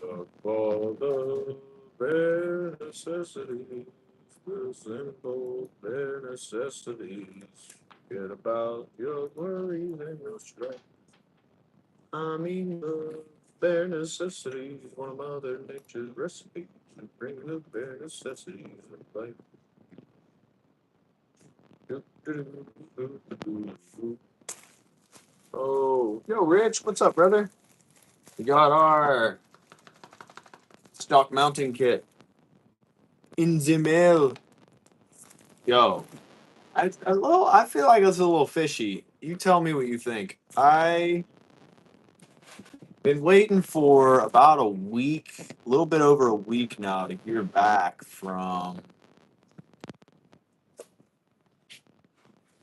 Of all the bare necessities, the simple bare necessities. Forget about your worries and your strife. I mean the bare necessities, one of Mother Nature's recipes, to bring the bare necessities of life. Oh, yo, Rich, what's up, brother? We got our stock mounting kit in the mail. Yo, I feel like it's a little fishy. You tell me what you think. I been waiting for about a week, a little bit over a week now, to hear back from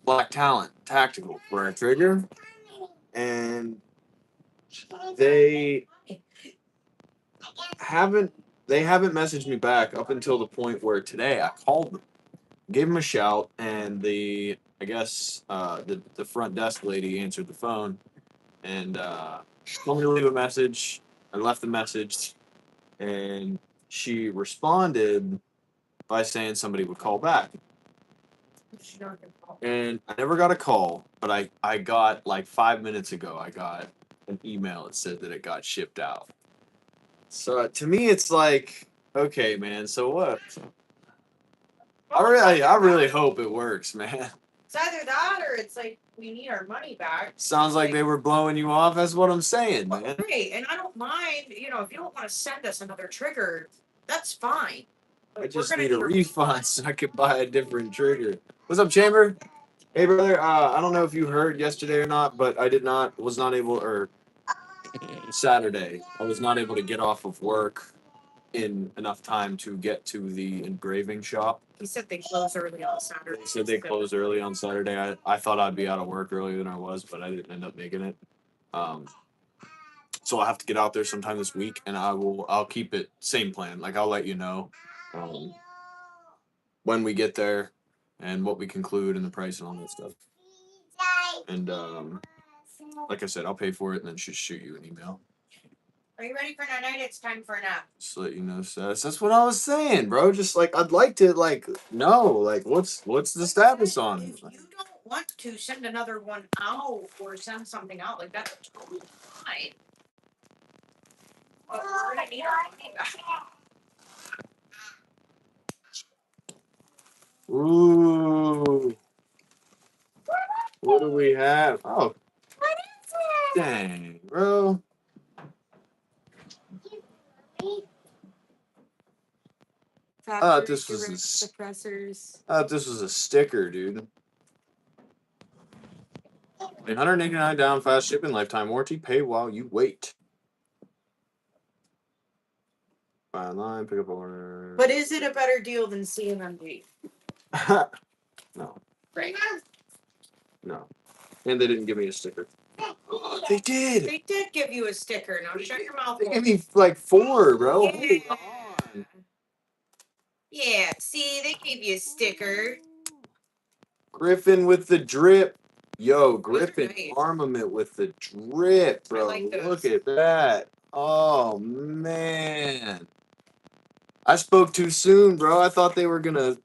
Black Talent Tactical for a trigger, and they haven't they haven't messaged me back up until the point where today I called them, gave them a shout, and the front desk lady answered the phone and told me to leave a message. I left the message, and she responded by saying somebody would call back. And I never got a call, but I got like 5 minutes ago, I got an email that said that it got shipped out. So to me, it's like, okay, man, so what? I really hope it works, man. It's either that or it's like we need our money back. Sounds like they were blowing you off. That's what I'm saying, man. Right, and I don't mind, if you don't want to send us another trigger, that's fine. I just need a refund so I could buy a different trigger. What's up, Chamber? Hey, brother. I don't know if you heard yesterday or not, but was not able, or Saturday, I was not able to get off of work in enough time to get to the engraving shop. He said they close early on Saturday. They said they closed early on Saturday. I thought I'd be out of work earlier than I was, but I didn't end up making it. So I'll have to get out there sometime this week, and I'll keep it same plan. Like, I'll let you know when we get there and what we conclude and the price and all that stuff. And like I said, I'll pay for it and then just shoot you an email. Are you ready for night? It's time for a nap. Just let you know, Seth. That's what I was saying, bro. Just like, I'd like to know what's the status on it. If you don't want to send another one out or send something out like that, that's totally fine. But we're gonna need our money back. Ooh. What do we have? Oh. What is it? Dang, bro. I thought this was a sticker, dude. 189 down, fast shipping, lifetime warranty. Pay while you wait. Buy online, pick up order. But is it a better deal than CMMG? No. Right. No. And they didn't give me a sticker. They did. They did give you a sticker. Now shut your mouth. They gave me like 4, bro. Yeah. Yeah, see, they gave you a sticker. Griffin with the drip. Yo, Griffin Armament with the drip, bro. Look at that. Oh, man. I spoke too soon, bro. I thought they were going to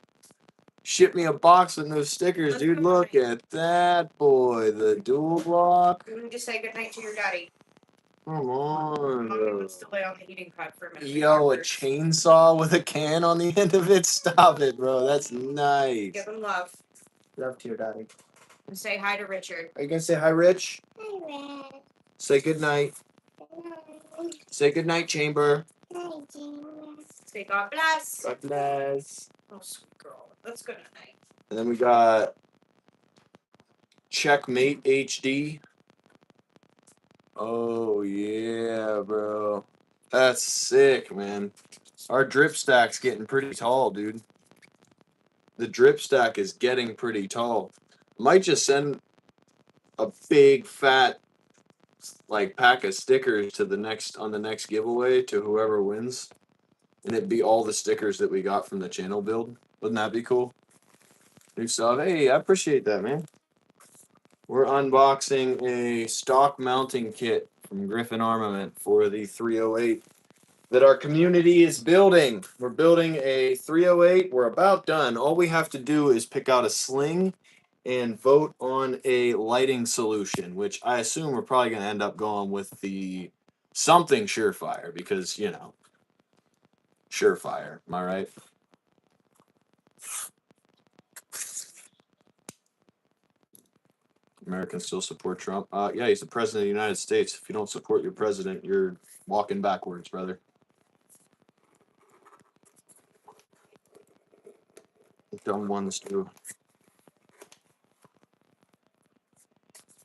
ship me a box with no stickers, dude. Look at that, boy. The dual block. You can just say goodnight to your daddy. Come on, bro. Wants to lay on the heating pad for a minute. Yo, a chainsaw with a can on the end of it? Stop it, bro. That's nice. Give him love. Love to your daddy. And say hi to Richard. Are you going to say hi, Rich? Hi, Rich. Say goodnight. Say goodnight, Chamber. Night, Chamber. Say God bless. God bless. Oh, sweet girl. Let's go tonight. And then we got Checkmate HD. Oh, yeah, bro. That's sick, man. Our drip stack's getting pretty tall, dude. The drip stack is getting pretty tall. Might just send a big, fat, pack of stickers to on the next giveaway to whoever wins. And it'd be all the stickers that we got from the channel build. Wouldn't that be cool? New sub. Hey, I appreciate that, man. We're unboxing a stock mounting kit from Griffin Armament for the 308. that our community is building. We're building a 308. We're about done. All we have to do is pick out a sling and vote on a lighting solution, which I assume we're probably going to end up going with the something surefire because, you know, surefire. Am I right? Americans still support Trump. Yeah, he's the president of the United States. If you don't support your president, you're walking backwards, brother. Dumb ones too.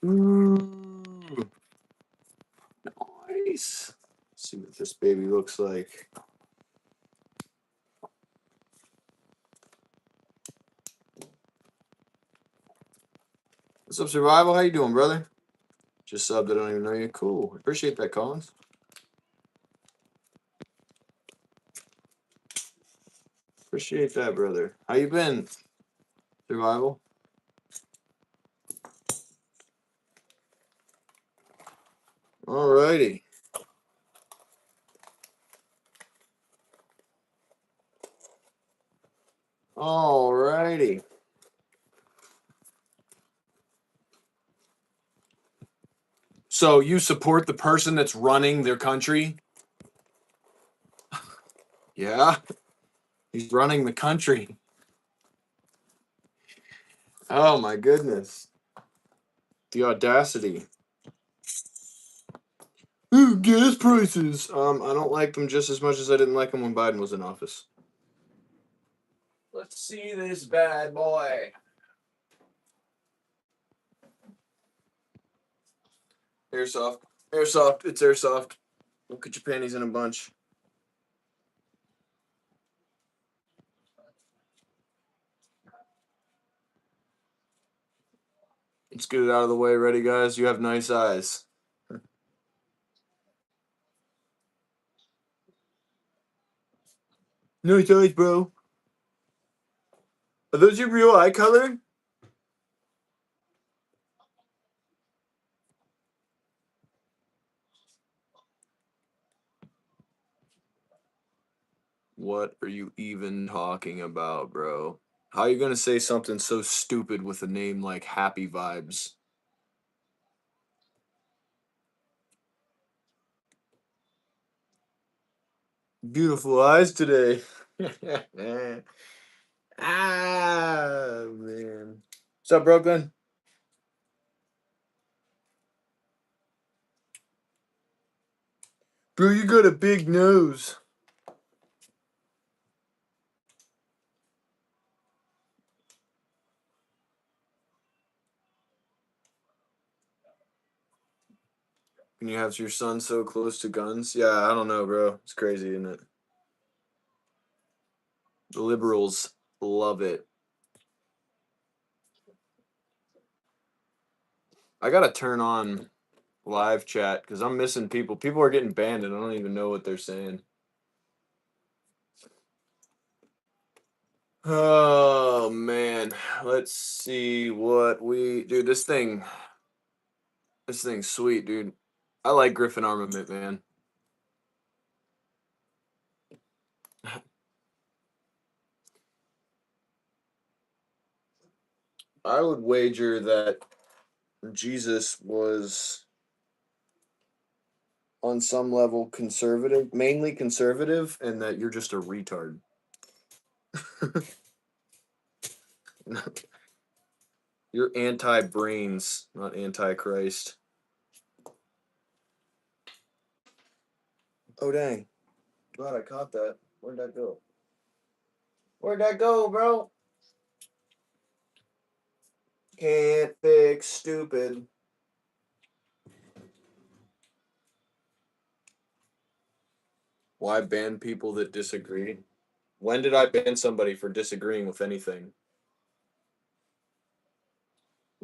Ooh, nice. Let's see what this baby looks like. What's up, Survival? How you doing, brother? Just subbed. I don't even know you. Cool. Appreciate that, Collins. Appreciate that, brother. How you been, Survival? Alrighty. Alrighty. So you support the person that's running their country? Yeah. He's running the country. Oh my goodness. The audacity. Ooh, gas prices. I don't like them just as much as I didn't like them when Biden was in office. Let's see this bad boy. Airsoft. Airsoft. It's airsoft. Look at your panties in a bunch. Let's get it out of the way. Ready, guys? You have nice eyes. Nice eyes, bro. Are those your real eye color? What are you even talking about, bro? How are you gonna say something so stupid with a name like Happy Vibes? Beautiful eyes today. Ah, man. What's up, Brooklyn? Bro, you got a big nose. Can you have your son so close to guns? Yeah, I don't know, bro. It's crazy, isn't it? The liberals love it. I gotta turn on live chat because I'm missing people. People are getting banned and I don't even know what they're saying. Oh man, let's see what we dude. This thing's sweet, dude. I like Griffin armament, man. I would wager that Jesus was on some level conservative, mainly conservative, and that you're just a retard. You're anti brains, not anti Christ. Oh dang. Glad I caught that. Where'd that go? Where'd that go, bro? Can't fix stupid. Why ban people that disagree? When did I ban somebody for disagreeing with anything?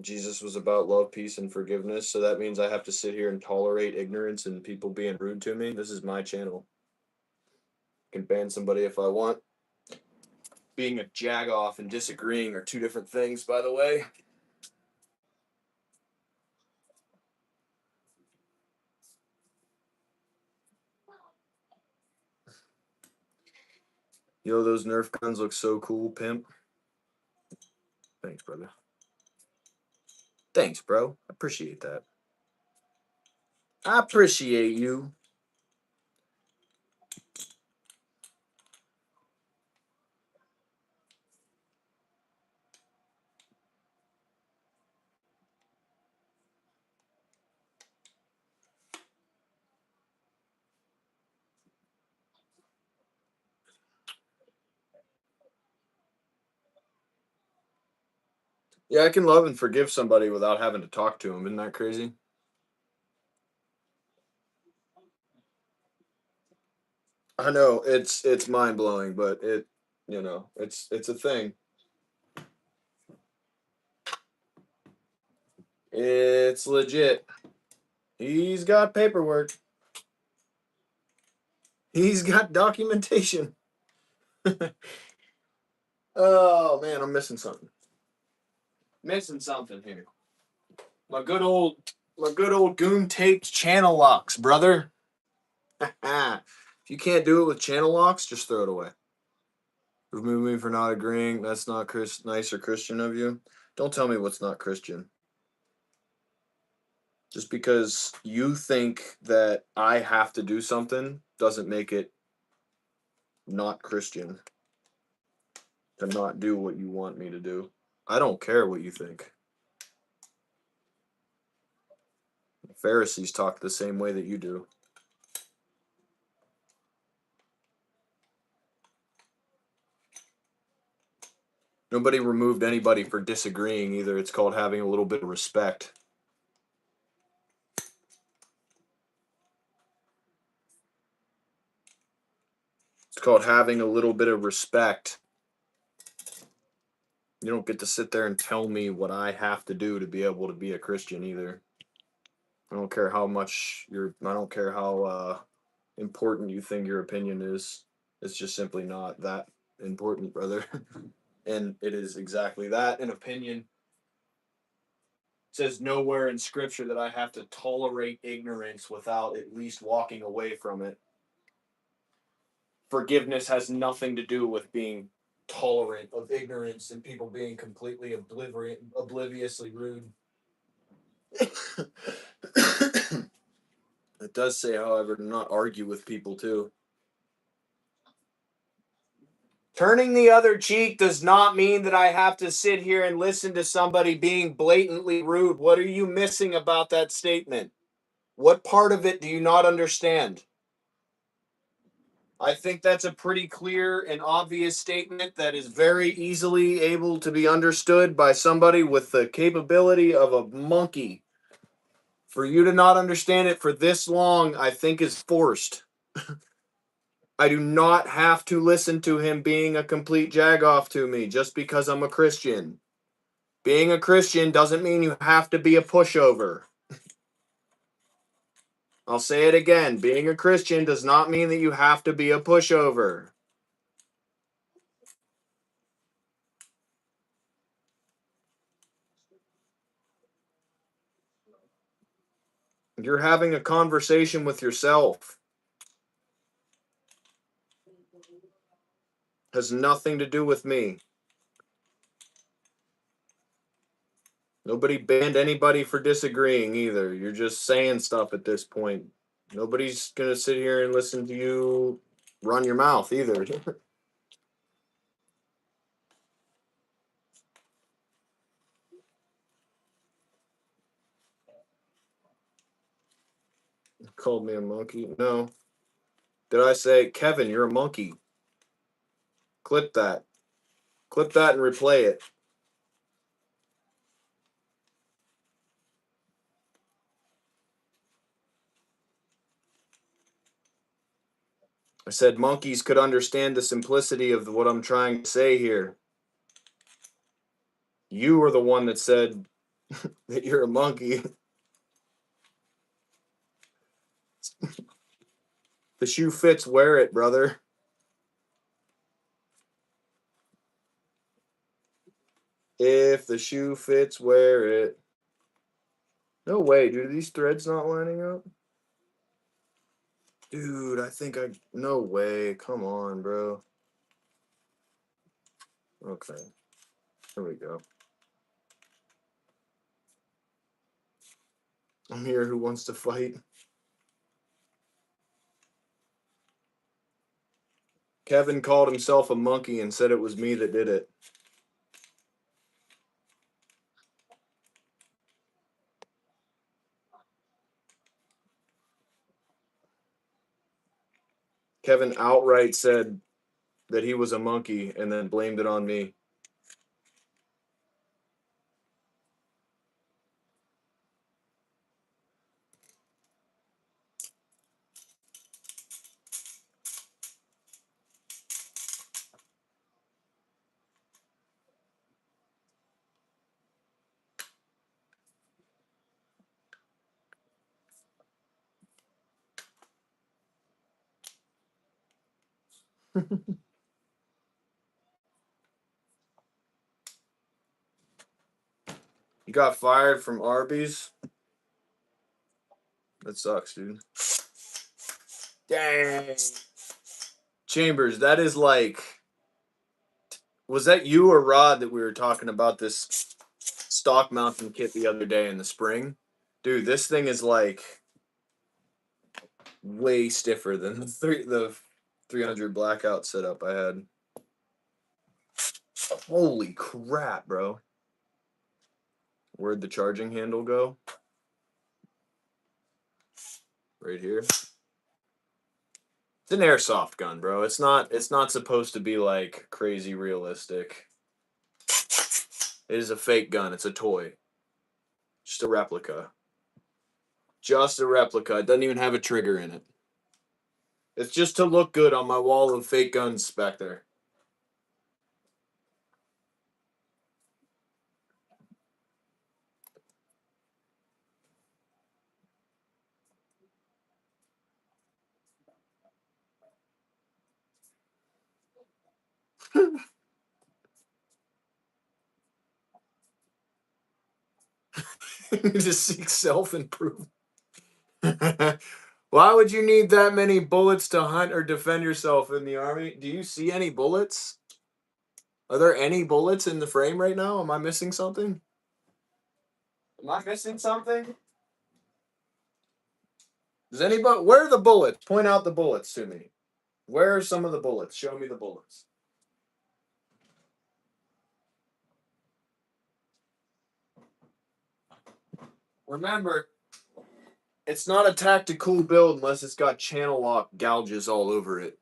Jesus was about love, peace, and forgiveness, so that means I have to sit here and tolerate ignorance and people being rude to me. This is my channel. I can ban somebody if I want. Being a jagoff and disagreeing are two different things, by the way. Yo, those Nerf guns look so cool, pimp. Thanks, brother. Thanks, bro. I appreciate that. I appreciate you. Yeah, I can love and forgive somebody without having to talk to them. Isn't that crazy? I know it's mind blowing, but it's a thing. It's legit. He's got paperwork. He's got documentation. Oh man, I'm missing something. Missing something here. My good old goon taped channel locks, brother. If you can't do it with channel locks, just throw it away. Remove me for not agreeing. That's not nice or Christian of you. Don't tell me what's not Christian. Just because you think that I have to do something doesn't make it not Christian to not do what you want me to do. I don't care what you think. Pharisees talk the same way that you do. Nobody removed anybody for disagreeing either. It's called having a little bit of respect. It's called having a little bit of respect. You don't get to sit there and tell me what I have to do to be able to be a Christian either. I don't care how much I don't care how important you think your opinion is. It's just simply not that important, brother. And it is exactly that, an opinion. It says nowhere in scripture that I have to tolerate ignorance without at least walking away from it. Forgiveness has nothing to do with being tolerant of ignorance and people being completely obliviously rude. It does say, however, to not argue with people too. Turning the other cheek does not mean that I have to sit here and listen to somebody being blatantly rude. What are you missing about that statement? What part of it do you not understand? I think that's a pretty clear and obvious statement that is very easily able to be understood by somebody with the capability of a monkey. For you to not understand it for this long, I think is forced. I do not have to listen to him being a complete jagoff to me just because I'm a Christian. Being a Christian doesn't mean you have to be a pushover. I'll say it again. Being a Christian does not mean that you have to be a pushover. You're having a conversation with yourself. Has nothing to do with me. Nobody banned anybody for disagreeing either. You're just saying stuff at this point. Nobody's going to sit here and listen to you run your mouth either. Called me a monkey? No. Did I say, Kevin, you're a monkey? Clip that. Clip that and replay it. I said monkeys could understand the simplicity of what I'm trying to say here. You were the one that said that you're a monkey. The shoe fits, wear it, brother. If the shoe fits, wear it. No way, dude. Are these threads not lining up? Dude, I think no way. Come on, bro. Okay. There we go. I'm here. Who wants to fight? Kevin called himself a monkey and said it was me that did it. Kevin outright said that he was a monkey and then blamed it on me. You got fired from Arby's? That sucks, dude. Dang. Chambers, that is like. Was that you or Rod that we were talking about this stock mounting kit the other day in the spring? Dude, this thing is like way stiffer than the 300 blackout setup I had. Holy crap, bro. Where'd the charging handle go? Right here. It's an airsoft gun, bro. It's not supposed to be like crazy realistic. It is a fake gun. It's a toy. Just a replica. Just a replica. It doesn't even have a trigger in it. It's just to look good on my wall of fake guns back there. To seek self-improvement. Why would you need that many bullets to hunt or defend yourself in the army? Do you see any bullets? Are there any bullets in the frame right now? Am I missing something? Am I missing something? Does anybody? Where are the bullets? Point out the bullets to me. Where are some of the bullets? Show me the bullets. Remember, it's not a TactiCool build unless it's got channel lock gouges all over it.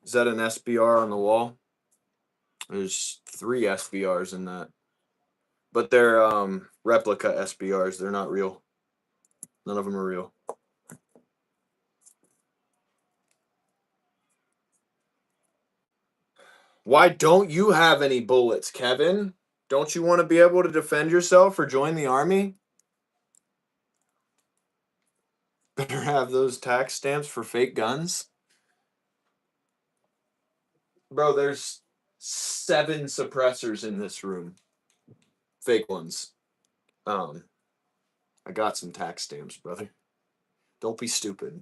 Is that an SBR on the wall? There's 3 SBRs in that. But they're replica SBRs. They're not real. None of them are real. Why don't you have any bullets, Kevin? Don't you want to be able to defend yourself or join the army? Better have those tax stamps for fake guns. Bro, there's 7 suppressors in this room. Fake ones. I got some tax stamps, brother. Don't be stupid.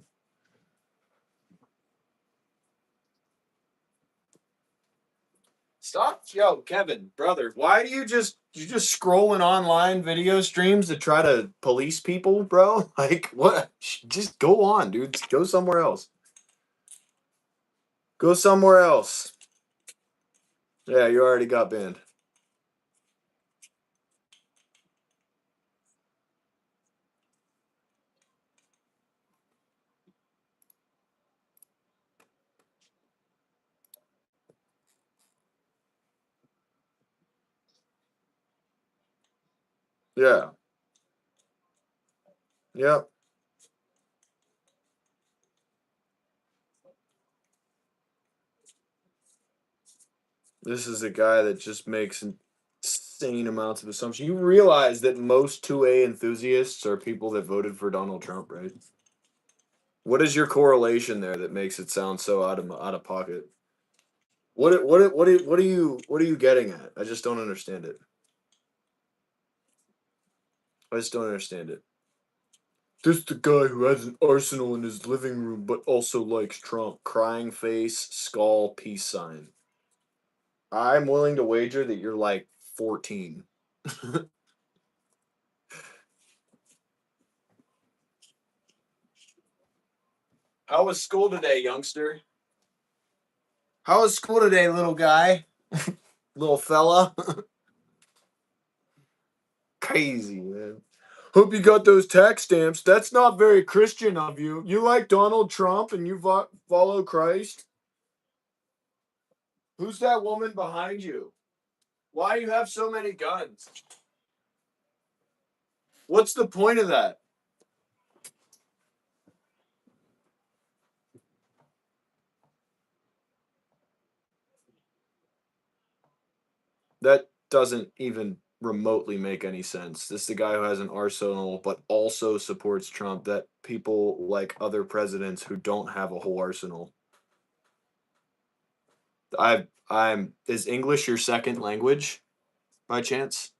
Stop, yo, Kevin, brother. Why do you just scrolling online video streams to try to police people, bro? Like what? Just go on, dude. Go somewhere else. Go somewhere else. Yeah, you already got banned. Yeah. Yep. This is a guy that just makes insane amounts of assumptions. You realize that most 2A enthusiasts are people that voted for Donald Trump, right? What is your correlation there that makes it sound so out of pocket? What are you getting at? I just don't understand it. I just don't understand it. This the guy who has an arsenal in his living room, but also likes Trump. Crying face, skull, peace sign. I'm willing to wager that you're like 14. How was school today, youngster? How was school today, little guy? Little fella? Crazy, man. Hope you got those tax stamps. That's not very Christian of you. You like Donald Trump and you follow Christ? Who's that woman behind you? Why you have so many guns? What's the point of that? That doesn't even remotely make any sense. This is the guy who has an arsenal but also supports Trump. That people like other presidents who don't have a whole arsenal. I'm is English your second language by chance?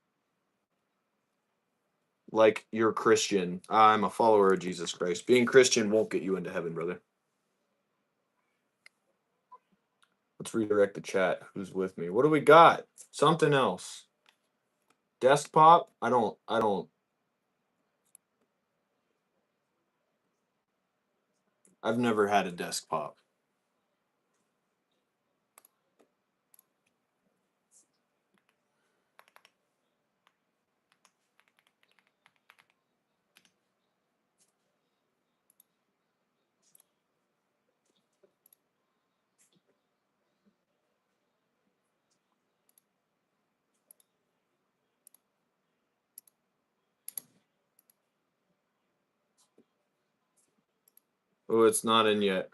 Like you're Christian. I'm a follower of Jesus Christ. Being Christian won't get you into heaven, brother. Let's redirect the chat. Who's with me? What do we got? Something else. Desktop? I don't I've never had a desktop. Oh, it's not in yet.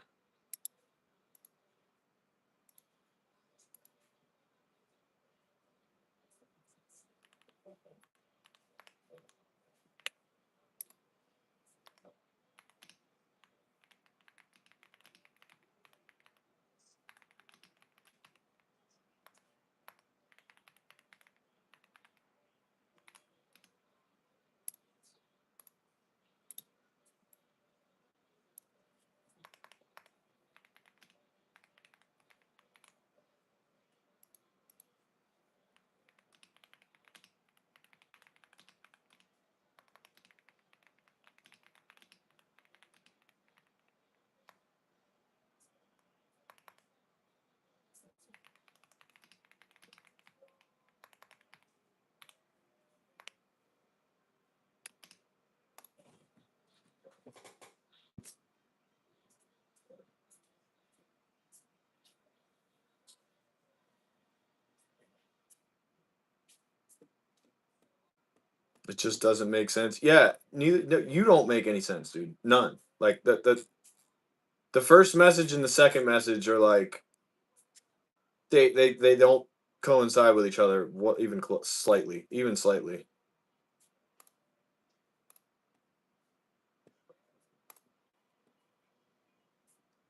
It just doesn't make sense. Yeah, neither no, you don't make any sense, dude. None. Like the first message and the second message are like they don't coincide with each other. What even slightly, even slightly.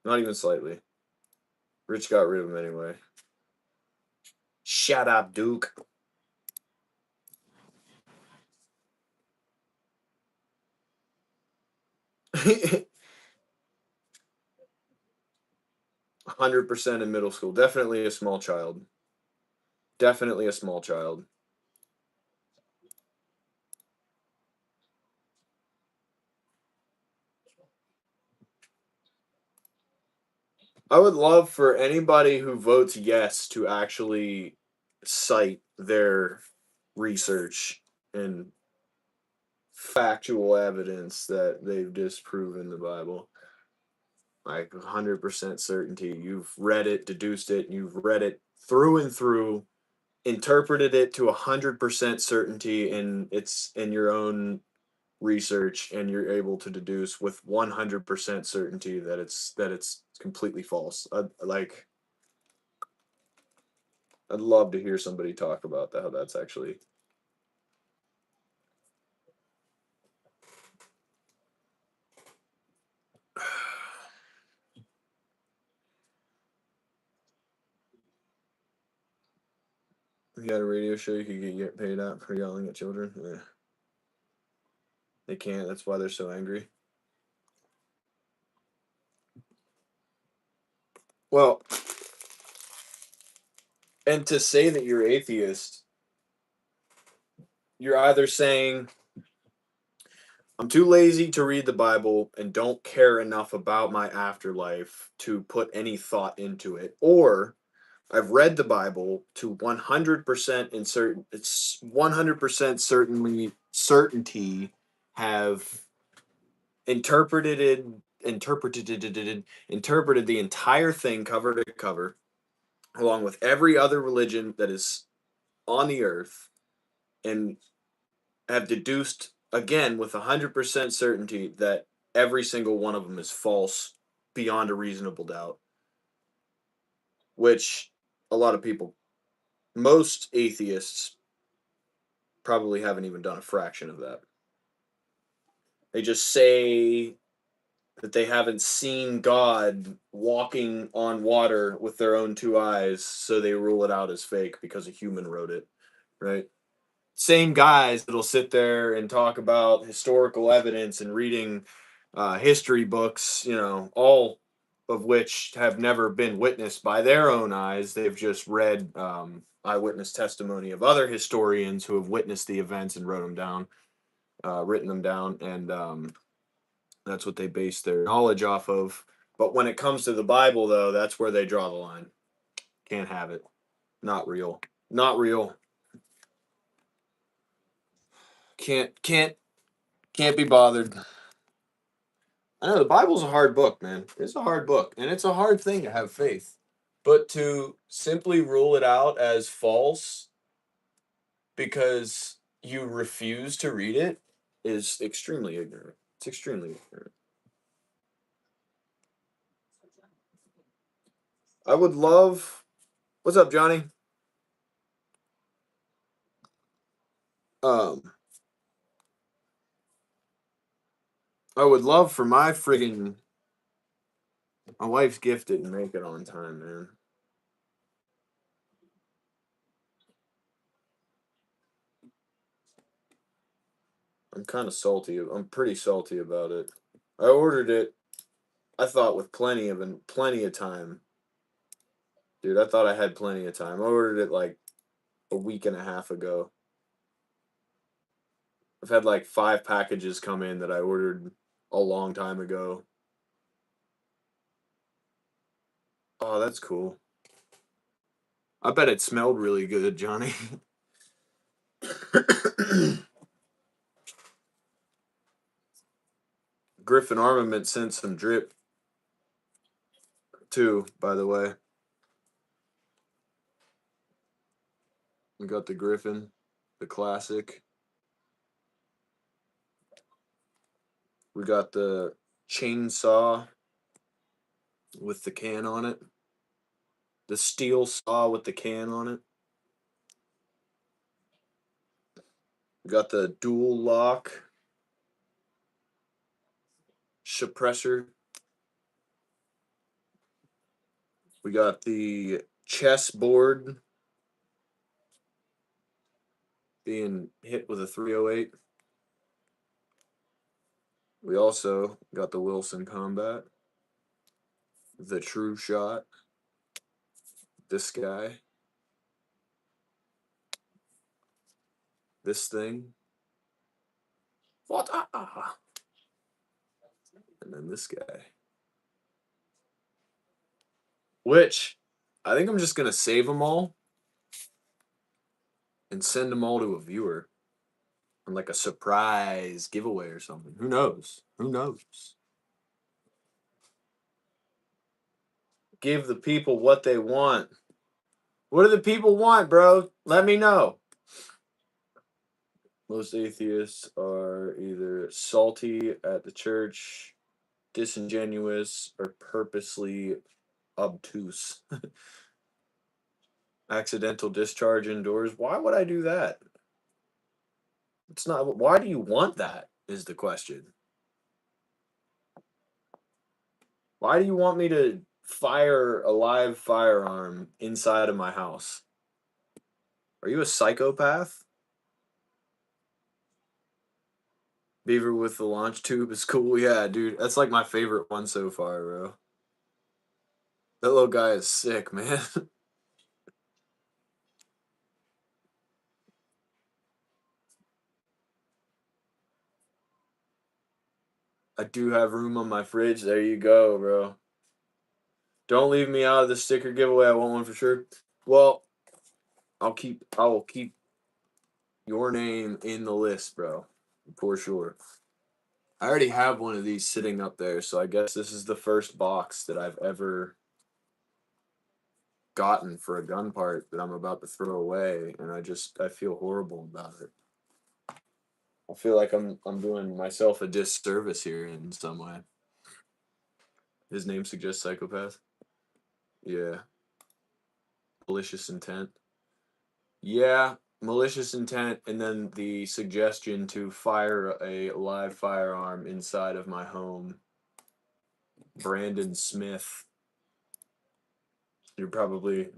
Not even slightly. Rich got rid of him anyway. Shut up, Duke. $100% in middle school. Definitely a small child. Definitely a small child. I would love for anybody who votes yes to actually cite their research and factual evidence that they've disproven the Bible. Like 100% certainty. You've read it, deduced it, you've read it through and through, interpreted it to 100% certainty, and it's in your own research, and you're able to deduce with 100% certainty that it's completely false. I'd love to hear somebody talk about that, how that's actually. You got a radio show you could get paid out for yelling at children? Yeah. They can't. That's why they're so angry. Well, and to say that you're atheist, you're either saying, I'm too lazy to read the Bible and don't care enough about my afterlife to put any thought into it, or I've read the Bible to 100% it's 100% certainty have interpreted the entire thing cover to cover, along with every other religion that is on the earth, and have deduced again with 100% certainty that every single one of them is false beyond a reasonable doubt, which a lot of people, most atheists, probably haven't even done a fraction of that. They just say that they haven't seen God walking on water with their own two eyes, so they rule it out as fake because a human wrote it, right? Same guys that'll sit there and talk about historical evidence and reading history books, all of which have never been witnessed by their own eyes. They've just read eyewitness testimony of other historians who have witnessed the events and written them down, and that's what they base their knowledge off of. But when it comes to the Bible, though, that's where they draw the line. Can't have it. Not real. Not real. Can't be bothered. I know the Bible's a hard book, man. It's a hard book, and it's a hard thing to have faith. But to simply rule it out as false because you refuse to read it is extremely ignorant. It's extremely ignorant. I would love. What's up, Johnny? Um, I would love for my wife's gift didn't make it on time, man. I'm kind of salty. I'm pretty salty about it. I ordered it. I thought with plenty of time, dude. I thought I had plenty of time. I ordered it like a week and a half ago. I've had like 5 packages come in that I ordered a long time ago. Oh, that's cool. I bet it smelled really good, Johnny. Griffin Armament sent some drip too, by the way. We got the Griffin, the classic. We got the chainsaw with the can on it. The steel saw with the can on it. We got the dual lock suppressor. We got the chessboard being hit with a 308. We also got the Wilson Combat, the True Shot, this guy, this thing, what? And then this guy. Which I think I'm just gonna save them all and send them all to a viewer on like a surprise giveaway or something. Who knows? Who knows? Give the people what they want. What do the people want, bro? Let me know. Most atheists are either salty at the church, disingenuous, or purposely obtuse. Accidental discharge indoors. Why would I do that? It's not. Why do you want that? Is the question. Why do you want me to fire a live firearm inside of my house? Are you a psychopath? Beaver with the launch tube is cool. Yeah, dude. That's like my favorite one so far, bro. That little guy is sick, man. I do have room on my fridge. There you go, bro. Don't leave me out of the sticker giveaway. I want one for sure. Well, I will keep your name in the list, bro. For sure. I already have one of these sitting up there, so I guess this is the first box that I've ever gotten for a gun part that I'm about to throw away, and I feel horrible about it. I feel like I'm doing myself a disservice here in some way. His name suggests psychopath. Yeah. Malicious intent. Yeah, malicious intent, and then the suggestion to fire a live firearm inside of my home. Brandon Smith. You're probably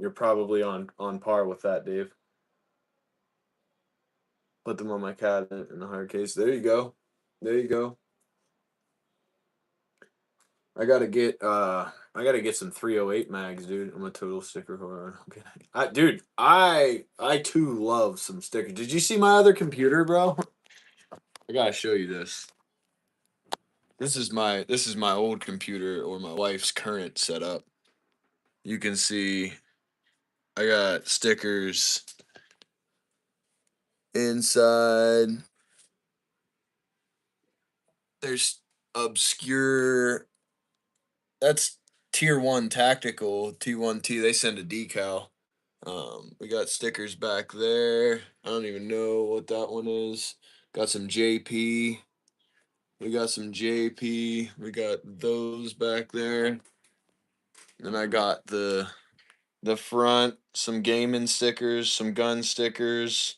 on par with that, Dave. Put them on my cabinet in a hard case. There you go. There you go. I gotta get some 308 mags, dude. I'm a total sticker whore. Okay. I too love some stickers. Did you see my other computer, bro? I gotta show you this. This is my old computer or my wife's current setup. You can see I got stickers inside. There's obscure. That's tier 1 tactical T1T. They send a decal. We got stickers back there. I don't even know what that one is. Got some JP. We got some JP. We got those back there. Then I got the front, some gaming stickers, some gun stickers.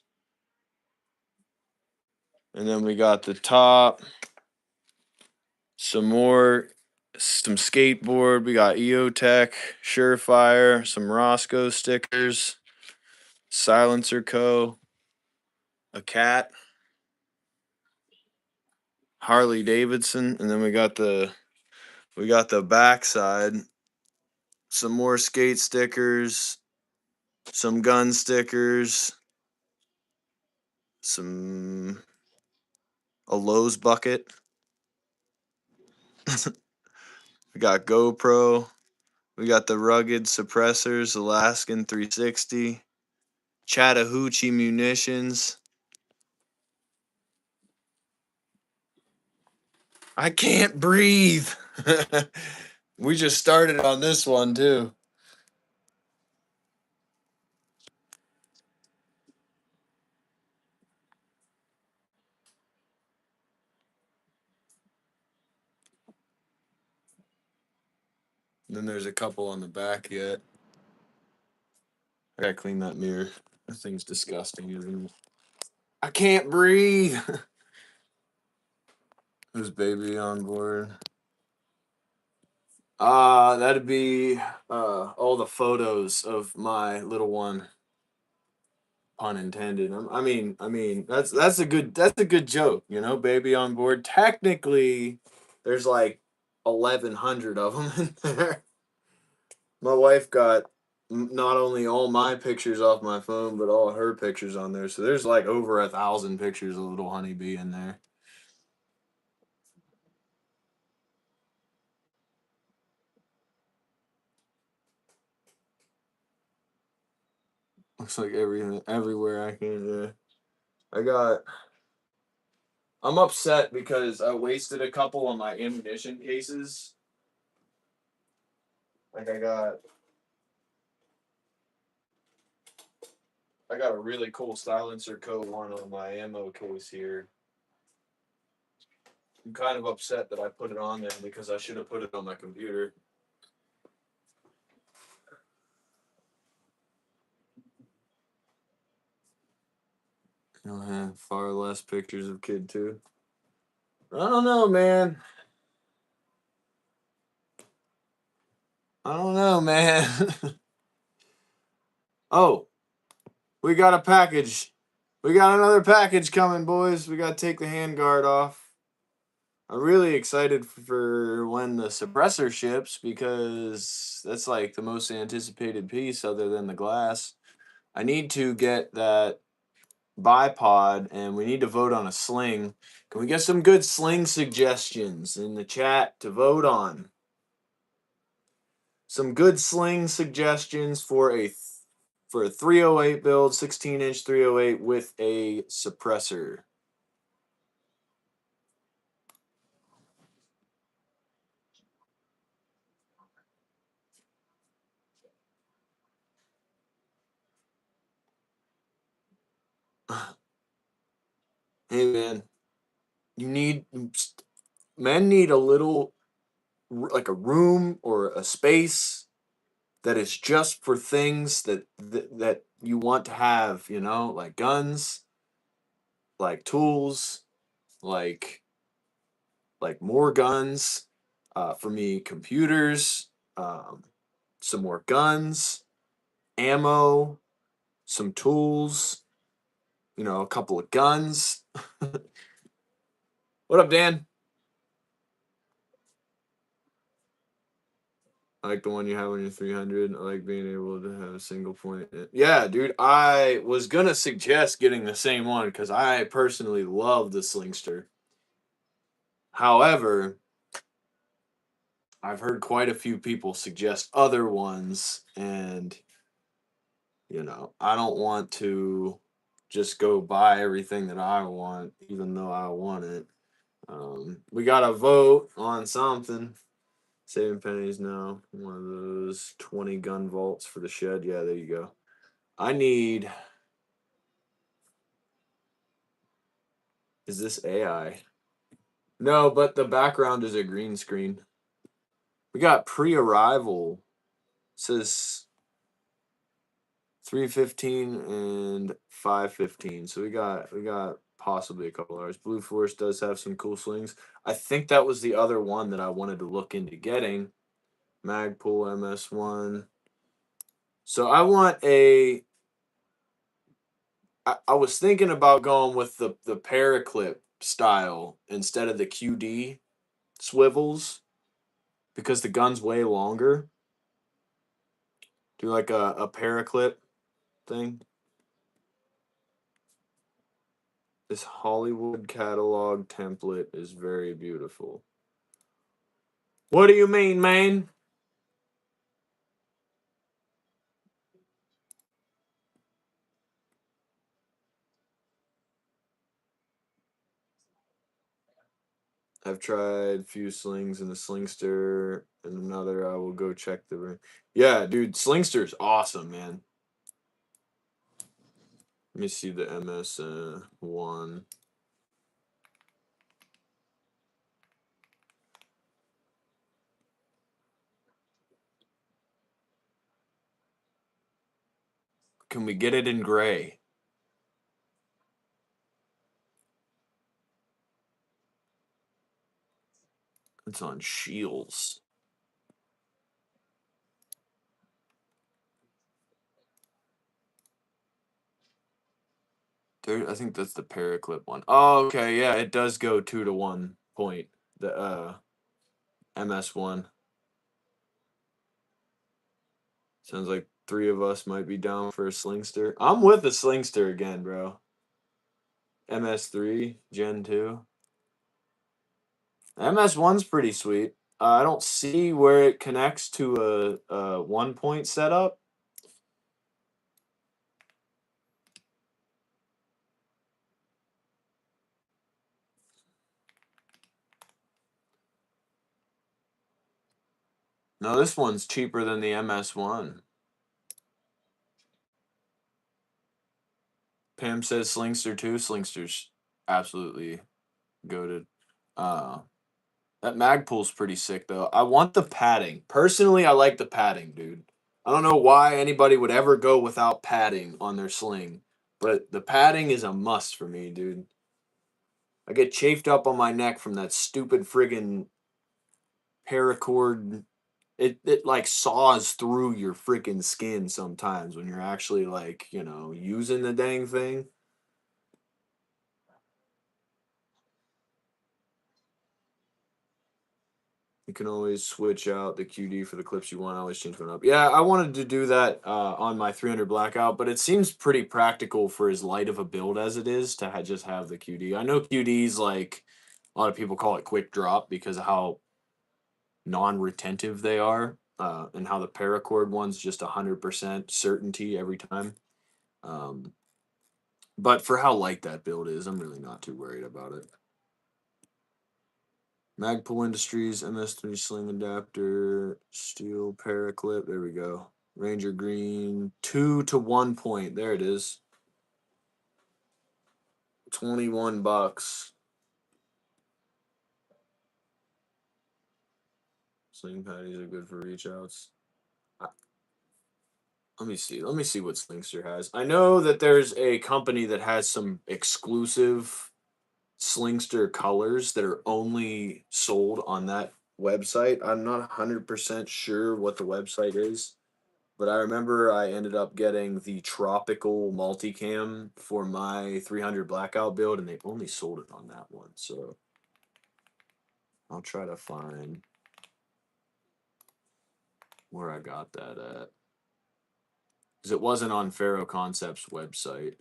And then we got the top. Some skateboard. We got EOTech, Surefire, some Roscoe stickers, Silencer Co., a cat, Harley Davidson, and then we got the backside, some more skate stickers, some gun stickers, a Lowe's bucket. We got GoPro. We got the rugged suppressors, Alaskan 360, Chattahoochee munitions. I can't breathe. We just started on this one too. And then there's a couple on the back yet. I gotta clean that mirror. That thing's disgusting, isn't it? I can't breathe. Who's baby on board? That'd be all the photos of my little one. Pun intended. I mean that's a good joke, you know, baby on board. Technically, there's like 1,100 of them in there. My wife got not only all my pictures off my phone, but all her pictures on there. So there's like over 1,000 pictures of little honeybee in there. Looks like everything, everywhere I can. I'm upset because I wasted a couple on my ammunition cases. Like I got a really cool Silencer Co. one on my ammo case here. I'm kind of upset that I put it on there because I should have put it on my computer. You'll have far less pictures of kid too. I don't know, man. I don't know, man. Oh, We got a package. We got another package coming, boys. We got to take the handguard off. I'm really excited for when the suppressor ships because that's like the most anticipated piece other than the glass. I need to get that bipod and we need to vote on a sling. Can we get some good sling suggestions in the chat to vote on? Some good sling suggestions for a 308 build, 16-inch 308 with a suppressor. Hey man, men need a little like a room or a space that is just for things that you want to have, you know, like guns, like tools, like more guns, for me computers, some more guns, ammo, some tools, you know, a couple of guns. What up, Dan? I like the one you have on your 300. I like being able to have a single point. Yeah, dude, I was going to suggest getting the same one because I personally love the Slingster. However, I've heard quite a few people suggest other ones, and, you know, I don't want to just go buy everything that I want, even though I want it. We got to vote on something. Saving pennies now. One of those 20 gun vaults for the shed. Yeah, there you go. I need. Is this AI? No, but the background is a green screen. We got pre-arrival. It says 3:15 and 5:15. So we got possibly a couple hours. Blue Force does have some cool slings. I think that was the other one that I wanted to look into getting. Magpul MS1. So I want a. I was thinking about going with the paraclip style instead of the QD swivels because the gun's way longer. Do like a paraclip thing. This Hollywood catalog template is very beautiful. What do you mean, man? I've tried few slings in the Slingster and another. I will go check the ring. Yeah, dude, Slingster's awesome, man. Let me see the MS1. Can we get it in gray? It's on Shields. There, I think that's the paraclip one. Oh, okay, yeah, it does go 2-to-1 point. The MS1. Sounds like 3 of us might be down for a Slingster. I'm with the Slingster again, bro. MS3, Gen 2. MS1's pretty sweet. I don't see where it connects to a 1-point setup. No, this one's cheaper than the MS1. Pam says Slingster too. Slingster's absolutely goated. That Magpul's pretty sick though. I want the padding. Personally, I like the padding, dude. I don't know why anybody would ever go without padding on their sling, but the padding is a must for me, dude. I get chafed up on my neck from that stupid friggin' paracord it like saws through your freaking skin sometimes when you're actually like, using the dang thing. You can always switch out the QD for the clips you want. I always change one up. Yeah, I wanted to do that on my 300 blackout, but it seems pretty practical for as light of a build as it is to just have the QD. I know QD's like a lot of people call it quick drop because of how non-retentive they are, and how the paracord one's just 100% certainty every time. Um, but for how light that build is, I'm really not too worried about it. Magpul Industries, MS3 sling adapter, steel paraclip. There we go. Ranger green, 2 to 1 point. There it is. 21 bucks. Sling patties are good for reach outs. Let me see. Let me see what Slingster has. I know that there's a company that has some exclusive Slingster colors that are only sold on that website. I'm not 100% sure what the website is, but I remember I ended up getting the tropical multicam for my 300 blackout build, and they only sold it on that one. So I'll try to find where I got that at, because it wasn't on Pharaoh Concepts website.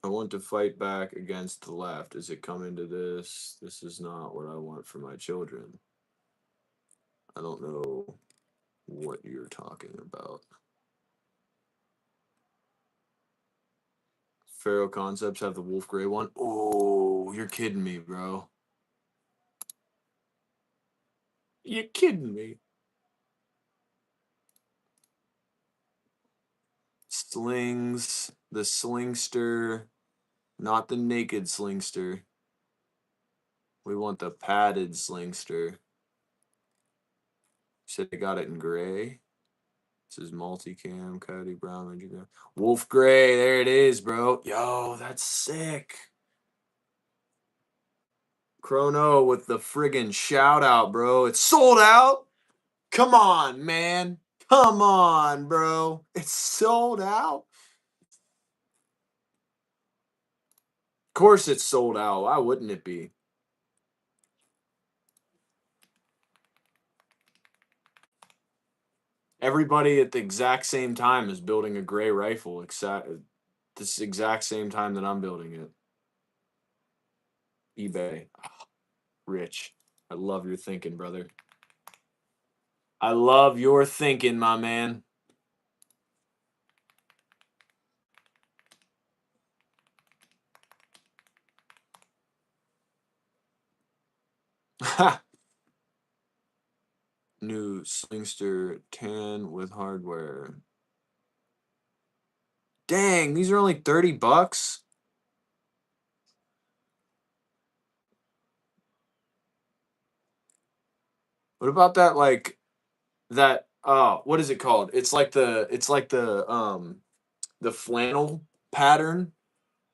I want to fight back against the left. Is it coming to this? This is not what I want for my children. I don't know what you're talking about. Pharaoh Concepts have the wolf gray one. Oh, you're kidding me, bro. You're kidding me. Slings, the slingster, not the naked slingster. We want the padded slingster. Said I got it in gray. This is multicam, Coyote Brown, Ranger Gray. Wolf Gray, there it is, bro. Yo, that's sick. Chrono with the friggin' shout out, bro. It's sold out. Come on, man. Come on, bro. It's sold out. Of course it's sold out. Why wouldn't it be? Everybody at the exact same time is building a gray rifle, except this exact same time that I'm building it. eBay. Rich. I love your thinking, brother. I love your thinking, my man. New Slingster tan with hardware. Dang, these are only 30 bucks. What about that what is it called? It's like the flannel pattern.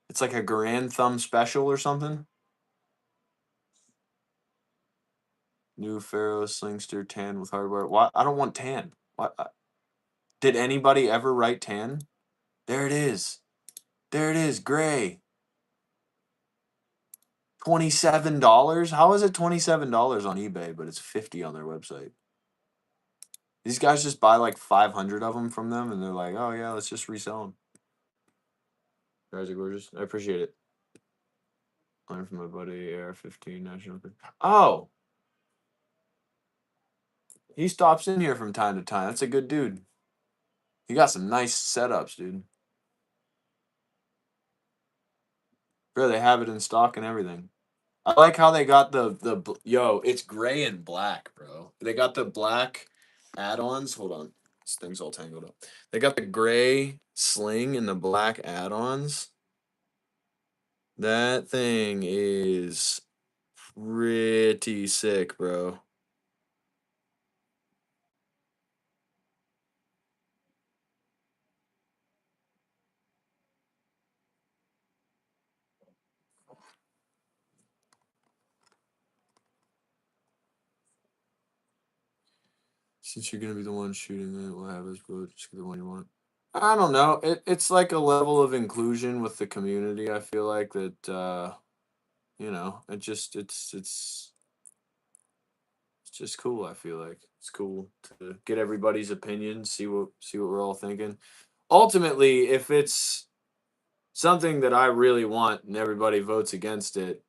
It's like a Grand Thumb special or something. New Pharaoh Slingster tan with hardware. Why? I don't want tan. What? Did anybody ever write tan? There it is. There it is. Gray. $27? How is it $27 on eBay, but it's 50 on their website? These guys just buy like 500 of them from them, and they're like, "Oh yeah, let's just resell them." Guys are gorgeous. I appreciate it. Learn from my buddy AR-15 National. Oh, he stops in here from time to time. That's a good dude. He got some nice setups, dude. Bro, they have it in stock and everything. I like how they got yo, it's gray and black, bro. They got the black add-ons. Hold on. This thing's all tangled up. They got the gray sling and the black add-ons. That thing is pretty sick, bro. Since you're gonna be the one shooting it, we'll have us vote. Just get the one you want. I don't know. It's like a level of inclusion with the community. I feel like that. It's just cool. I feel like it's cool to get everybody's opinion, see what we're all thinking. Ultimately, if it's something that I really want and everybody votes against it,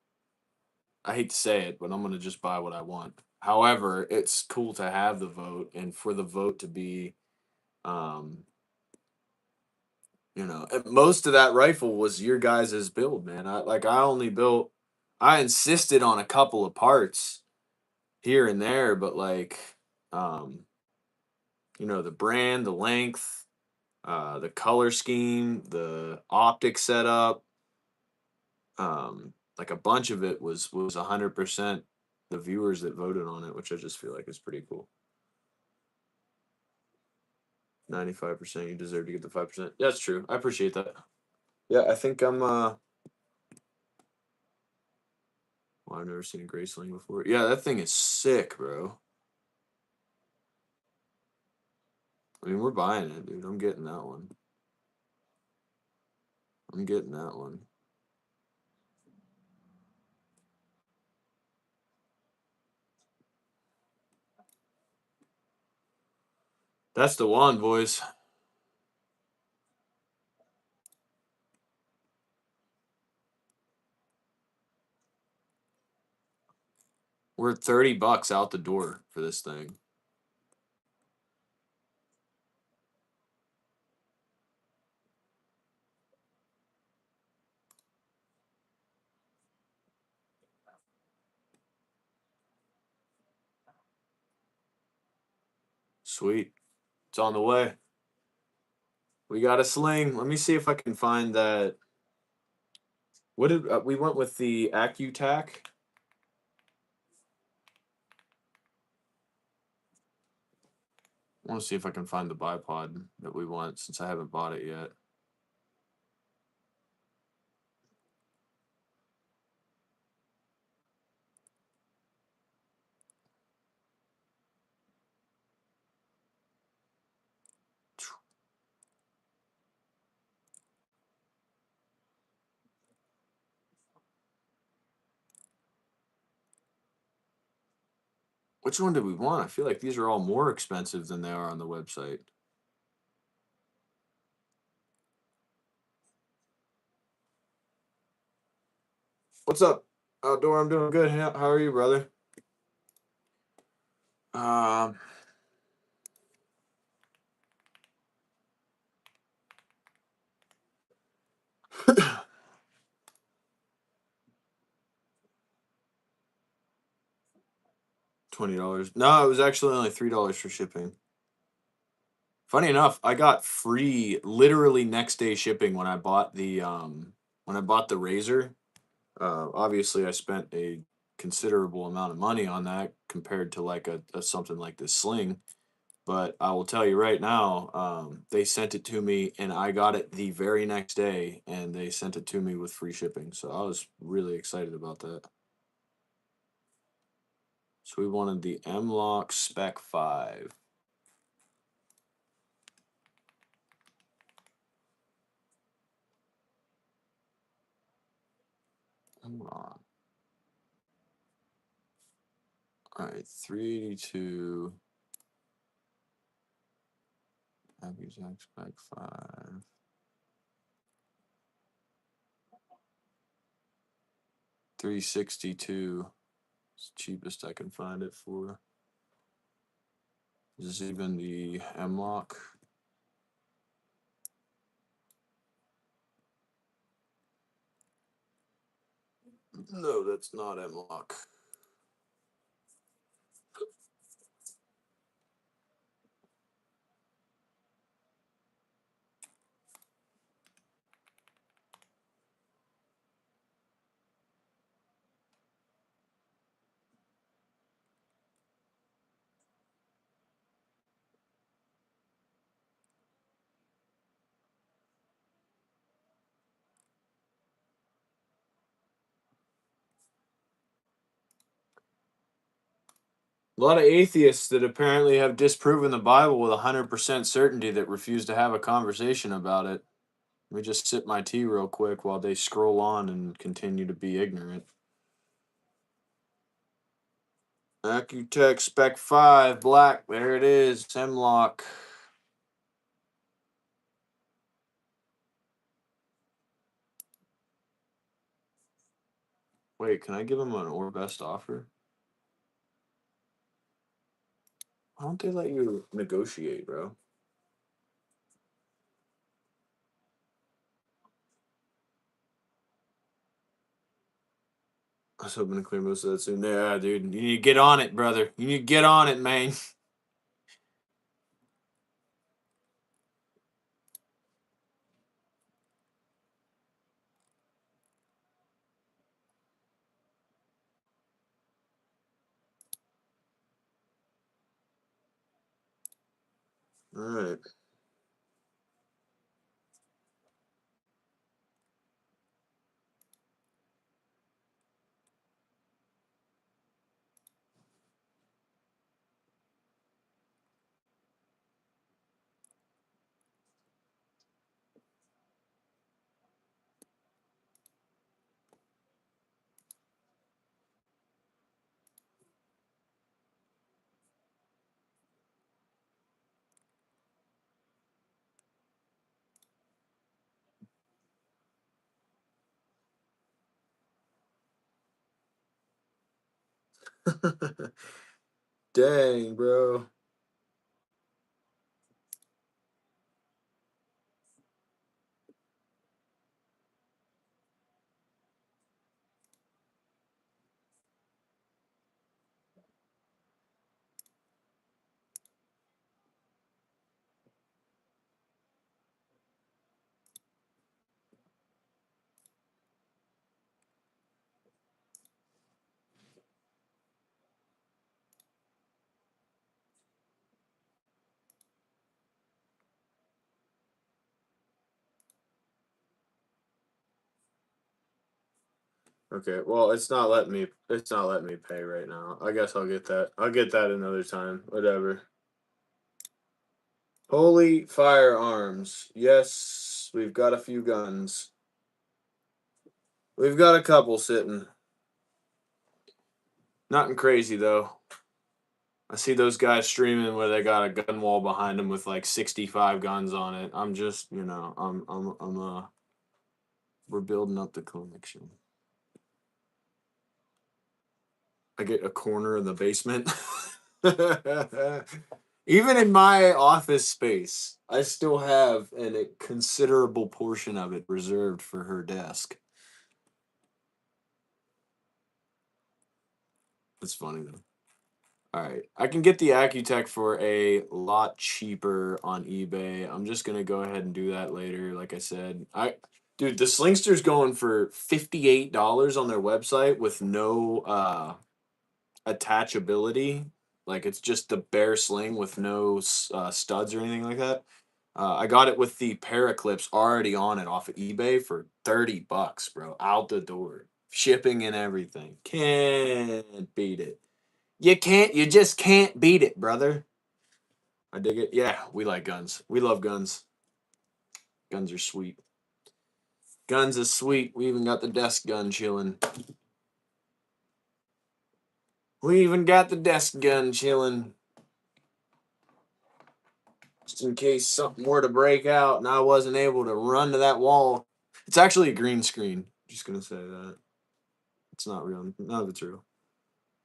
I hate to say it, but I'm gonna just buy what I want. However, it's cool to have the vote and for the vote to be, um, and most of that rifle was your guys' build, man. I insisted on a couple of parts here and there, but like, um, the brand, the length, the color scheme, the optic setup, like a bunch of it was 100% the viewers that voted on it, which I just feel like is pretty cool. 95%, you deserve to get the 5%. That's true. I appreciate that. Yeah, I think I'm well, I've never seen a gray sling before. Yeah, that thing is sick, bro. I mean, we're buying it, dude. I'm getting that one. I'm getting that one. That's the one, boys. We're $30 out the door for this thing. Sweet. It's on the way. We got a sling. Let me see if I can find that. What did we went with the AccuTac? I want to see if I can find the bipod that we want since I haven't bought it yet. Which one did we want? I feel like these are all more expensive than they are on the website. What's up, Outdoor? I'm doing good. How are you, brother? Um, $20. No, it was actually only $3 for shipping. Funny enough, I got free, literally next day shipping when I bought the razor. Obviously, I spent a considerable amount of money on that compared to like a something like this sling. But I will tell you right now, they sent it to me and I got it the very next day and they sent it to me with free shipping. So I was really excited about that. So we wanted the M-Lock Spec 5. Hold on. All right, 382. AccuTac Spec 5. 362. It's the cheapest I can find it for. Is this even the M-Lock? No, that's not M-Lock. A lot of atheists that apparently have disproven the Bible with 100% certainty that refuse to have a conversation about it. Let me just sip my tea real quick while they scroll on and continue to be ignorant. Accutech Spec 5, black. There it is. Hemlock. Wait, can I give him an or best offer? Why don't they let you negotiate, bro? I was hoping to clear most of that soon. Yeah, dude. You need to get on it, brother. You need to get on it, man. All right. Dang, bro. Okay, well, it's not letting me. It's not letting me pay right now. I guess I'll get that. I'll get that another time. Whatever. Holy firearms. Yes, we've got a few guns. We've got a couple sitting. Nothing crazy though. I see those guys streaming where they got a gun wall behind them with like 65 guns on it. I'm just, we're building up the collection. I get a corner in the basement. Even in my office space, I still have a considerable portion of it reserved for her desk. It's funny though. All right, I can get the Accutech for a lot cheaper on eBay. I'm just gonna go ahead and do that later. Like I said, dude, the Slingster's going for $58 on their website with no attachability. Like it's just the bare sling with no studs or anything like that. I got it with the paraclips already on it off of eBay for $30, bro. Out the door, shipping and everything. Can't beat it. You can't. You just can't beat it, brother. I dig it. Yeah, we like guns. We love guns. Guns are sweet. Guns is sweet. We even got the desk gun chilling. We even got the desk gun chilling. Just in case something were to break out and I wasn't able to run to that wall. It's actually a green screen. Just gonna say that. It's not real. None of it's real.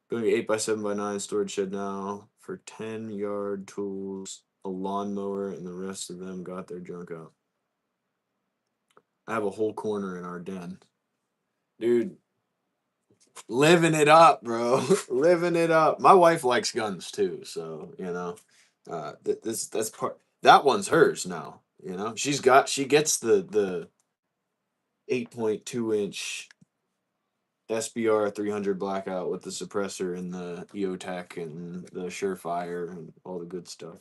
Going to 8x7x9 storage shed now for 10-yard tools, a lawnmower, and the rest of them got their junk out. I have a whole corner in our den. Dude, living it up, bro. Living it up. My wife likes guns too, so that's part. That one's hers now. She gets the 8.2-inch SBR 300 blackout with the suppressor and the EOTech and the Surefire and all the good stuff.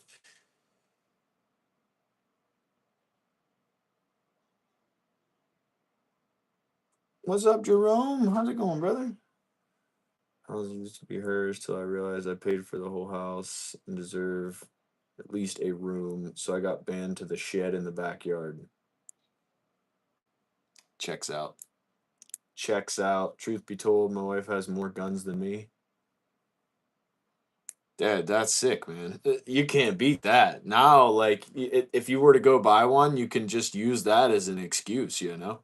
What's up, Jerome? How's it going, brother? House used to be hers till I realized I paid for the whole house and deserve at least a room, so I got banned to the shed in the backyard. Checks out. Checks out. Truth be told, my wife has more guns than me. Dad, that's sick, man. You can't beat that. Now, like, if you were to go buy one, you can just use that as an excuse, you know?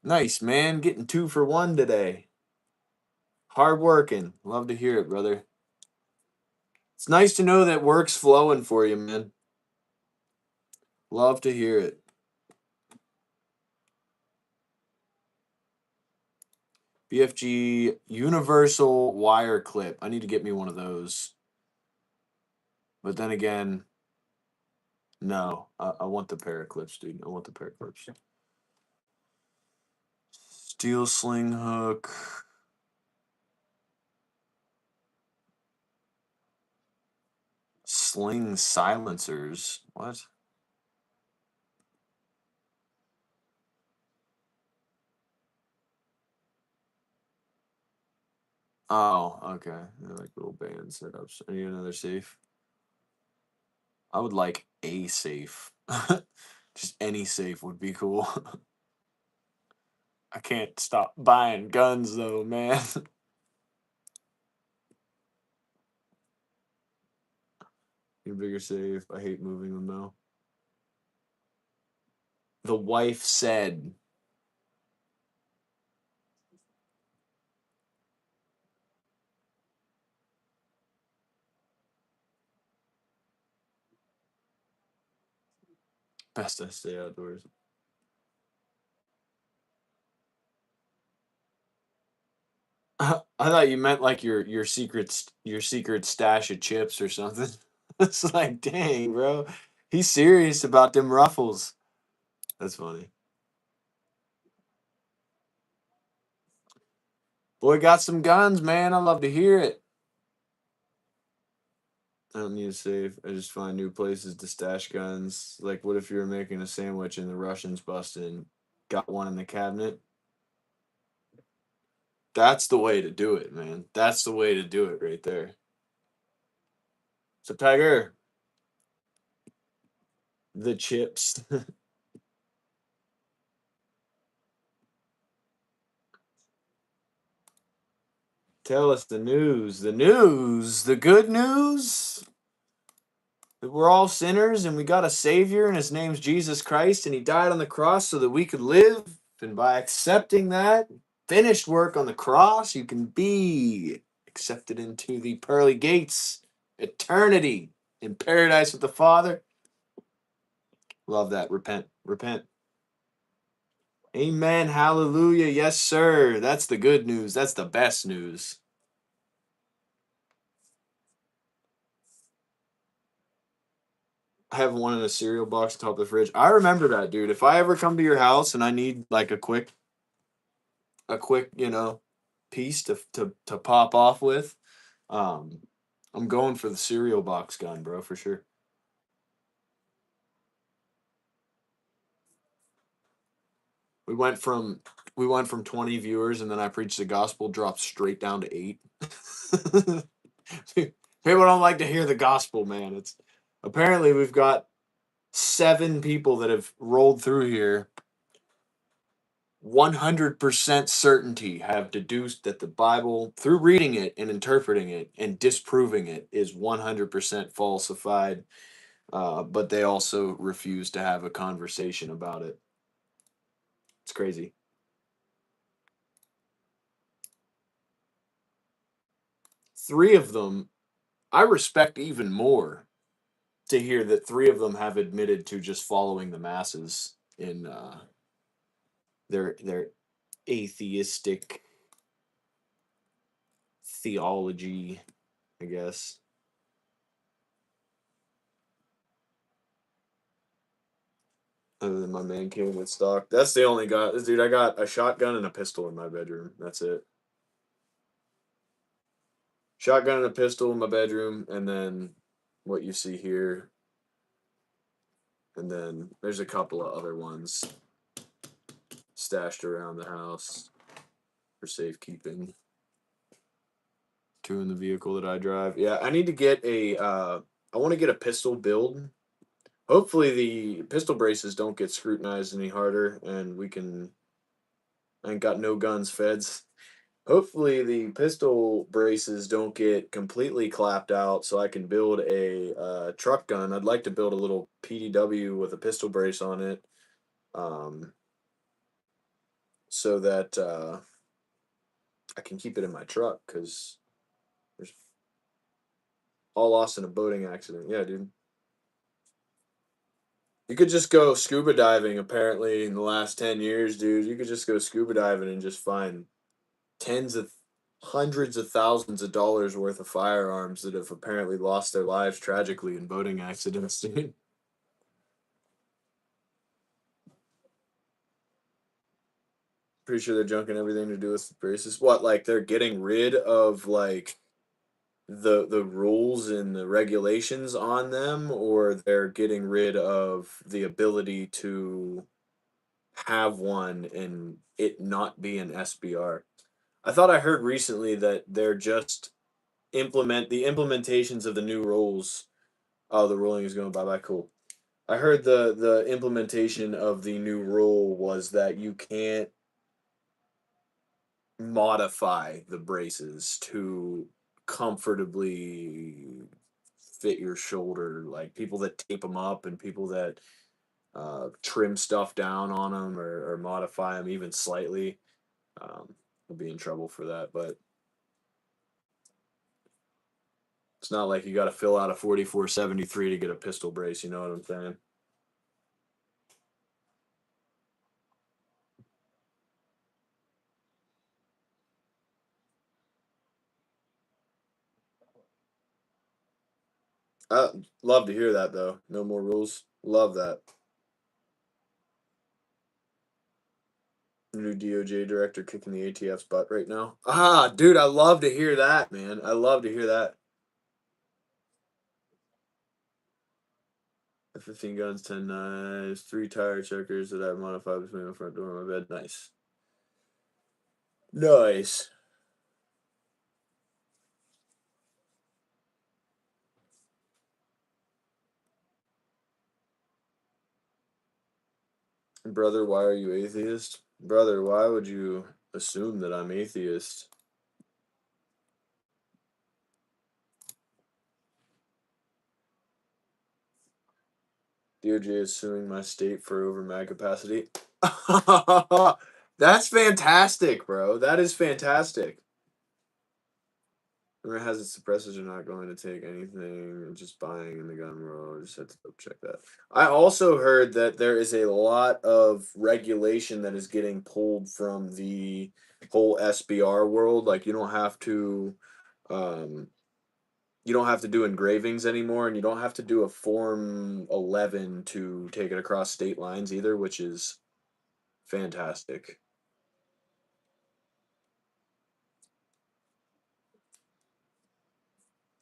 Nice, man. Getting 2 for 1 today. Hard working. Love to hear it, brother. It's nice to know that work's flowing for you, man. Love to hear it. BFG universal wire clip. I need to get me one of those. But then again, no. I want the pair of clips, dude. I want the pair of clips. Steel sling hook. Sling silencers. What? Oh, okay. They're like little band setups. I need another safe. I would like a safe. Just any safe would be cool. I can't stop buying guns though, man. Need a bigger safe. I hate moving them though. The wife said. Best to stay outdoors. I thought you meant like your secret stash of chips or something. It's like, dang, bro, he's serious about them ruffles. That's funny. Boy, got some guns, man. I love to hear it. I don't need a safe. I just find new places to stash guns. Like, what if you were making a sandwich and the Russians busted in? Got one in the cabinet? That's the way to do it, man. That's the way to do it right there. So, Tiger, the chips. Tell us the news. The news. The good news. That we're all sinners and we got a Savior, and his name's Jesus Christ, and he died on the cross so that we could live. And by accepting that finished work on the cross, you can be accepted into the pearly gates, eternity in paradise with the Father. Love that. Repent. Repent. Amen. Hallelujah. Yes, sir. That's the good news. That's the best news. I have one in a cereal box atop the fridge. I remember that, dude. If I ever come to your house and I need like a quick, piece to pop off with, um, I'm going for the cereal box gun, bro, for sure. We went from 20 viewers, and then I preached the gospel, dropped straight down to 8. People don't like to hear the gospel, man. It's apparently we've got 7 people that have rolled through here. 100% certainty have deduced that the Bible, through reading it and interpreting it and disproving it, is 100% falsified. But they also refuse to have a conversation about it. It's crazy. 3 of them, I respect even more to hear that 3 of them have admitted to just following the masses in their atheistic theology, I guess. Other than my man cave with stock. That's the only guy. Dude, I got a shotgun and a pistol in my bedroom. That's it. Shotgun and a pistol in my bedroom, and then what you see here. And then there's a couple of other ones stashed around the house for safekeeping. 2 in the vehicle that I drive. Yeah, I need to get a. I want to get a pistol build. Hopefully, the pistol braces don't get scrutinized any harder, and we can. I ain't got no guns, feds. Hopefully, the pistol braces don't get completely clapped out, so I can build a truck gun. I'd like to build a little PDW with a pistol brace on it, um, so that I can keep it in my truck because there's all lost in a boating accident. Yeah, dude. You could just go scuba diving. Apparently, in the last 10 years, dude, you could just go scuba diving and just find tens of hundreds of thousands of dollars worth of firearms that have apparently lost their lives tragically in boating accidents, dude. Pretty sure they're junking everything to do with braces. What, like they're getting rid of like the rules and the regulations on them, or they're getting rid of the ability to have one and it not be an SBR. I thought I heard recently that they're just the implementations of the new rules. Oh, the ruling is going bye bye. Cool. I heard the implementation of the new rule was that you can't modify the braces to comfortably fit your shoulder. Like people that tape them up and people that trim stuff down on them or modify them even slightly will be in trouble for that. But it's not like you got to fill out a 4473 to get a pistol brace. You know what I'm saying? Love to hear that though. No more rules. Love that. New DOJ director kicking the ATF's butt right now. Ah, dude, I love to hear that, man. I love to hear that. 15 guns, 10 knives, 3 tire checkers that I've modified between my front door and my bed. Nice. Nice. Brother, why are you atheist? Brother, why would you assume that I'm atheist? DOJ is suing my state for over mag capacity. That's fantastic, bro. That is fantastic. Rumor has it suppressors are not going to take anything, just buying in the gun world. Just had to double check that. I also heard that there is a lot of regulation that is getting pulled from the whole SBR world. Like um, you don't have to do engravings anymore, and you don't have to do a Form 11 to take it across state lines either, which is fantastic.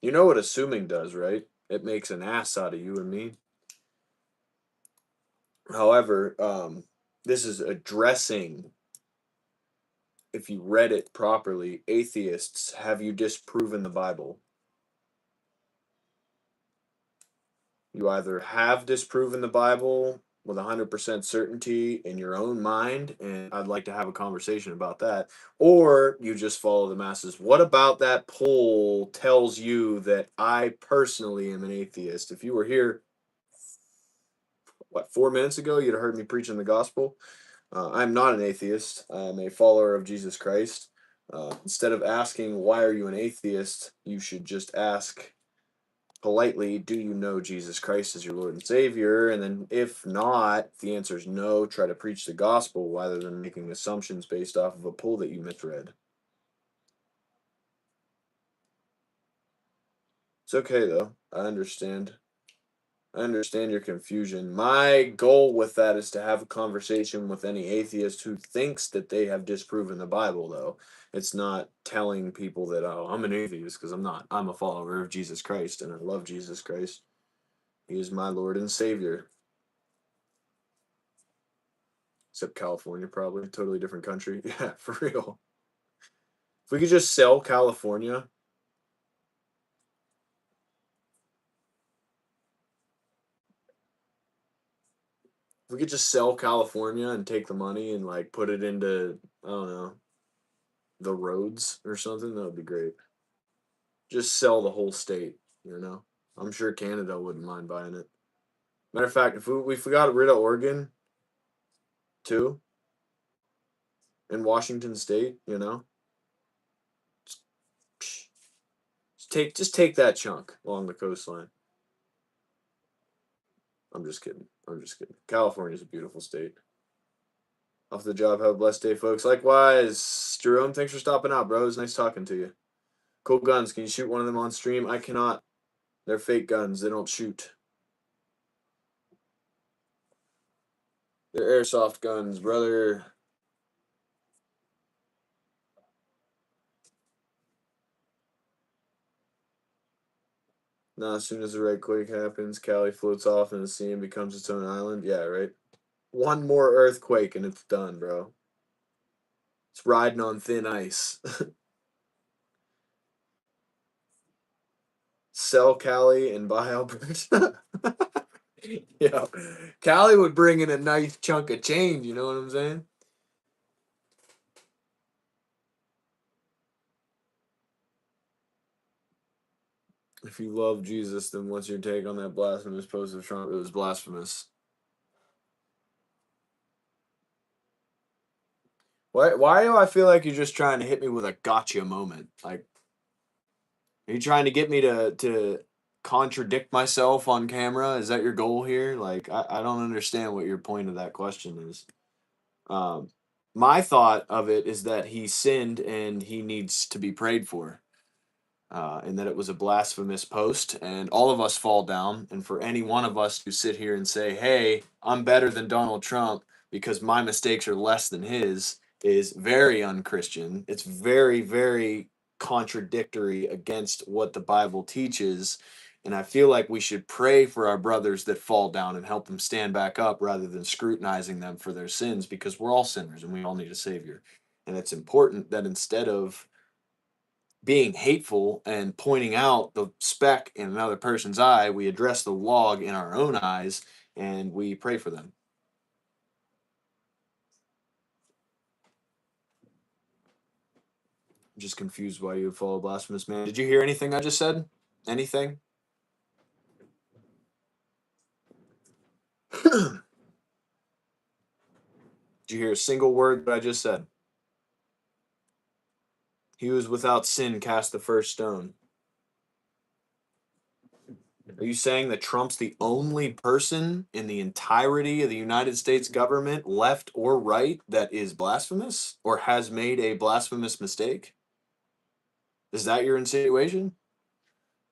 You know what assuming does, right? It makes an ass out of you and me. However, this is addressing, if you read it properly, atheists, have you disproven the Bible? You either have disproven the Bible with 100% certainty in your own mind, and I'd like to have a conversation about that, or you just follow the masses. What about that poll tells you that I personally am an atheist? If you were here, 4 minutes ago, you'd have heard me preaching the gospel. I'm not an atheist. I'm a follower of Jesus Christ. Instead of asking, why are you an atheist, you should just ask politely, do you know Jesus Christ as your Lord and Savior? And then if not, if the answer is no, try to preach the gospel rather than making assumptions based off of a poll that you misread. It's okay, though. I understand. I understand your confusion. My goal with that is to have a conversation with any atheist who thinks that they have disproven the Bible, though. It's not telling people that, oh, I'm an atheist, because I'm not. I'm a follower of Jesus Christ, and I love Jesus Christ. He is my Lord and Savior. Except California, probably. Totally different country. Yeah, for real. If we could just sell California. If we could just sell California and take the money and like put it into, I don't know, the roads or something, that would be great. Just sell the whole state, you know? I'm sure Canada wouldn't mind buying it. Matter of fact, if we got rid of Oregon too, in Washington State, you know, just take that chunk along the coastline. I'm just kidding. I'm just kidding. California's a beautiful state. Off the job. Have a blessed day, folks. Likewise, Jerome. Thanks for stopping out, bro. It was nice talking to you. Cool guns. Can you shoot one of them on stream? I cannot. They're fake guns. They don't shoot. They're airsoft guns, brother. Now, as soon as the right quake happens, Cali floats off in the sea and becomes its own island. Yeah, right. One more earthquake and it's done, bro. It's riding on thin ice. Sell Cali and buy Alberta. Yeah, Cali would bring in a nice chunk of change. You know what I'm saying? If you love Jesus, then what's your take on that blasphemous post of Trump? It was blasphemous. Why do I feel like you're just trying to hit me with a gotcha moment? Like, are you trying to get me to contradict myself on camera? Is that your goal here? Like, I don't understand what your point of that question is. Um, my thought of it is that he sinned and he needs to be prayed for. And that it was a blasphemous post, and all of us fall down. And for any one of us to sit here and say, hey, I'm better than Donald Trump because my mistakes are less than his, is very unchristian. It's very, very contradictory against what the Bible teaches. And I feel like we should pray for our brothers that fall down and help them stand back up rather than scrutinizing them for their sins, because we're all sinners and we all need a savior. And it's important that instead of being hateful and pointing out the speck in another person's eye, we address the log in our own eyes and we pray for them. I'm just confused why you would follow blasphemous man. Did you hear anything I just said? Anything? Did you hear a single word that I just said? He who is without sin cast the first stone. Are you saying that Trump's the only person in the entirety of the United States government, left or right, that is blasphemous or has made a blasphemous mistake? Is that your insinuation?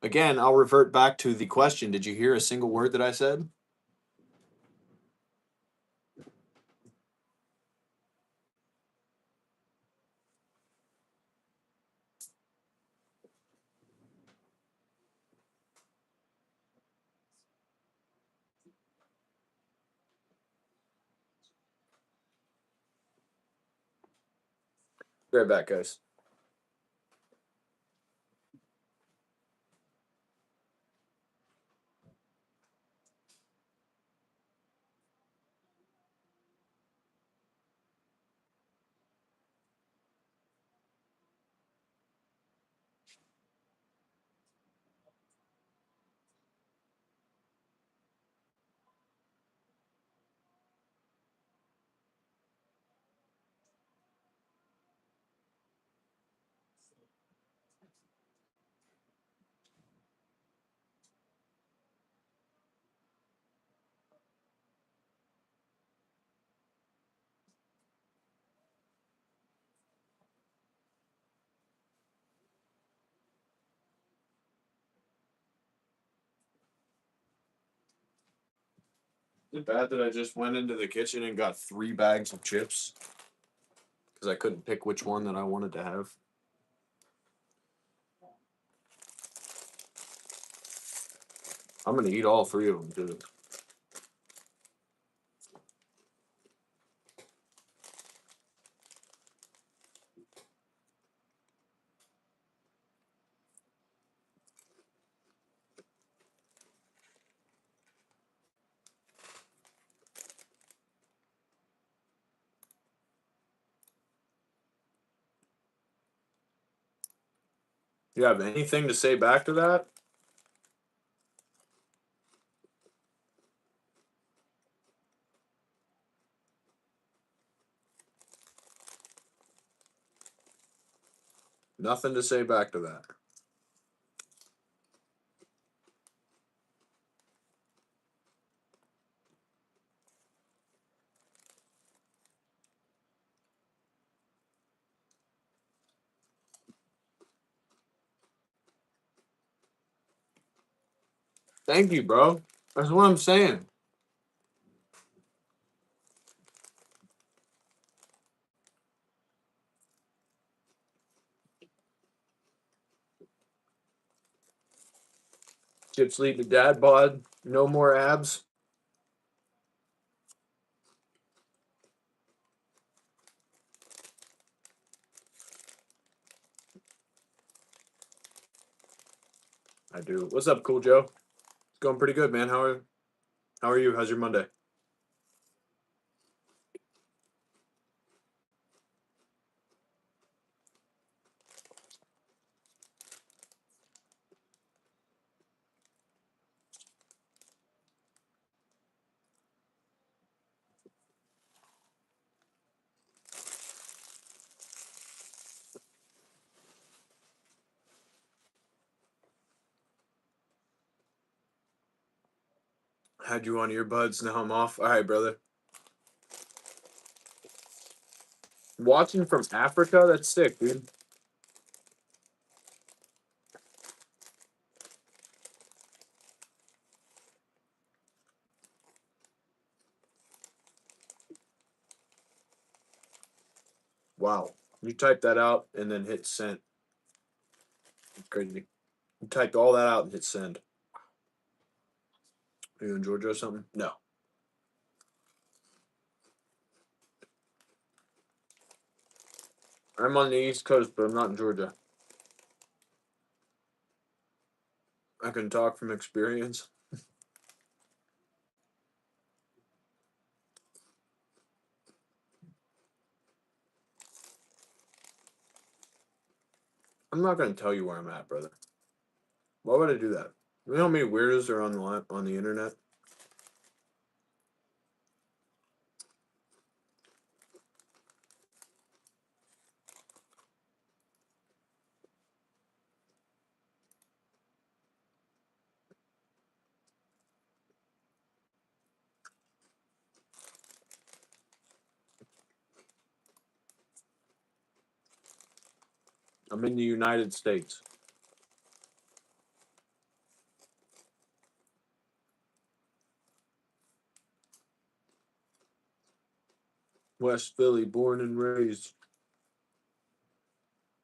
Again, I'll revert back to the question. Did you hear a single word that I said? Be right back, guys. Is it bad that I just went into the kitchen and got 3 bags of chips? Because I couldn't pick which one that I wanted to have. I'm going to eat all 3 of them, too. You have anything to say back to that? Nothing to say back to that. Thank you, bro. That's what I'm saying. Chips lead to dad bod. No more abs. I do. What's up, Cool Joe? It's going pretty good, man. How are you? How's your Monday? Had you on earbuds, now I'm off. All right, brother. Watching from Africa? That's sick, dude. Wow. You typed that out and then hit send. It's crazy. You typed all that out and hit send. Are you in Georgia or something? No. I'm on the East Coast, but I'm not in Georgia. I can talk from experience. I'm not going to tell you where I'm at, brother. Why would I do that? You know how many weirdos are on the internet? I'm in the United States. West Philly, born and raised.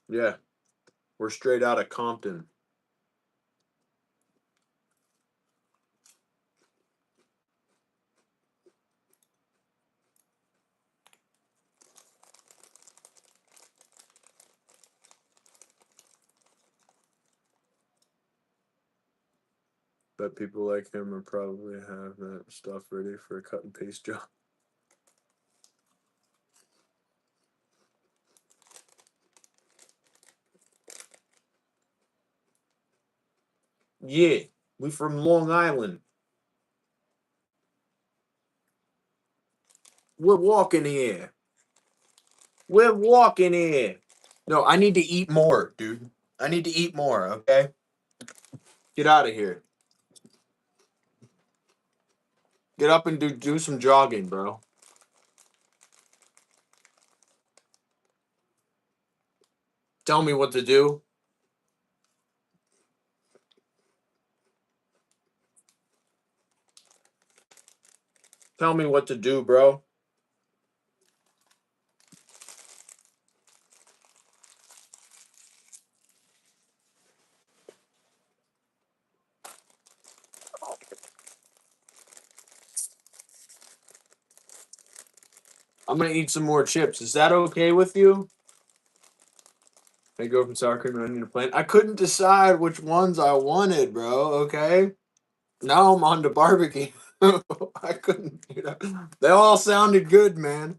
Yeah, we're straight out of Compton. Bet people like him are probably have that stuff ready for a cut and paste job. Yeah, we from Long Island. We're walking here. We're walking here. No, I need to eat more, dude. I need to eat more, okay? Get out of here. Get up and do some jogging, bro. Tell me what to do. Tell me what to do, bro. I'm gonna eat some more chips. Is that okay with you? I go from sour cream and onion to plain. I couldn't decide which ones I wanted, bro. Okay. Now I'm on to barbecue. I couldn't. They all sounded good, man.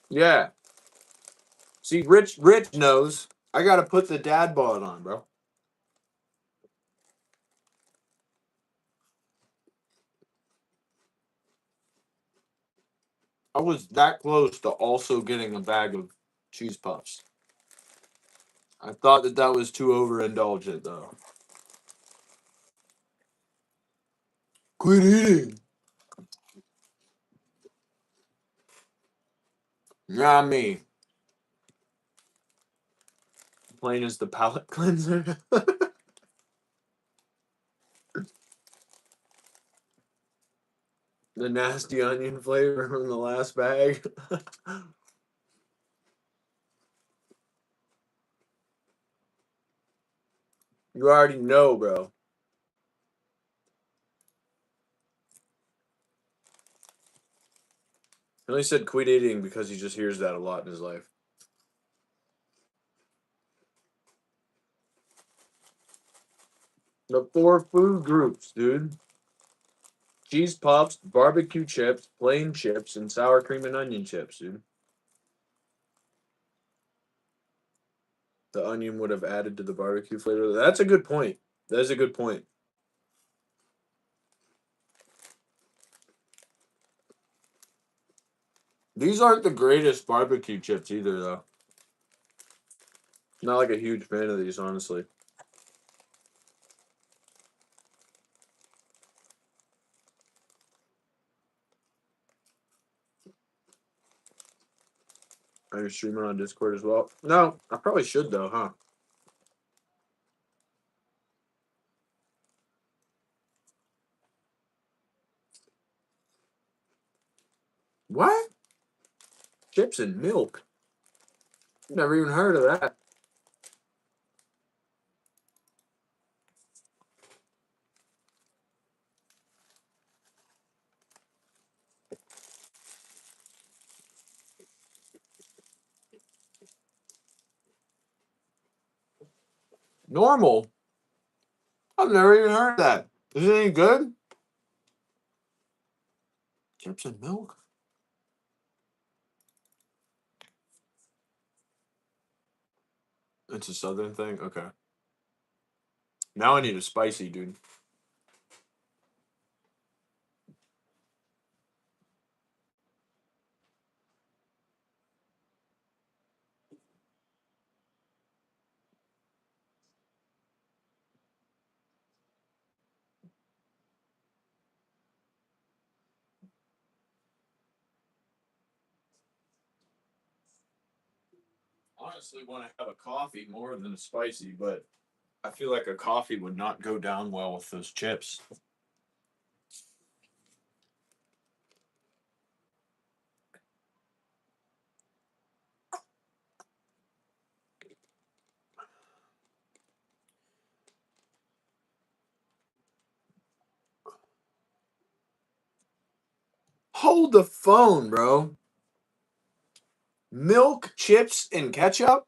Yeah. See, Rich knows. I gotta put the dad bod on, bro. I was that close to also getting a bag of cheese puffs. I thought that was too overindulgent, though. Quit eating. Not me. Plain as the palate cleanser. The nasty onion flavor from the last bag. You already know, bro. He only said quit eating because he just hears that a lot in his life. The 4 food groups, dude. Cheese puffs, barbecue chips, plain chips, and sour cream and onion chips, dude. The onion would have added to the barbecue flavor. That's a good point. That is a good point. These aren't the greatest barbecue chips either, though. Not like a huge fan of these, honestly. Are you streaming on Discord as well? No, I probably should, though, huh? What? Chips and milk? Never even heard of that. Normal? I've never even heard that. Is it any good? Chips and milk? It's a southern thing? Okay. Now I need a spicy, dude. Honestly, want to have a coffee more than a spicy, but I feel like a coffee would not go down well with those chips. Hold the phone, bro. Milk, chips, and ketchup?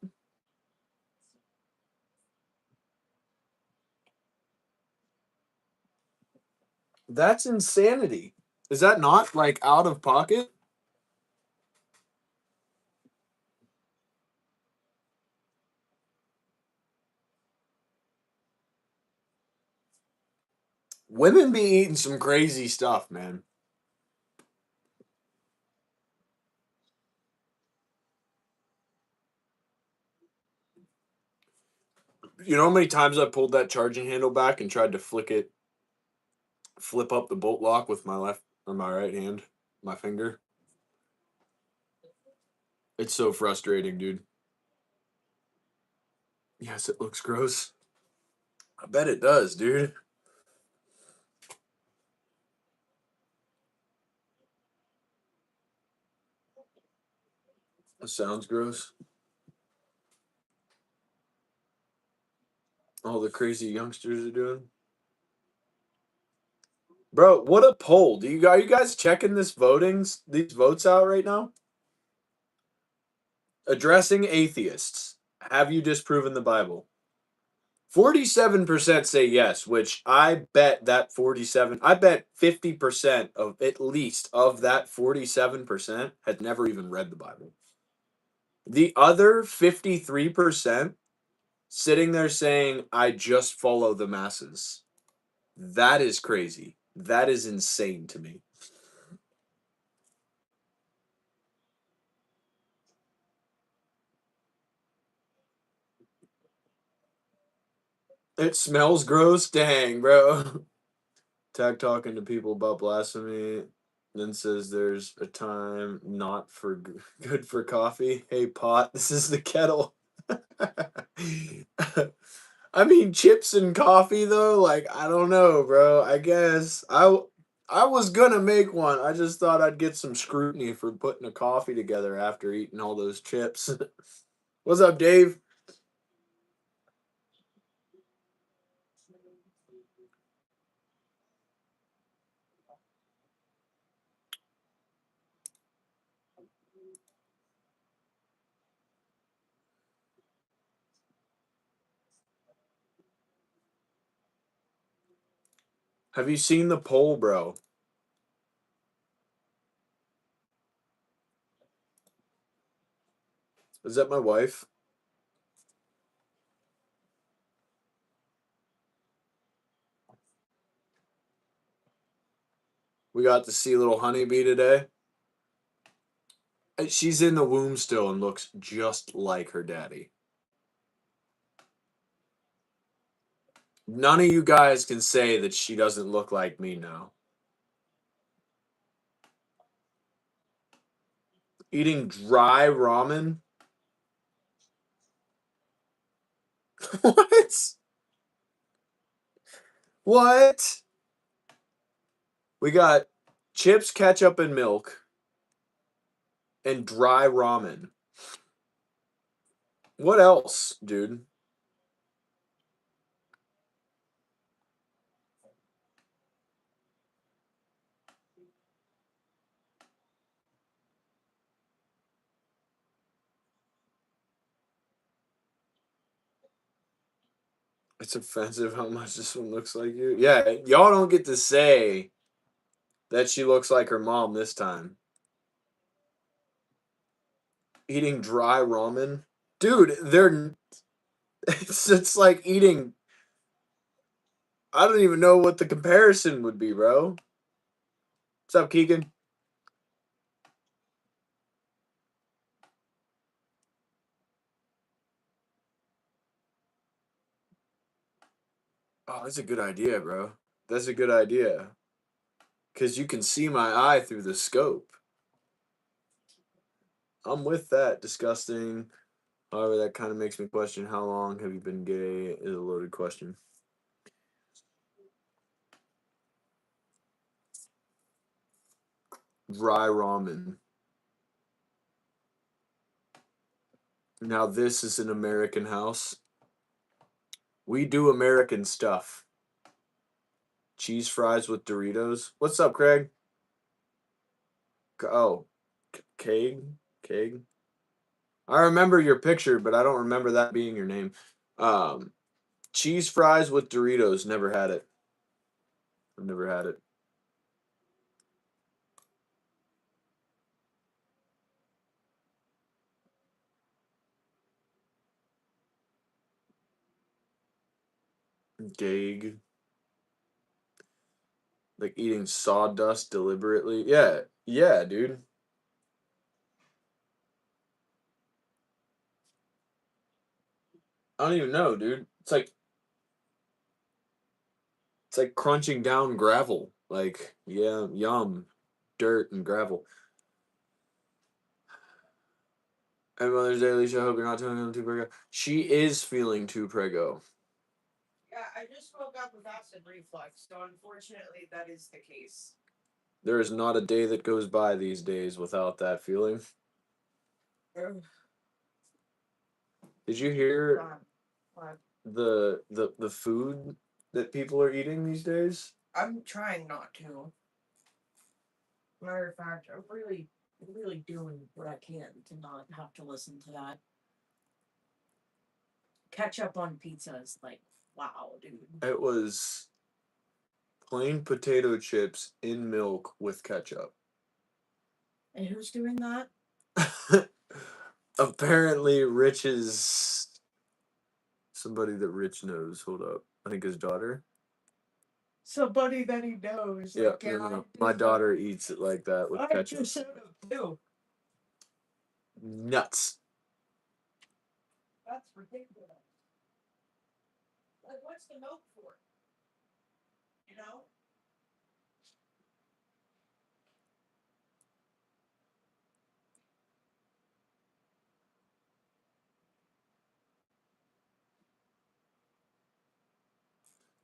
That's insanity. Is that not like out of pocket? Women be eating some crazy stuff, man. You know how many times I pulled that charging handle back and tried to flip up the bolt lock with my left or my right hand, my finger? It's so frustrating, dude. Yes, it looks gross. I bet it does, dude. That sounds gross. All the crazy youngsters are doing. Bro, what a poll. Are you guys checking these votes out right now? Addressing atheists. Have you disproven the Bible? 47% say yes, which I bet that 50% of at least of that 47% had never even read the Bible. The other 53% sitting there saying, I just follow the masses. That is crazy. That is insane to me. It smells gross. Dang, bro. Tag talking to people about blasphemy. Then says there's a time not for good for coffee. Hey, pot, this is the kettle. I mean, chips and coffee though. Like, I don't know, bro. I guess I was gonna make one. I just thought I'd get some scrutiny for putting a coffee together after eating all those chips. What's up, Dave? Have you seen the poll, bro? Is that my wife? We got to see little honeybee today. She's in the womb still and looks just like her daddy. None of you guys can say that she doesn't look like me now. Eating dry ramen? What? What? We got chips, ketchup, and milk, and dry ramen. What else, dude? It's offensive how much this one looks like you. Yeah, y'all don't get to say that she looks like her mom this time. Eating dry ramen? Dude, they're it's like eating, I don't even know what the comparison would be, bro. What's up, Keegan? Oh, that's a good idea, bro. That's a good idea. Because you can see my eye through the scope. I'm with that. Disgusting. However, that kind of makes me question how long have you been gay is a loaded question. Dry ramen. Now, this is an American house. We do American stuff. Cheese fries with Doritos. What's up, Craig? Oh, Craig? Craig? I remember your picture, but I don't remember that being your name. Um, Cheese fries with Doritos. Never had it. I've never had it. Gag. Like eating sawdust deliberately. Yeah. Yeah, dude. I don't even know, dude. It's like crunching down gravel. Like, yeah, yum. Dirt and gravel. And Mother's Day, Alicia, I hope you're not feeling too prego. She is feeling too prego. Yeah, I just woke up with acid reflux, so unfortunately that is the case. There is not a day that goes by these days without that feeling. Did you hear What? the food that people are eating these days? I'm trying not to. Matter of fact, I'm really doing what I can to not have to listen to that. Ketchup on pizza is like, wow, dude. It was plain potato chips in milk with ketchup. And who's doing that? Apparently, Rich is somebody that Rich knows. Hold up. I think his daughter. Somebody that he knows. Yeah, Like, no. My daughter eats it like that with I ketchup. just said it too. Nuts. That's ridiculous. Like, what's the milk for? You know?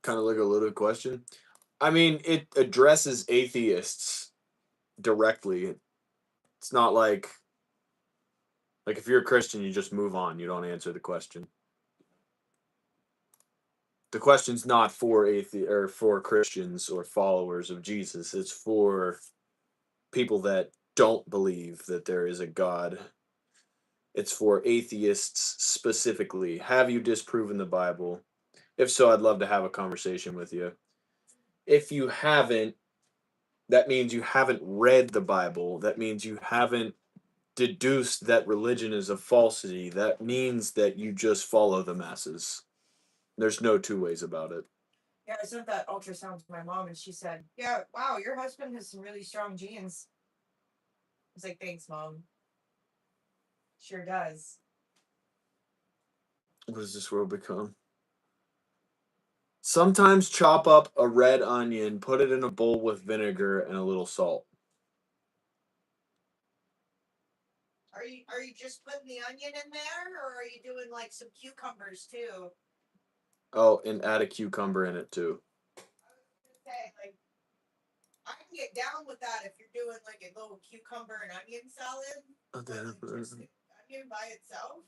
Kind of like a loaded question. I mean, it addresses atheists directly. It's not like if you're a Christian, you just move on. You don't answer the question. The question's not for or for Christians or followers of Jesus. It's for people that don't believe that there is a God. It's for atheists specifically. Have you disproven the Bible? If so, I'd love to have a conversation with you. If you haven't, that means you haven't read the Bible. That means you haven't deduced that religion is a falsity. That means that you just follow the masses. There's no two ways about it. Yeah, I sent that ultrasound to my mom and she said, yeah, wow, your husband has some really strong genes. I was like, thanks, Mom. Sure does. What does this world become? Sometimes chop up a red onion, put it in a bowl with vinegar and a little salt. Are you just putting the onion in there, or are you doing like some cucumbers too? Oh, and add a cucumber in it too. Okay, like I can get down with that if you're doing like a little cucumber and onion salad. Just the onion by itself.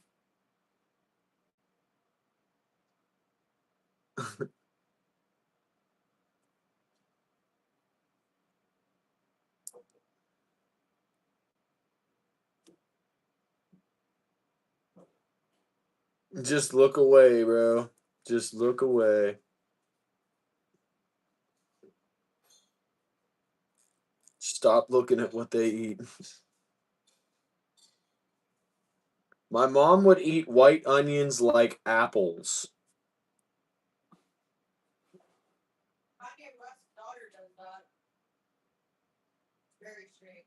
Just look away, bro. Just look away. Stop looking at what they eat. My mom would eat white onions like apples. Kanye West's daughter does that. Very strange.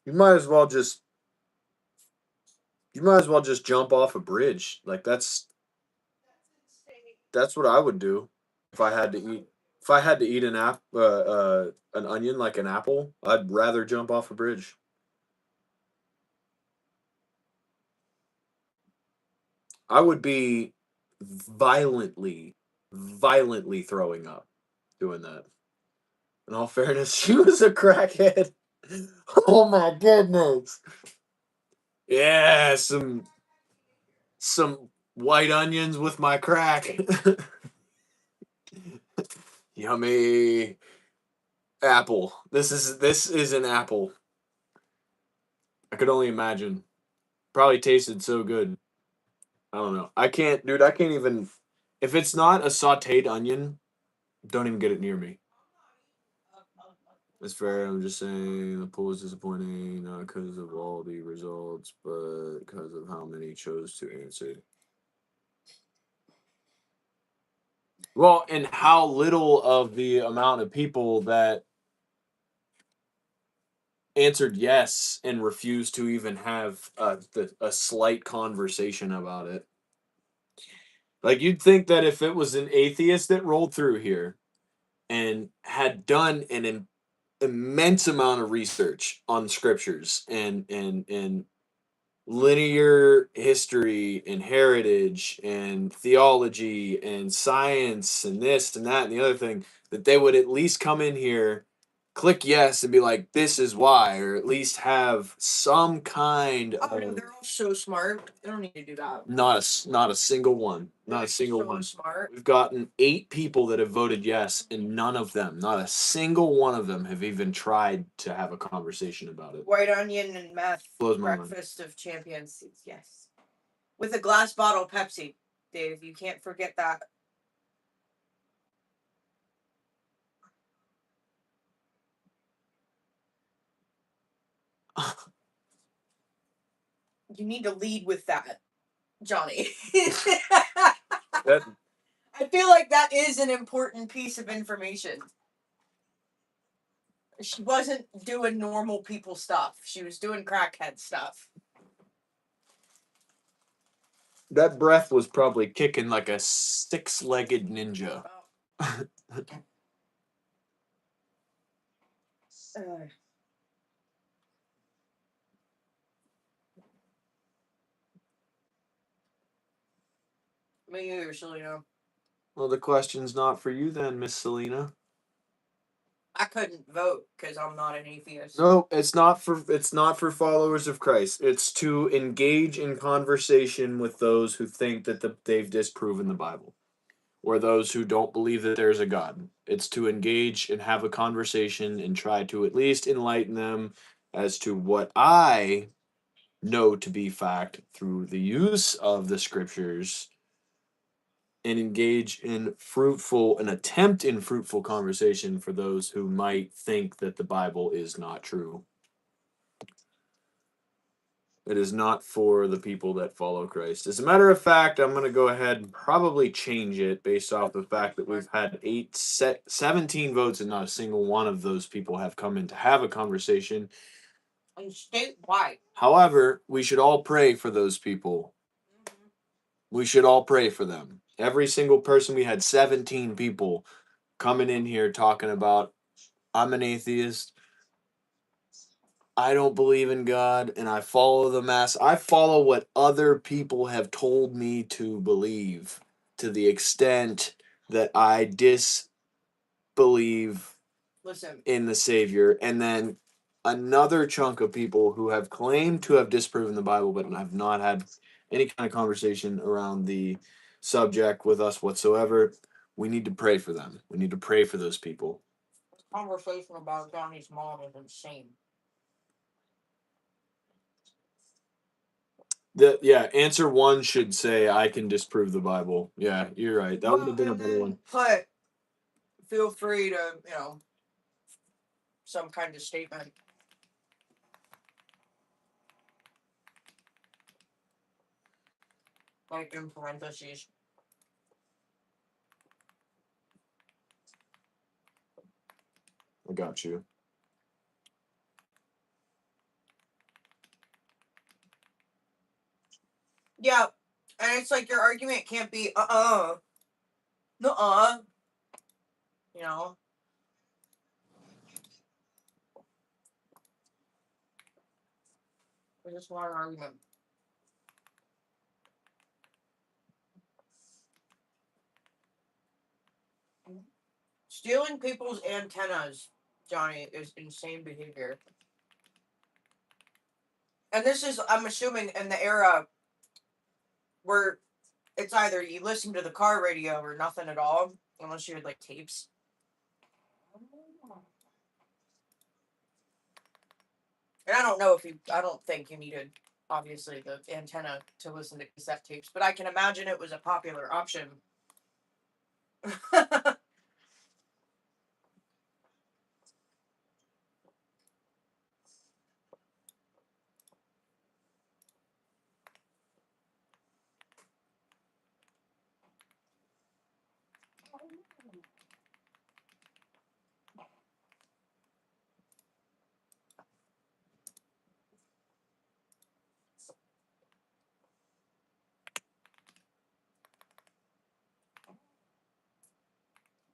You might as well just jump off a bridge. Like That's insane. that's what I would do if I had to eat an onion like an apple. I'd rather jump off a bridge. I would be violently throwing up doing that. In all fairness, she was a crackhead. Oh my goodness. Yeah, some white onions with my crack. Yummy. Apple. This is an apple. I could only imagine. Probably tasted so good. I don't know. I can't even if it's not a sautéed onion, don't even get it near me. It's fair. I'm just saying the poll is disappointing, not because of all the results, but because of how many chose to answer. Well, and how little of the amount of people that answered yes and refused to even have a slight conversation about it. Like you'd think that if it was an atheist that rolled through here and had done an immense amount of research on scriptures and linear history and heritage and theology and science and this and that and the other thing, that they would at least come in here, click yes, and be like, this is why, or at least have some kind Oh of. no, they're all so smart. They don't need to do that. Not a single one. Not a They're single so one. smart. We've gotten 8 people that have voted yes, and none of them, not a single one of them, have even tried to have a conversation about it. White onion and meth. Blows my mind. Breakfast of champions. Yes. With a glass bottle of Pepsi, Dave. You can't forget that. You need to lead with that, Johnny. That I feel like that is an important piece of information. She wasn't doing normal people stuff. She was doing crackhead stuff. that breath was probably kicking like a 6-legged ninja. Me either, Selena. Well, the question's not for you then, Miss Selena. I couldn't vote because I'm not an atheist. No, it's not for followers of Christ. It's to engage in conversation with those who think that they've disproven the Bible, or those who don't believe that there's a God. It's to engage and have a conversation and try to at least enlighten them as to what I know to be fact through the use of the scriptures, and engage in an attempt in fruitful conversation for those who might think that the Bible is not true. It is not for the people that follow Christ. As a matter of fact, I'm going to go ahead and probably change it based off the fact that we've had 17 votes and not a single one of those people have come in to have a conversation. And statewide. However, we should all pray for those people. We should all pray for them. Every single person, we had 17 people coming in here talking about, I'm an atheist, I don't believe in God, and I follow the mass. I follow what other people have told me to believe, to the extent that I disbelieve in the Savior. And then another chunk of people who have claimed to have disproven the Bible, but have not had any kind of conversation around the subject with us whatsoever. We need to pray for them. We need to pray for those people. This conversation about Johnny's mom is insane. Answer 1 should say I can disprove the Bible. Yeah, you're right. That would have been a better one. But feel free to, some kind of statement. Like in parentheses. I got you. Yeah, and it's like your argument can't be nuh-uh. You know? It's just not an argument. Stealing people's antennas, Johnny, is insane behavior. And this is, I'm assuming, in the era where it's either you listen to the car radio or nothing at all, unless you had like tapes. And I don't think you needed, obviously, the antenna to listen to cassette tapes, but I can imagine it was a popular option.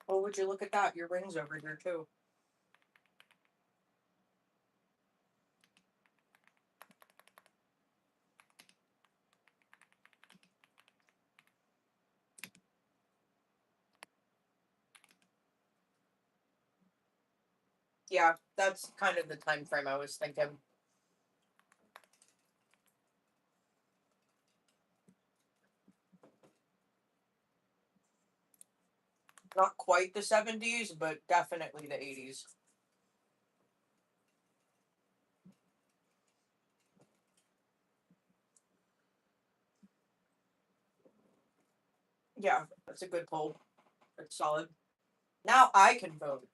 Oh, would you look at that? Your ring's over here, too. Yeah, that's kind of the time frame I was thinking. Not quite the 70s, but definitely the 80s. Yeah, that's a good poll. That's solid. Now I can vote.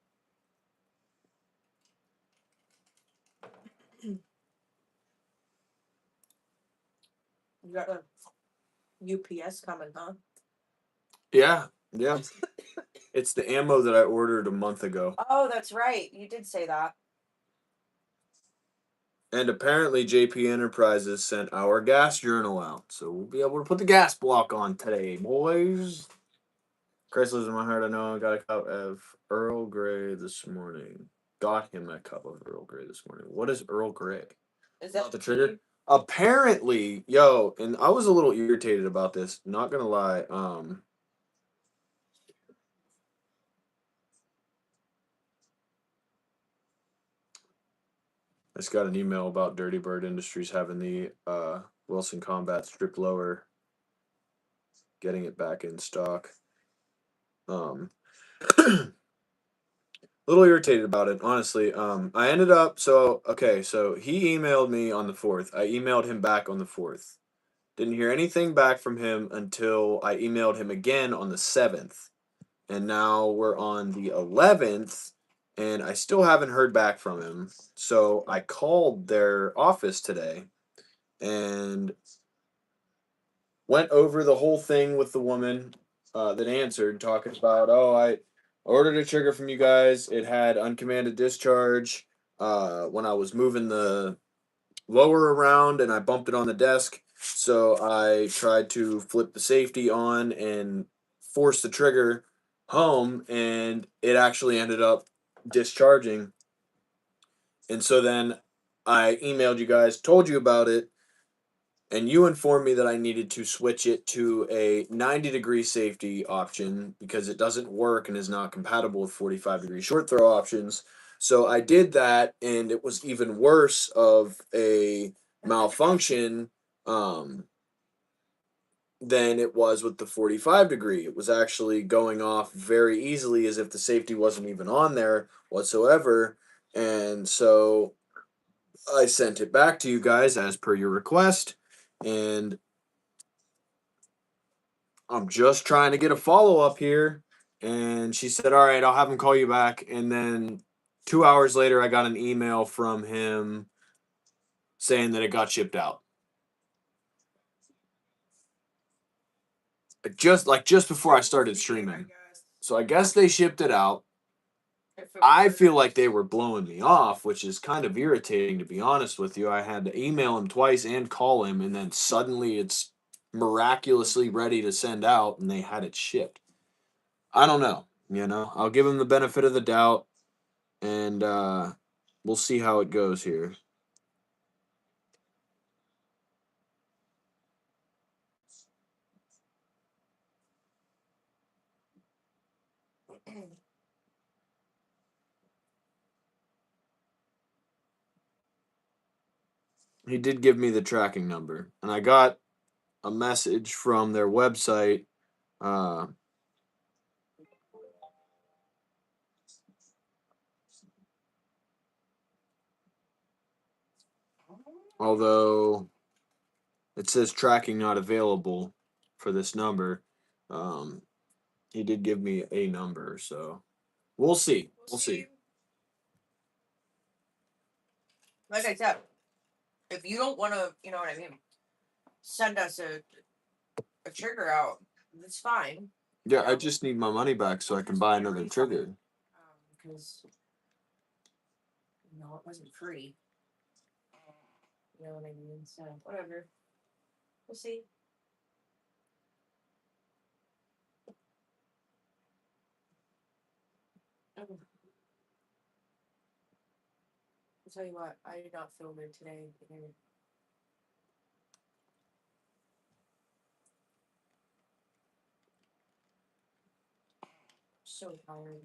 You got a UPS coming, huh? Yeah. It's the ammo that I ordered a month ago. Oh, that's right. You did say that. And apparently JP Enterprises sent our gas journal out. So we'll be able to put the gas block on today, boys. Chris lives in my heart. I know I got a cup of Earl Grey this morning. Got him a cup of Earl Grey this morning. What is Earl Grey? Is that The trigger? Apparently, yo, and I was a little irritated about this, not gonna lie. I just got an email about Dirty Bird Industries having the Wilson Combat strip lower, getting it back in stock. A little irritated about it, honestly. I ended up so he emailed me on the 4th. I emailed him back on the 4th. Didn't hear anything back from him until I emailed him again on the 7th. And now we're on the 11th and I still haven't heard back from him. So I called their office today and went over the whole thing with the woman that answered, talking about, oh, I ordered a trigger from you guys. It had uncommanded discharge when I was moving the lower around and I bumped it on the desk. So I tried to flip the safety on and force the trigger home, and it actually ended up discharging. And so then I emailed you guys, told you about it, and you informed me that I needed to switch it to a 90-degree safety option because it doesn't work and is not compatible with 45-degree short throw options. So I did that, and it was even worse of a malfunction than it was with the 45-degree. It was actually going off very easily as if the safety wasn't even on there whatsoever. And so I sent it back to you guys as per your request, and I'm just trying to get a follow up here. And she said, all right, I'll have him call you back. And then 2 hours later, I got an email from him saying that it got shipped out. Just before I started streaming. So I guess they shipped it out. I feel like they were blowing me off, which is kind of irritating, to be honest with you. I had to email him twice and call him, and then suddenly it's miraculously ready to send out, and they had it shipped. I don't know. I'll give him the benefit of the doubt, and we'll see how it goes here. He did give me the tracking number, and I got a message from their website. Although it says tracking not available for this number, he did give me a number, so we'll see. We'll see. Like I said, if you don't want to, you know what I mean, send us a trigger out, that's fine. Yeah, I just need my money back so I can buy another trigger. Because, it wasn't free. You know what I mean? So, whatever. We'll see. I'll tell you what, I did not feel good today. So tired.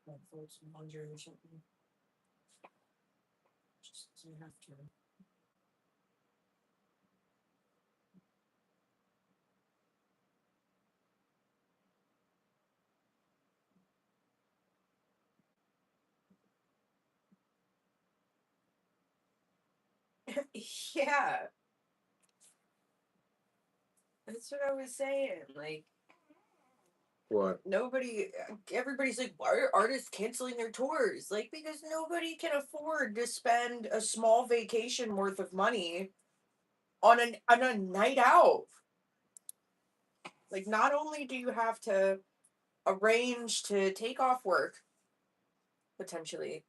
Like fold some laundry or something. Just doesn't have to. Yeah. That's what I was saying. Like, What? everybody's like, why are artists canceling their tours? Like, because nobody can afford to spend a small vacation worth of money on a night out. Like, not only do you have to arrange to take off work, potentially,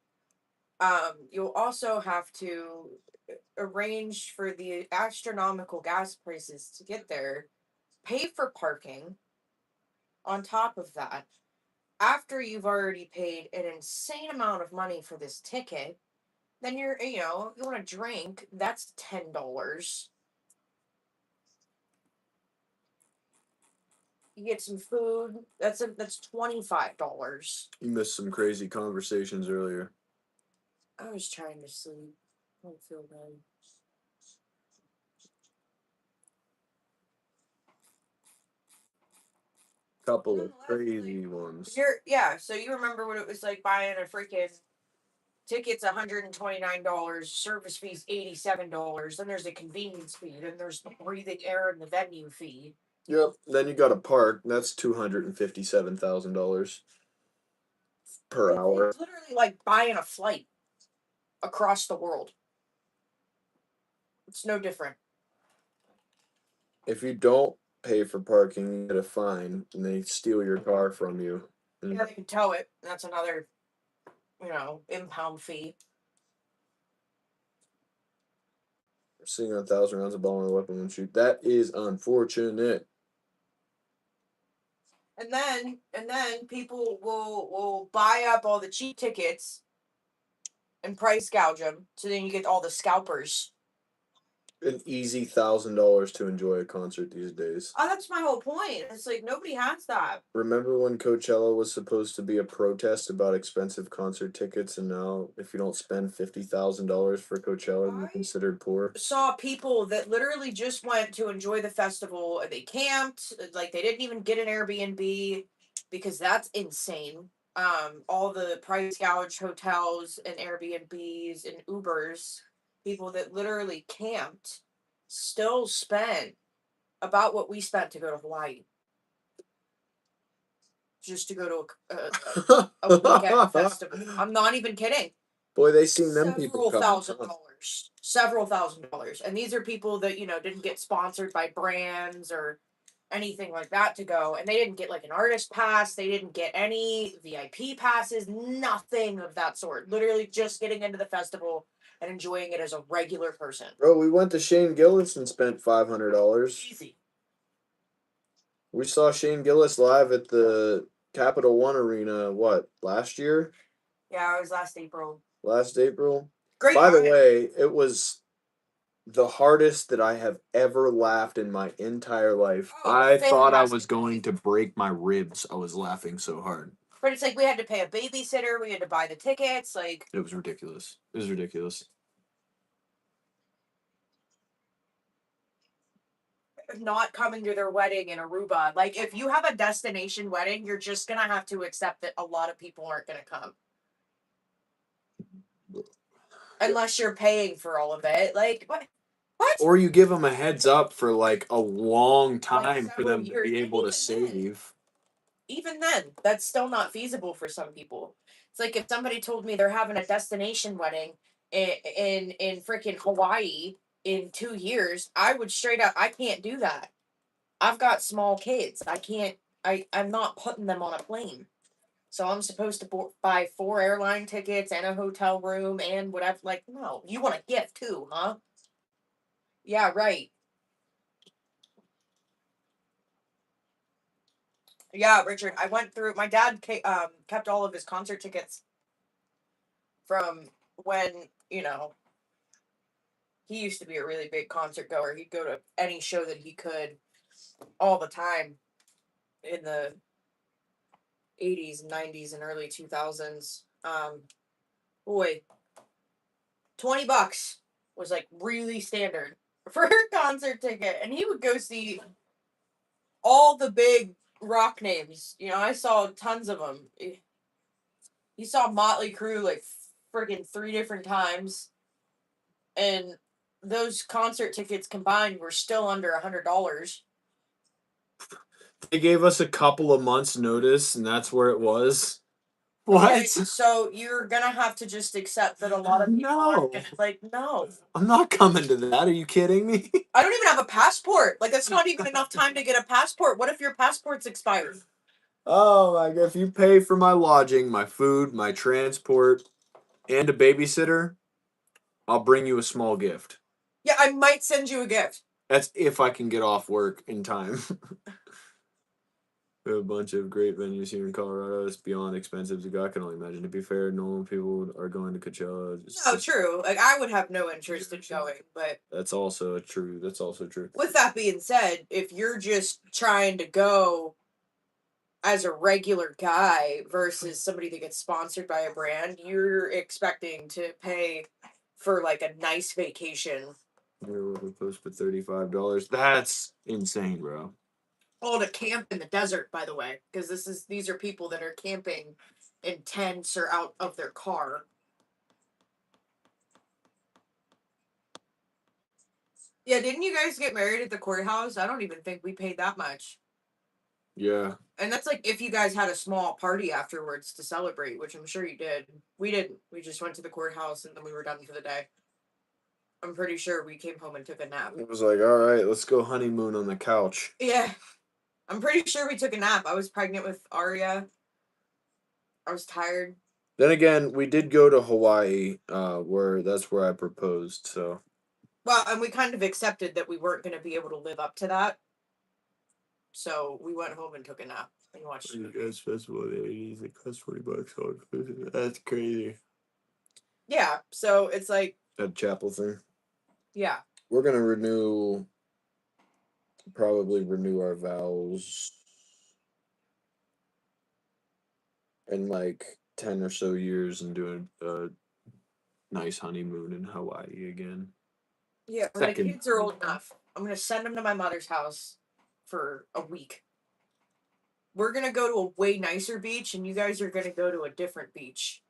you'll also have to arrange for the astronomical gas prices to get there, pay for parking on top of that. After you've already paid an insane amount of money for this ticket, then you want a drink, that's $10. You get some food, that's $25. You missed some crazy conversations earlier. I was trying to sleep. I don't feel good. Couple of crazy ones. So you remember what it was like buying a freaking ticket's $129, service fee's $87, then there's a convenience fee, then there's the breathing air in the venue fee. Yep. Then you got to park. That's $257,000 per hour. It's literally like buying a flight across the world. It's no different. If you don't pay for parking, you get a fine, and they steal your car from you. Yeah, they can tow it. That's another, impound fee. Sitting on 1,000 rounds of ball on a weapon and shoot. That is unfortunate. And then people will buy up all the cheap tickets and price gouge them, so then you get all the scalpers. An easy $1,000 to enjoy a concert these days. Oh, that's my whole point. It's like nobody has that. Remember when Coachella was supposed to be a protest about expensive concert tickets, and now if you don't spend $50,000 for Coachella, you're considered poor? Saw people that literally just went to enjoy the festival and they camped, like they didn't even get an Airbnb because that's insane. All the price gouge hotels and Airbnbs and Ubers, people that literally camped still spent about what we spent to go to Hawaii. Just to go to a weekend festival. I'm not even kidding. Boy, they seen them people coming. Several $1,000s. And these are people that, didn't get sponsored by brands or anything like that to go. And they didn't get like an artist pass. They didn't get any VIP passes, nothing of that sort. Literally just getting into the festival and enjoying it as a regular person. Bro, we went to Shane Gillis and spent $500. Easy. We saw Shane Gillis live at the Capital One Arena, last year? Yeah, it was last April. Last April? Great. By the way, it was the hardest that I have ever laughed in my entire life. I thought I was going to break my ribs. I was laughing so hard. But it's like we had to pay a babysitter. We had to buy the tickets. Like, it was ridiculous. It was ridiculous. Not coming to their wedding in Aruba. Like, if you have a destination wedding, you're just gonna have to accept that a lot of people aren't gonna come. Unless you're paying for all of it. Like, what? Or you give them a heads up for like a long time for them to be able to save. Even then, that's still not feasible for some people. It's like if somebody told me they're having a destination wedding in freaking Hawaii in 2 years, I would straight up, I can't do that. I've got small kids. I'm not putting them on a plane. So I'm supposed to buy 4 airline tickets and a hotel room and whatever. Like, no, you want a gift too, huh? Yeah, right. Yeah, Richard, I went through, my dad kept all of his concert tickets from when, he used to be a really big concert goer. He'd go to any show that he could all the time in the 80s, 90s, and early 2000s. Boy, $20 was like really standard for a concert ticket. And he would go see all the big rock names. I saw tons of them. He saw Motley Crue like friggin' 3 different times. And those concert tickets combined were still under $100. They gave us a couple of months' notice, and that's where it was. Okay, What? so you're gonna have to just accept that a lot of people aren't gonna, like, no. I'm not coming to that. Are you kidding me? I don't even have a passport. Like, that's not even enough time to get a passport. What if your passport's expired? Oh my god! If you pay for my lodging, my food, my transport, and a babysitter, I'll bring you a small gift. Yeah, I might send you a gift. That's if I can get off work in time. We have a bunch of great venues here in Colorado. It's beyond expensive to go. I can only imagine. To be fair, normal people are going to Coachella. No, true. Like, I would have no interest in going, but That's also true. That's also true. with that being said, if you're just trying to go as a regular guy versus somebody that gets sponsored by a brand, you're expecting to pay for like a nice vacation. You're post for $35. That's insane, bro. Oh, to camp in the desert, by the way, because these are people that are camping in tents or out of their car. Yeah, didn't you guys get married at the courthouse? I don't even think we paid that much. Yeah. And that's like if you guys had a small party afterwards to celebrate, which I'm sure you did. We didn't. We just went to the courthouse and then we were done for the day. I'm pretty sure we came home and took a nap. It was like, all right, let's go honeymoon on the couch. Yeah. I'm pretty sure we took a nap. I was pregnant with Aria. I was tired. Then again, we did go to Hawaii, that's where I proposed. So Well, and we kind of accepted that we weren't going to be able to live up to that. So we went home and took a nap and watched. Jazz festival in the 80s. It cost $40. That's crazy. Yeah. So it's like That chapel thing. Yeah. We're gonna probably renew our vows in like 10 or so years and do a nice honeymoon in Hawaii again. Yeah. When the kids are old enough, I'm going to send them to my mother's house for a week. We're going to go to a way nicer beach, and you guys are going to go to a different beach.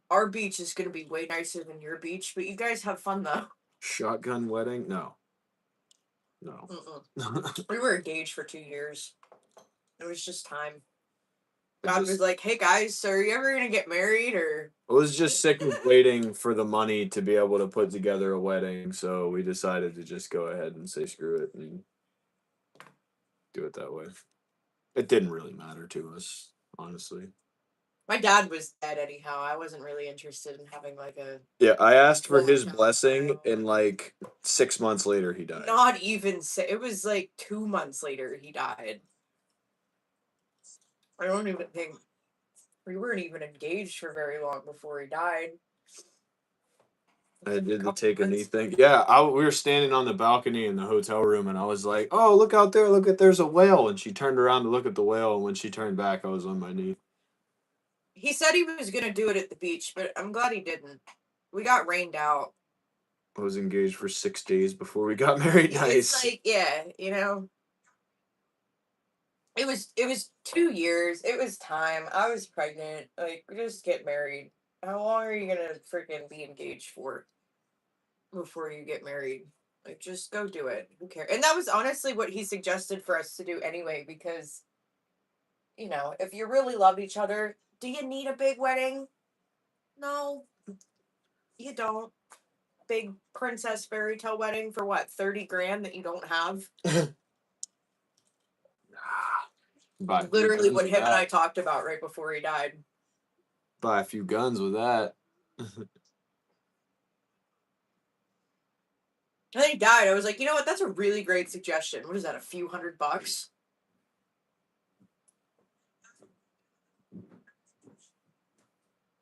Our beach is going to be way nicer than your beach, but you guys have fun, though. Shotgun wedding? No. No. We were engaged for 2 years. It was just time. God was like, hey guys, so are you ever going to get married? Or I was just sick of waiting for the money to be able to put together a wedding, so we decided to just go ahead and say screw it and do it that way. It didn't really matter to us, honestly. My dad was dead anyhow. I wasn't really interested in having like a... Yeah, I asked for his blessing, and like 6 months later, he died. Not even... It was like 2 months later he died. I don't even think... We weren't even engaged for very long before he died. I did the take a knee thing. Yeah, we were standing on the balcony in the hotel room, and I was like, "Oh, look out there! Look there's a whale!" And she turned around to look at the whale, and when she turned back, I was on my knee. He said he was gonna do it at the beach, but I'm glad he didn't. We got rained out. I was engaged for 6 days before we got married. Nice. It's like, yeah, you know. It was 2 years. It was time. I was pregnant. Like, just get married. How long are you gonna freaking be engaged for before you get married? Like, just go do it. Who cares? And that was honestly what he suggested for us to do anyway, because, you know, if you really love each other, do you need a big wedding? No, you don't. Big princess fairy tale wedding for what, 30 grand that you don't have? Literally what him and I talked about right before he died. Buy a few guns with that. And then he died. I was like, you know what? That's a really great suggestion. What is that, a few $100?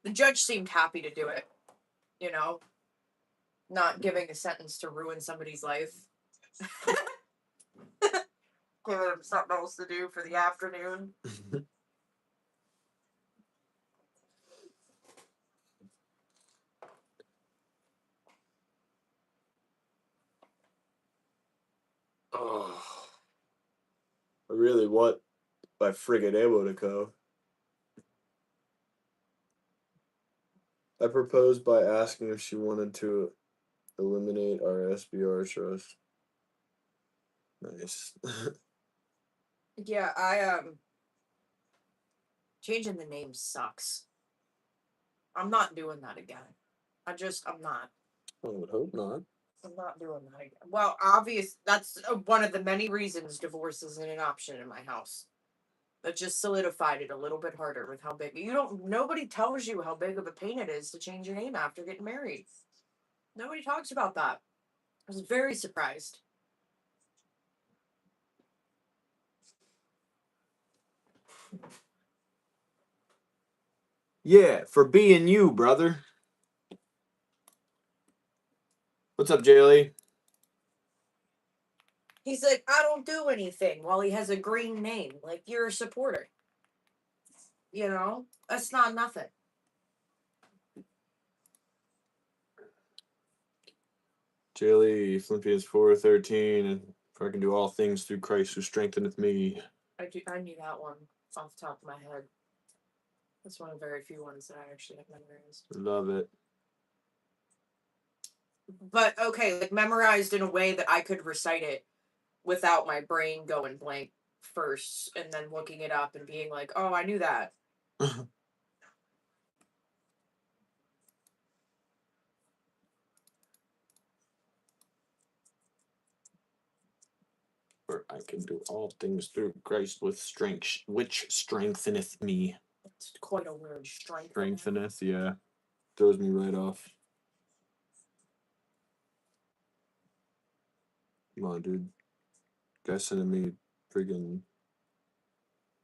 The judge seemed happy to do it. You know? Not giving a sentence to ruin somebody's life. Giving him something else to do for the afternoon. Oh, I really want my friggin' ammo to go. I proposed by asking if she wanted to Eliminate our SBR trust. Nice. Yeah, changing the name sucks. I'm not doing that again. I'm not. I would hope not. I'm not doing that again. Well, obvious. That's one of the many reasons divorce isn't an option in my house. That just solidified it a little bit harder with how big. Nobody tells you how big of a pain it is to change your name after getting married. Nobody talks about that. I was very surprised. Yeah, for being you, brother. What's up, Jaylee? He's like, I don't do anything while he has a green name. Like, you're a supporter. You know? That's not nothing. Jaylee, Philippians 4:13, and for I can do all things through Christ who strengtheneth me. I knew that one off the top of my head. That's one of the very few ones that I actually have memorized. Love it. But okay, like memorized in a way that I could recite it without my brain going blank first and then looking it up and being like, oh, I knew that. For I can do all things through Christ with strength, which strengtheneth me. It's quite a word. Strengtheneth, yeah. Throws me right off. Come on, dude. Guys sending me friggin'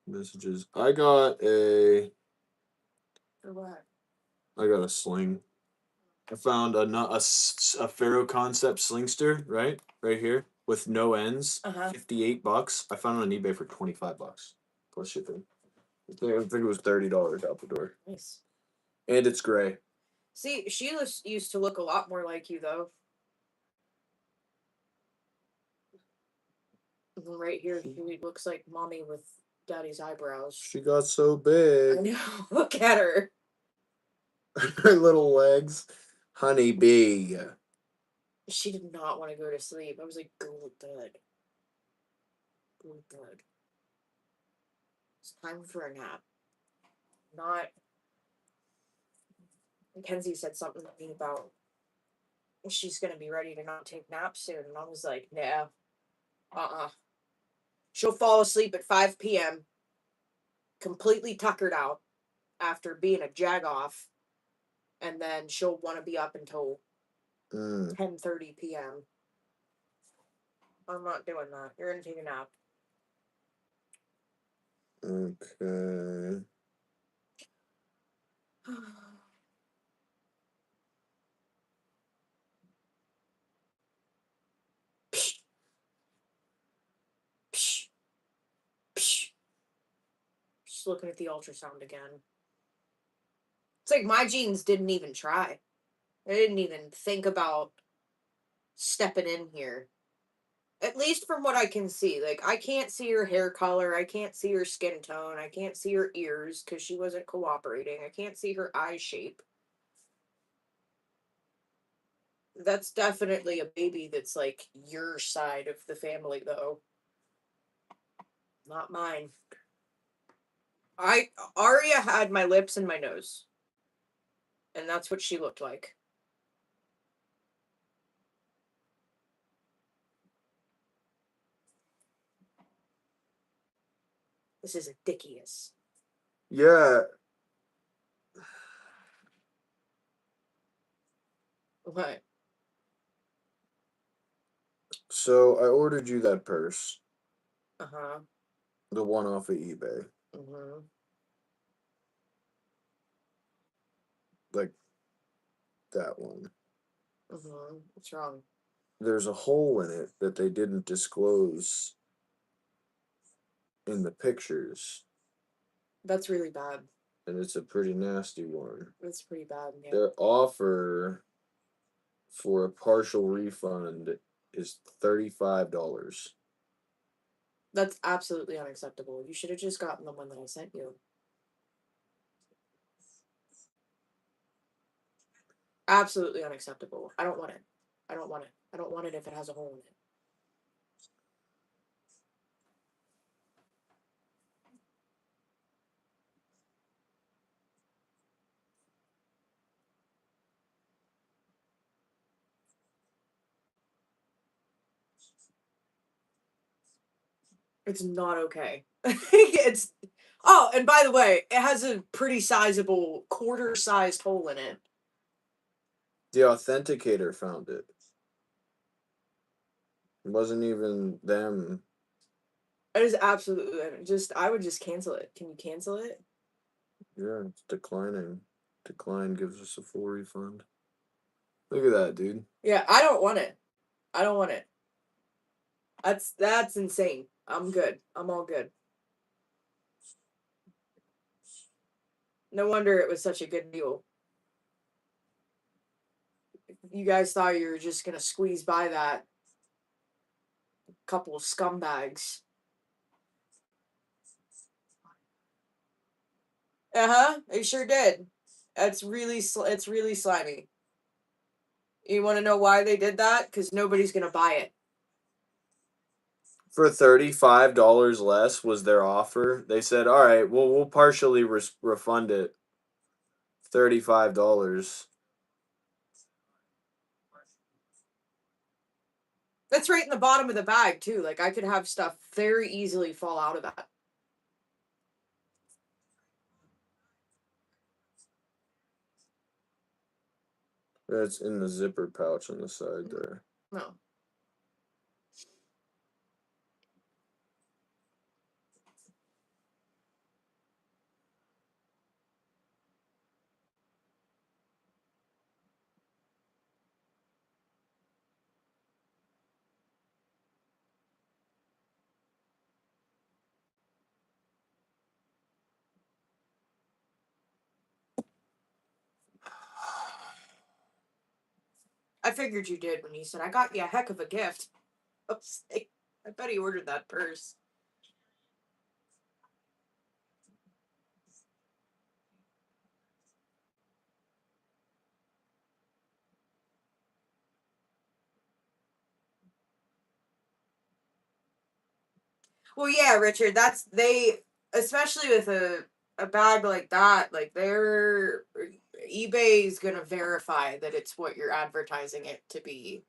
messages. I got a For what? sling. I found a Pharaoh concept slingster, right here with no ends. Uh-huh. $58. I found it on eBay for $25 plus shipping. I think it was $30 out the door, Nice. and it's gray. See, Sheila used to look a lot more like you, though. Right here, she looks like mommy with daddy's eyebrows. She got so I big. know. Look at her. Her little legs. Honey bee. She did not want to go to sleep. I was like, go to bed. Go to bed. It's time for a nap. Not. Mackenzie said something to me about she's going to be ready to not take naps soon. And I was like, nah. She'll fall asleep at 5 p.m. completely tuckered out after being a jagoff. And then she'll want to be up until 10:30 p.m. I'm not doing that. You're going to take a nap. Okay. Psh. Psh. Psh. Just looking at the ultrasound again. It's like my genes didn't even try. They didn't even think about stepping in here. At least from what I can see. Like, I can't see her hair color. I can't see her skin tone. I can't see her ears because she wasn't cooperating. I can't see her eye shape. That's definitely a baby that's like your side of the family, though. Not mine. Aria had my lips and my nose. And that's what she looked like. This is ridiculous. Yeah. What? So I ordered you that purse. Uh-huh. The one off of eBay. Mm-hmm. Like that one. Mm-hmm. What's wrong? There's a hole in it that they didn't disclose in the pictures. That's really bad. And it's a pretty nasty one. That's pretty bad, yeah. Their offer for a partial refund is $35. That's absolutely unacceptable. You should have just gotten the one that I sent you. Absolutely unacceptable. I don't want it. I don't want it. I don't want it if it has a hole in it. It's not okay. It's oh, and by the way, it has a pretty sizable quarter-sized hole in it. The authenticator found it. It wasn't even them. It is absolutely just. I would just cancel it. Can you cancel it? Yeah, it's declining. Decline gives us a full refund. Look at that, dude. Yeah, I don't want it. I don't want it. That's insane. I'm good. I'm all good. No wonder it was such a good deal. You guys thought you were just gonna squeeze by that couple of scumbags. They sure did. It's really slimy. You want to know why they did that? Because nobody's gonna buy it. For $35 less was their offer. They said, "All right, well, we'll partially refund it. $35." That's right in the bottom of the bag too. Like I could have stuff very easily fall out of that. It's in the zipper pouch on the side there. No. I figured you did when you said I got you a heck of a gift. Oops. I bet he ordered that purse. Well, yeah, Richard, that's they especially with a bag like that, like their eBay is gonna verify that it's what you're advertising it to be.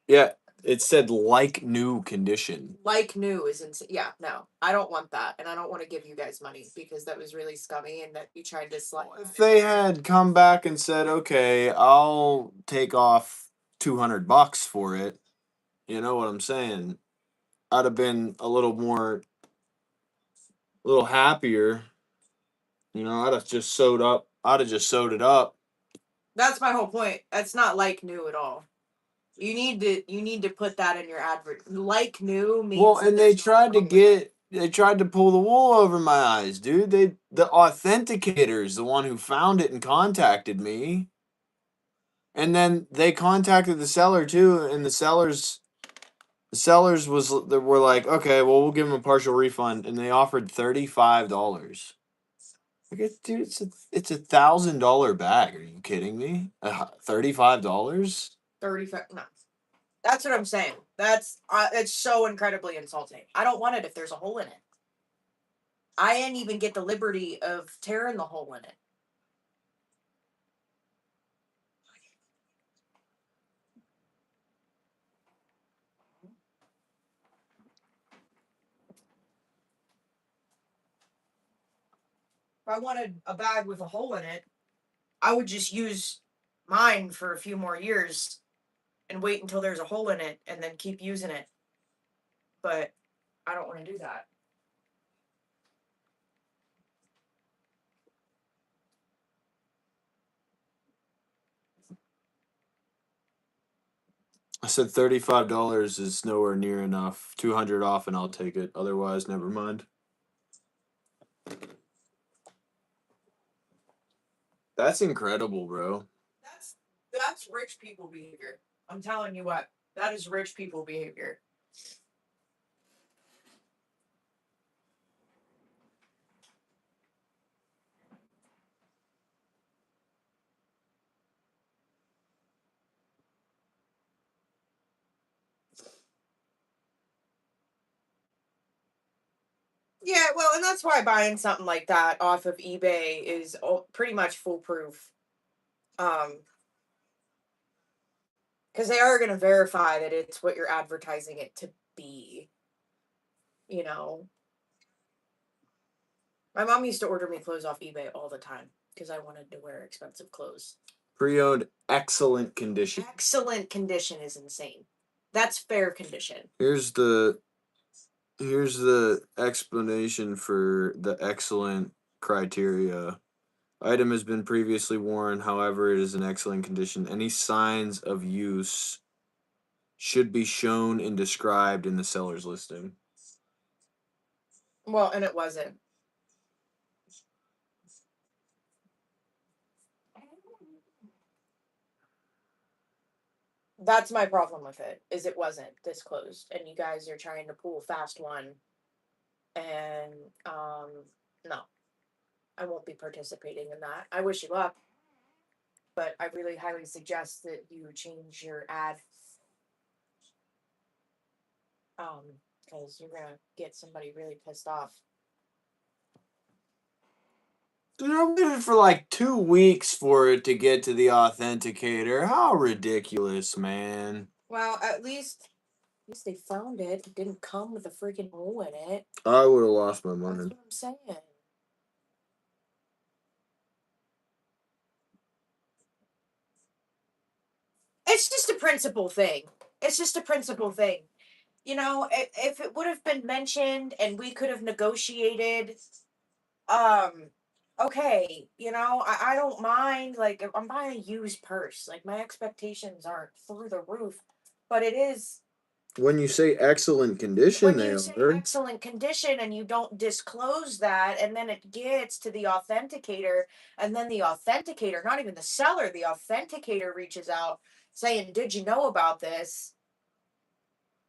Yeah, it said like new condition. Like new is insane. Yeah, no, I don't want that, and I don't want to give you guys money because that was really scummy, and that you tried to slide. If they had come back and said, "Okay, I'll take off $200 for it," you know what I'm saying? I'd have been a little happier. You know, I'd have just sewed up. I'd have just sewed it up. That's my whole point. That's not like new at all. You need to put that in your advert. Like new means Well, and they tried to pull the wool over my eyes, dude. The authenticator is the one who found it and contacted me. And then they contacted the seller too, and the sellers were like, "Okay, well, we'll give them a partial refund," and they offered $35. Like, dude, it's $1,000 bag. Are you kidding me? $35? 35. No, that's what I'm saying. That's it's so incredibly insulting. I don't want it if there's a hole in it. I didn't even get the liberty of tearing the hole in it. If I wanted a bag with a hole in it, I would just use mine for a few more years and wait until there's a hole in it and then keep using it. But I don't want to do that. I said $35 is nowhere near enough. 200 off, and I'll take it. Otherwise, never mind. That's incredible, bro. That's rich people behavior. I'm telling you what. That is rich people behavior. well, and that's why buying something like that off of eBay is pretty much foolproof. Because they are going to verify that it's what you're advertising it to be. You know, my mom used to order me clothes off eBay all the time because I wanted to wear expensive clothes. Pre-owned, excellent condition. Excellent condition is insane. That's fair condition. Here's the explanation for the excellent criteria. Item has been previously worn, however, it is in excellent condition. Any signs of use should be shown and described in the seller's listing. Well, and it wasn't. That's my problem with it, is it wasn't disclosed. And you guys are trying to pull a fast one. And, no. I won't be participating in that. I wish you luck. But I really highly suggest that you change your ad. Because you're gonna get somebody really pissed off. Dude, I waited for like 2 weeks for it to get to the authenticator. How ridiculous, man. Well, at least they found it. It didn't come with a freaking hole in it. I would have lost my That's mind. what I'm saying. It's just a principle thing. It's just a principle thing. You know, if it would have been mentioned and we could have negotiated, okay, you know, I don't mind. Like, if I'm buying a used purse, like, my expectations aren't through the roof, but it is. When you say excellent condition, When they you say are. excellent condition and you don't disclose that, and then it gets to the authenticator, and then the authenticator, not even the seller, the authenticator reaches out saying, "Did you know about this?"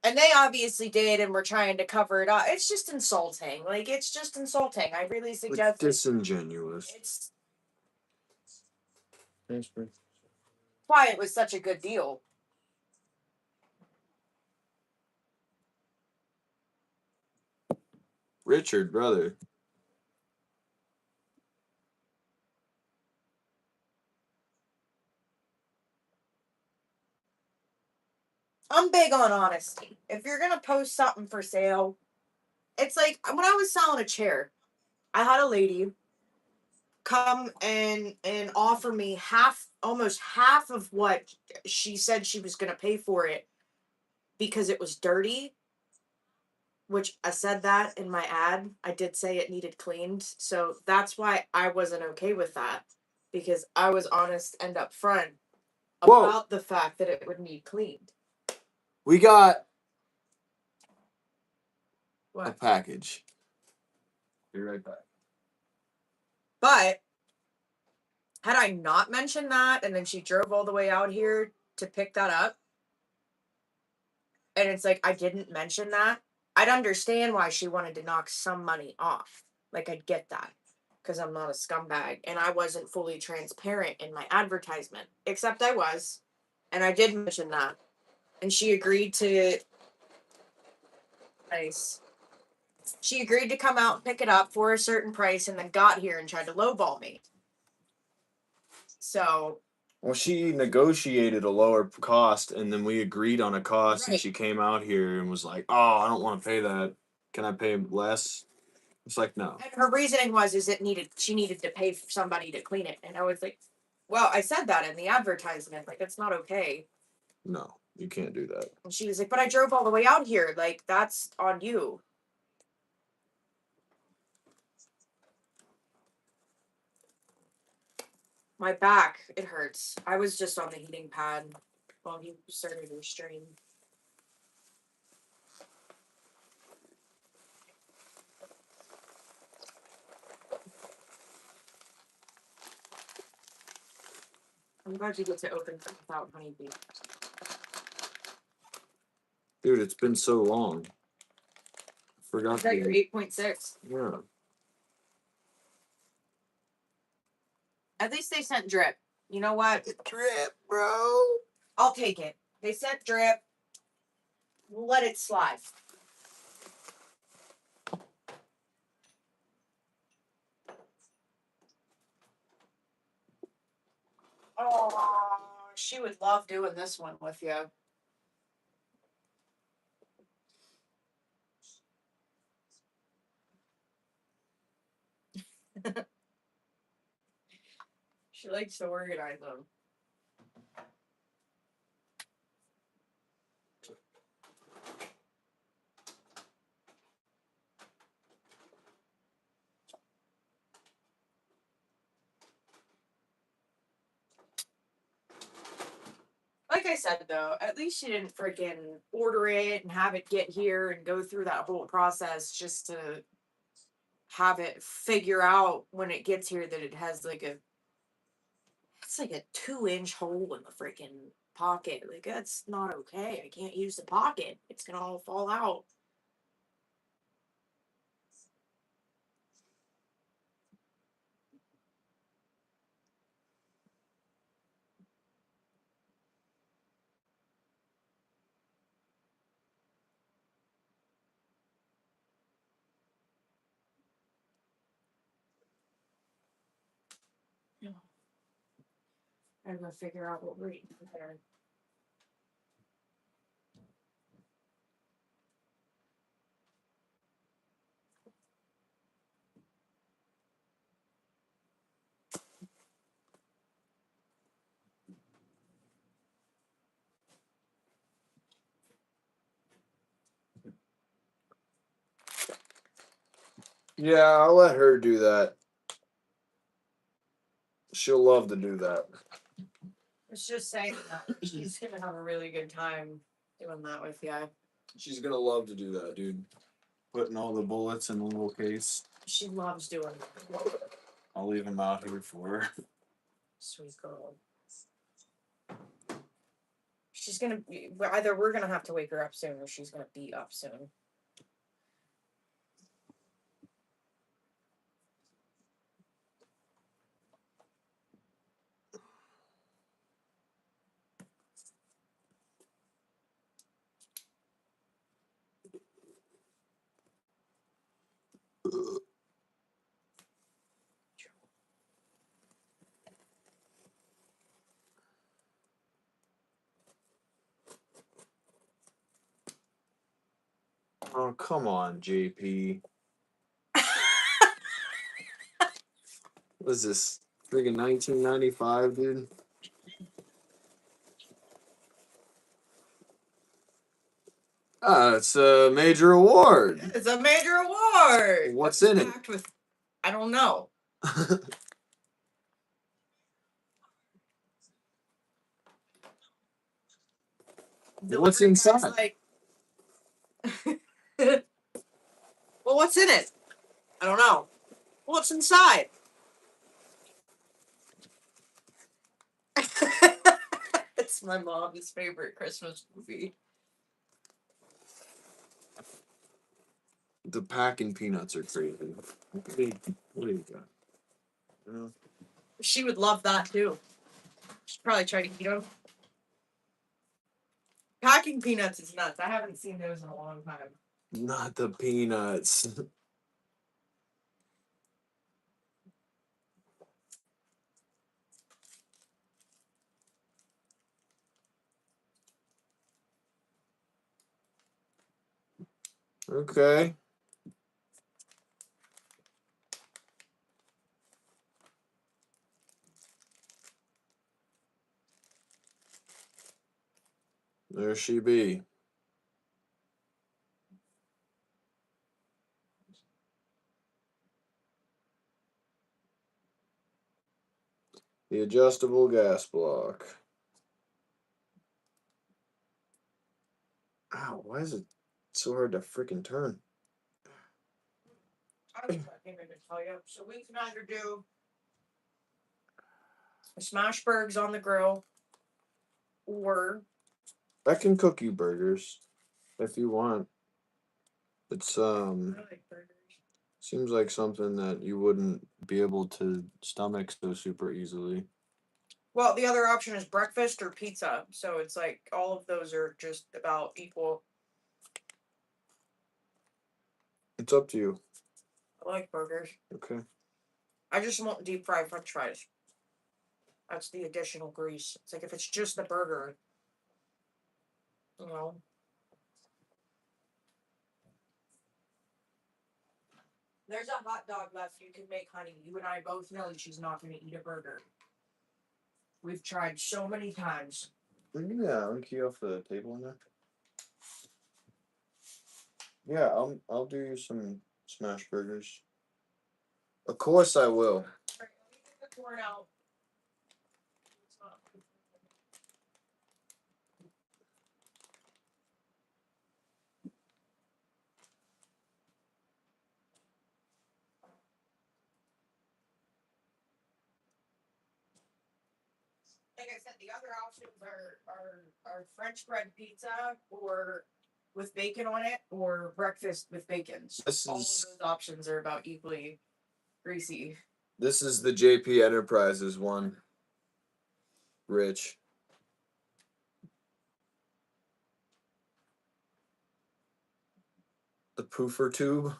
And they obviously did, and were trying to cover it up. It's just insulting. Like, it's just insulting. I really suggest Disingenuous. it's why it was such a good deal. Richard, brother. I'm big on honesty. If you're gonna post something for sale, it's like when I was selling a chair, I had a lady come and offer me almost half of what she said she was gonna pay for it because it was dirty. Which I said that in my ad. I did say it needed cleaned. So that's why I wasn't okay with that. Because I was honest and upfront about the fact that it would need cleaned. We got What? a package. Be right back. But had I not mentioned that and then she drove all the way out here to pick that up, and it's like I didn't mention that, I'd understand why she wanted to knock some money off. Like, I'd get that. Because I'm not a scumbag. And I wasn't fully transparent in my advertisement. Except I was. And I did mention that. And she agreed to... Nice. She agreed to come out and pick it up for a certain price and then got here and tried to lowball me. So... Well, she negotiated a lower cost, and then we agreed on a cost, Right. and she came out here and was like, "Oh, I don't want to pay that. Can I pay less?" It's like, no. And her reasoning was, she needed to pay for somebody to clean it. And I was like, well, I said that in the advertisement. Like, that's not okay. No, you can't do that. And she was like, but I drove all the way out here. Like, that's on you. My back, it hurts. I was just on the heating pad while he started your stream. I'm glad you get to open without honeybee. Dude, it's been so long. I forgot. Is that your 8.6? Yeah. At least they sent drip. You know what? Drip, bro. I'll take it. They sent drip. We'll let it slide. Oh, she would love doing this one with you. She likes to organize them. Like I said, though, at least she didn't freaking order it and have it get here and go through that whole process just to have it figure out when it gets here that it has like it's like a 2-inch hole in the freaking pocket. Like, that's not okay. I can't use the pocket. It's gonna all fall out. I gotta figure out what we're eating there. Yeah, I'll let her do that. She'll love to do that. It's just saying that she's gonna have a really good time doing that with you. She's gonna love to do that, dude. Putting all the bullets in the little case. She loves doing that. I'll leave them out here for her. Sweet girl. She's gonna be, either we're gonna have to wake her up soon or she's gonna be up soon. Oh, come on, JP. What is this? Freaking 1995, dude? Ah, it's a major award. It's a major award. What's in it? Packed with, I don't know. What's Delivery guy's inside? like, well, what's in it? I don't know. What's inside? It's my mom's favorite Christmas movie. The packing peanuts are crazy. What do you got? She would love that too. She'd probably try to eat them. Packing peanuts is nuts. I haven't seen those in a long time. Not the peanuts. Okay. There she be. The adjustable gas block. Ow, why is it so hard to freaking turn? I was came in to tell you. So we can either do smash burgers on the grill, or I can cook you burgers if you want. It's I like burgers. seems like something that you wouldn't be able to stomach so super easily. Well, the other option is breakfast or pizza. So it's like all of those are just about equal. It's up to you. I like burgers. Okay. I just want deep fried French fries. That's the additional grease. It's like if it's just the burger, you know. There's a hot dog left you can make, honey. You and I both know that she's not going to eat a burger. We've tried so many times. Yeah, I'll key off the table in there. Yeah, I'll do you some smash burgers. Of course I will. All right, let me get the corn out. Like I said, the other options are French bread pizza or with bacon on it, or breakfast with bacon. So all of those options are about equally greasy. This is the JP Enterprises one. Rich. The poofer tube.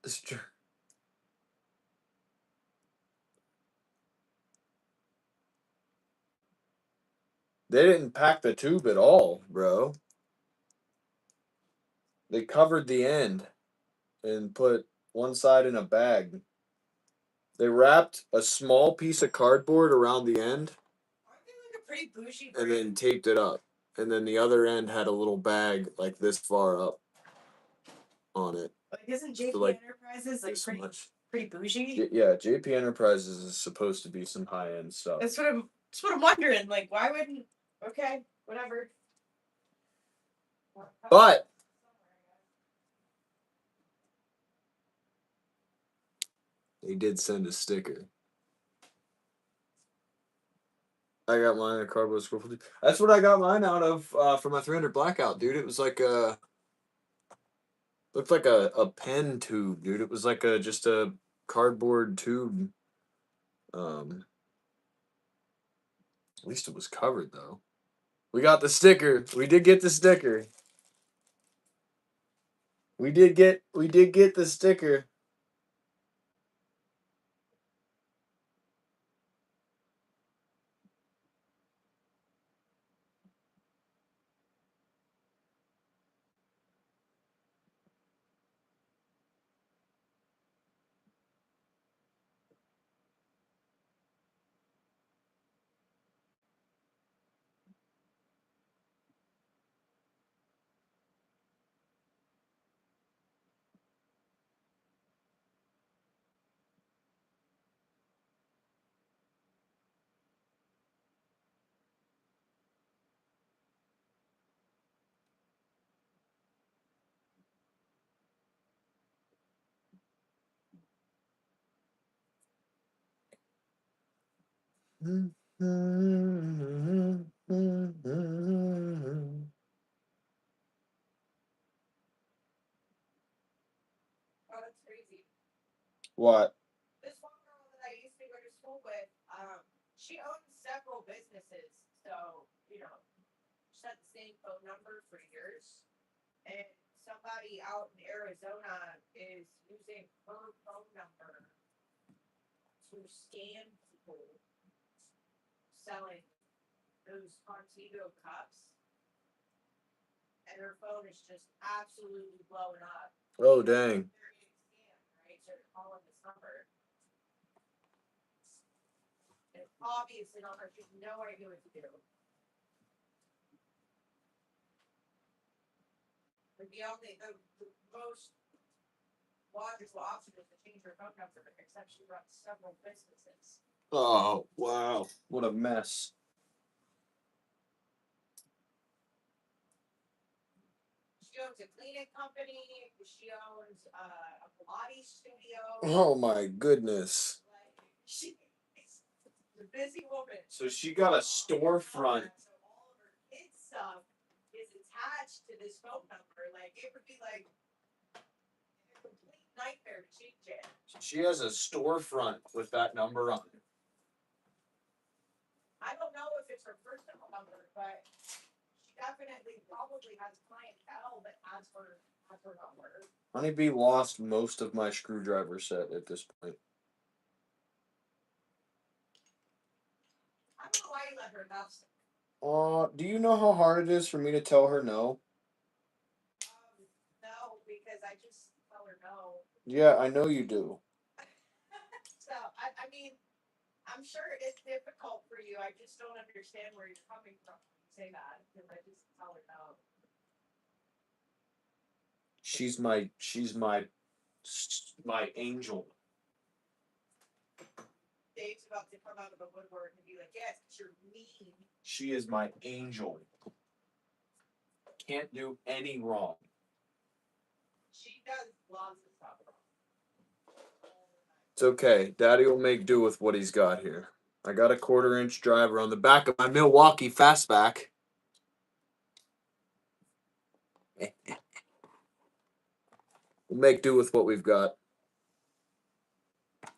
It's true. They didn't pack the tube at all, bro. They covered the end and put one side in a bag. They wrapped a small piece of cardboard around the end. Aren't they like a pretty bougie And brand? then taped it up. And then the other end had a little bag like this far up on it. Like, isn't JP like, Enterprises like this pretty, much. pretty bougie? Yeah, JP Enterprises is supposed to be some high end stuff. That's what I'm wondering. Like, why wouldn't? Okay, whatever. But they did send a sticker. I got mine a cardboard scribble. That's what I got mine out of for my 300 blackout, dude. It was like looked like a pen tube, dude. It was like just a cardboard tube. At least it was covered though. We got the sticker. We did get the sticker. We did get the sticker. Oh, that's crazy. What? This one girl that I used to go to school with, she owns several businesses. So, you know, she had the same phone number for years. And somebody out in Arizona is using her phone number to scam people selling those Montego cups. And her phone is just absolutely blowing up. Oh, dang. They're getting scammed, right? So they're calling this number. And obviously, not her. She has no idea what to do. Like the most logical option is to change her phone number, except she runs several businesses. Oh, wow. What a mess. She owns a cleaning company. She owns a Pilates studio. Oh my goodness. Like, she's a busy woman. So she got a storefront. So all of her kids' stuff is attached to this phone number. Like, it would be like a complete nightmare to change it. She has a storefront with that number on it. I don't know if it's her personal number, but she definitely probably has clientele that has her forgot where. Honeybee lost most of my screwdriver set at this point. I don't know why you let her have stuff. Do you know how hard it is for me to tell her no? No, because I just tell her no. Yeah, I know you do. So, I mean, I'm sure it's difficult for you. I just don't understand where you're coming from when you say that, because I just tell her no. She's my angel. Dave's about to come out of the woodwork and be like, yes, you're mean. She is my angel. Can't do any wrong. She does lots of stuff wrong. It's okay. Daddy will make do with what he's got here. I got a 1/4-inch driver on the back of my Milwaukee Fastback. We'll make do with what we've got.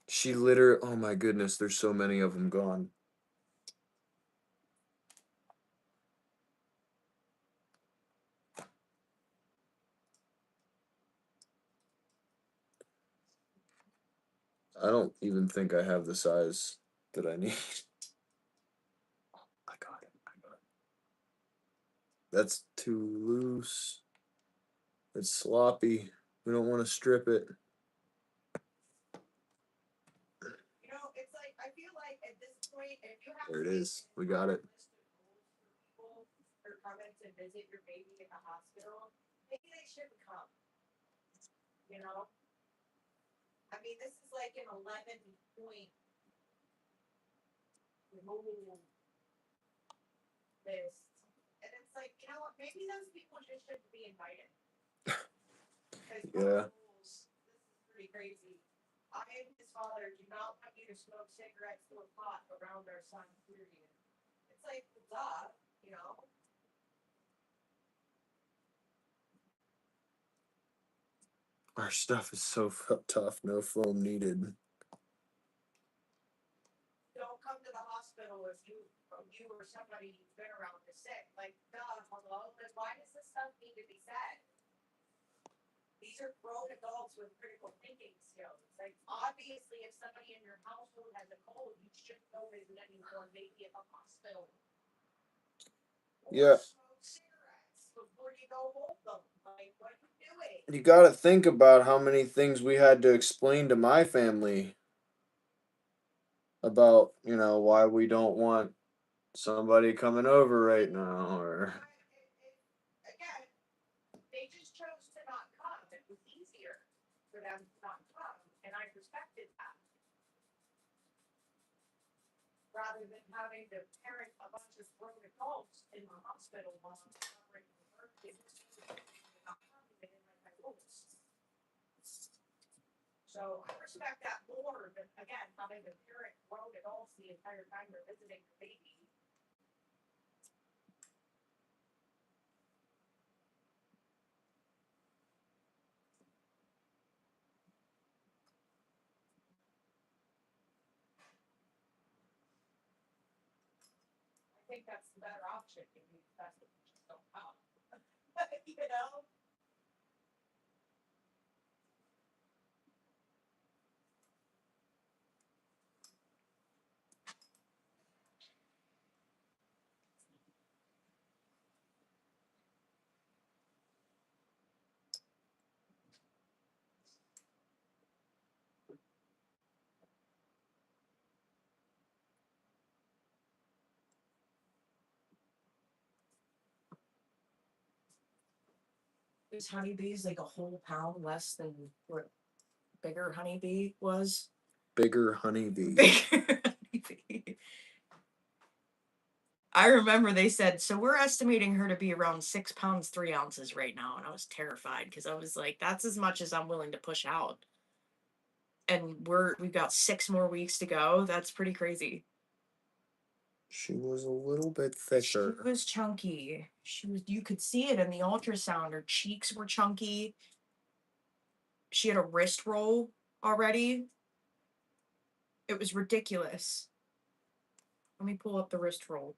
She literally, oh my goodness, there's so many of them gone. I don't even think I have the size that I need. I got it. That's too loose. It's sloppy. We don't want to strip it. You know, it's like, I feel like at this point, if you have There it is. We got it. people are coming to visit your baby at the hospital, maybe they shouldn't come. You know? I mean, this is like an 11-point rule list. And it's like, you know what, maybe those people just shouldn't be invited. Yeah. Rules, this is pretty crazy. I and his father do not want you to smoke cigarettes or pot around our son, period. It's like, duh, you know? Our stuff is so tough. No foam needed. Don't come to the hospital if you or somebody you've been around is sick. Like, duh, hello? Then why does this stuff need to be said? These are grown adults with critical thinking skills. Like, obviously, if somebody in your household has a cold, you shouldn't go visit anyone, maybe at the hospital. Yeah. Smoke cigarettes before you go hold them. Like, what are you doing? You got to think about how many things we had to explain to my family about, why we don't want somebody coming over right now, or Again, they just chose to not come. It was easier for them to not come, and I respected that. Rather than having to parent a bunch of grown adults in the hospital while I'm covering the work, they just chose to not come. They didn't like my rules. So I respect that more than, again, having to parent grown adults the entire time they're visiting the baby. I think that's the better option. Maybe that's what you just don't come. You know? This honeybee is like a whole pound less than what bigger honeybee was. bigger honeybee. Bigger honeybee. I remember they said, so we're estimating her to be around 6 pounds, 3 ounces right now. And I was terrified because I was like, that's as much as I'm willing to push out. And we've got 6 more weeks to go. That's pretty crazy. She was a little bit thicker. She was chunky. You could see it in the ultrasound. Her cheeks were chunky. She had a wrist roll already. It was ridiculous. Let me pull up the wrist roll.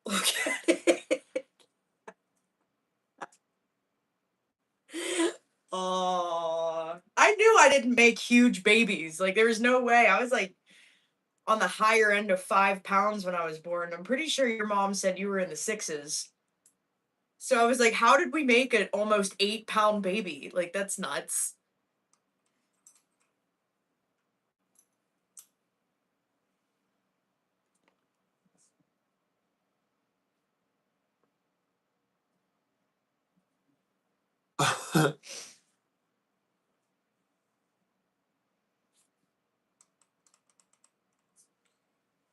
Look at it. Oh, I knew I didn't make huge babies. Like, there was no way. I was like on the higher end of 5 pounds when I was born. I'm pretty sure your mom said you were in the sixes. So I was like, how did we make an almost 8 pound baby? Like, that's nuts.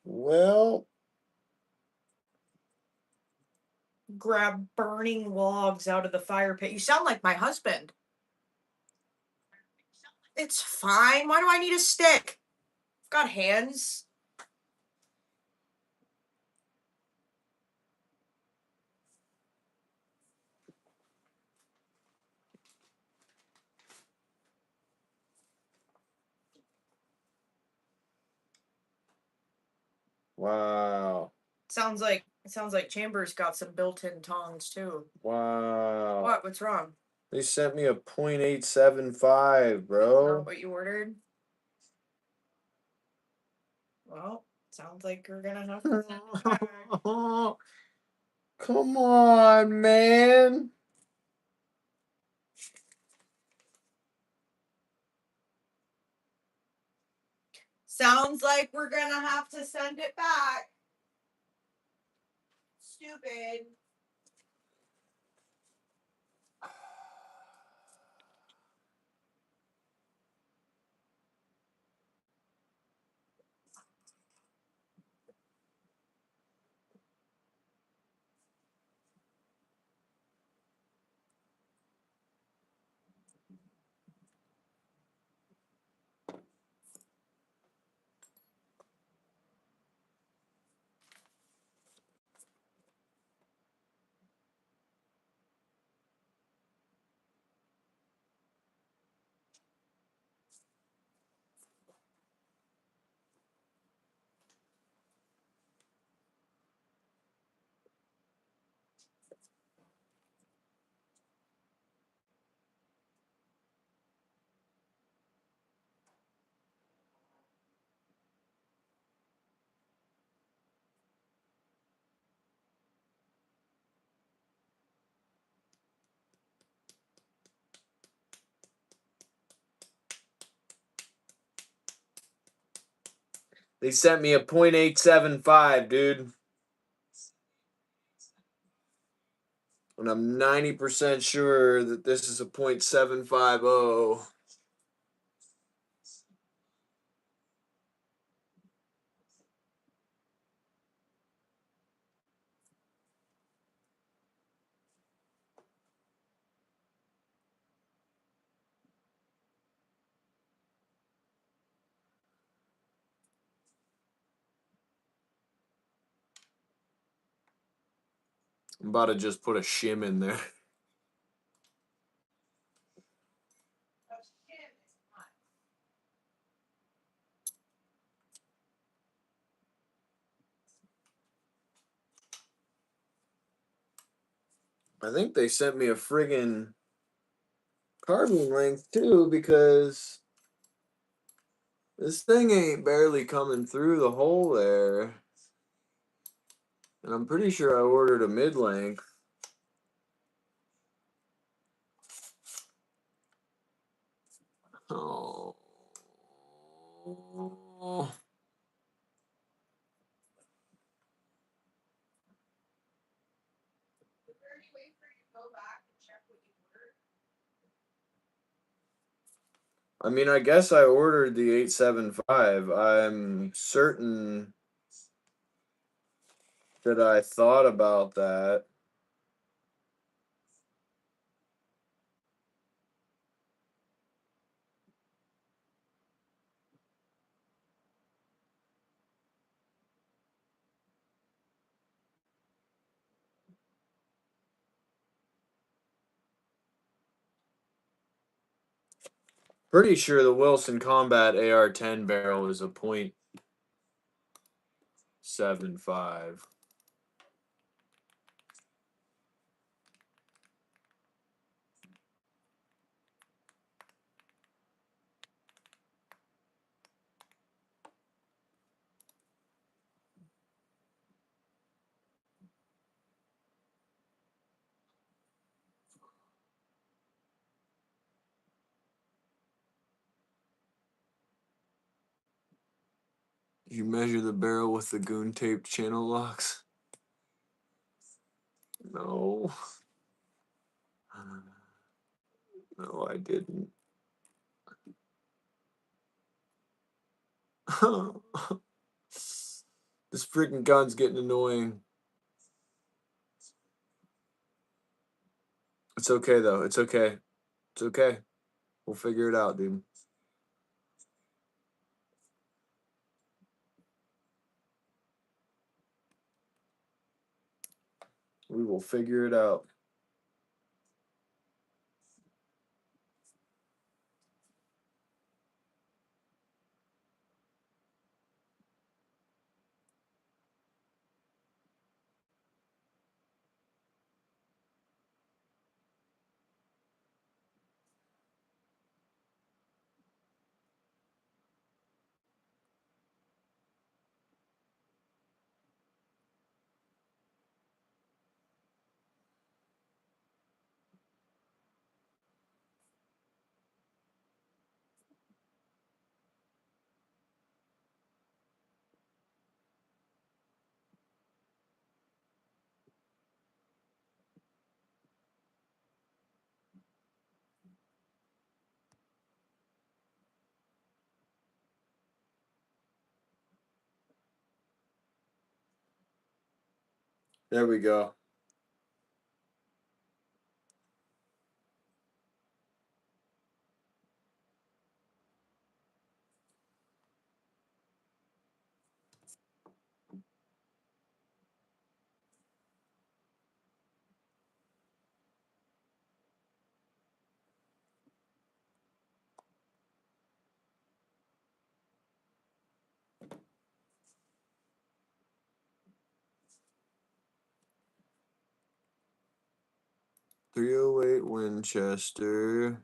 Well, Grab burning logs out of the fire pit. You sound like my husband. It's fine. Why do I need a stick? I've got hands. wow. Sounds like Chambers got some built-in tongs too. Wow. What? What's wrong? They sent me a .875, Not bro. what you ordered? Well, sounds like you're gonna have to send it back. Come on, man. Sounds like we're gonna have to send it back. Stupid. They sent me a .875, dude. And I'm 90% sure that this is a .750. I'm about to just put a shim in there. I think they sent me a friggin' carbon length too, because this thing ain't barely coming through the hole there. And I'm pretty sure I ordered a mid length. Oh. I mean, I guess I ordered the 875. I'm certain that I thought about that. Pretty sure the Wilson Combat AR-10 barrel is a .75. You measure the barrel with the goon taped channel locks? No. No, I didn't. This freaking gun's getting annoying. It's okay, though. It's okay. It's okay. We'll figure it out, dude. We will figure it out. There we go. .308 Winchester.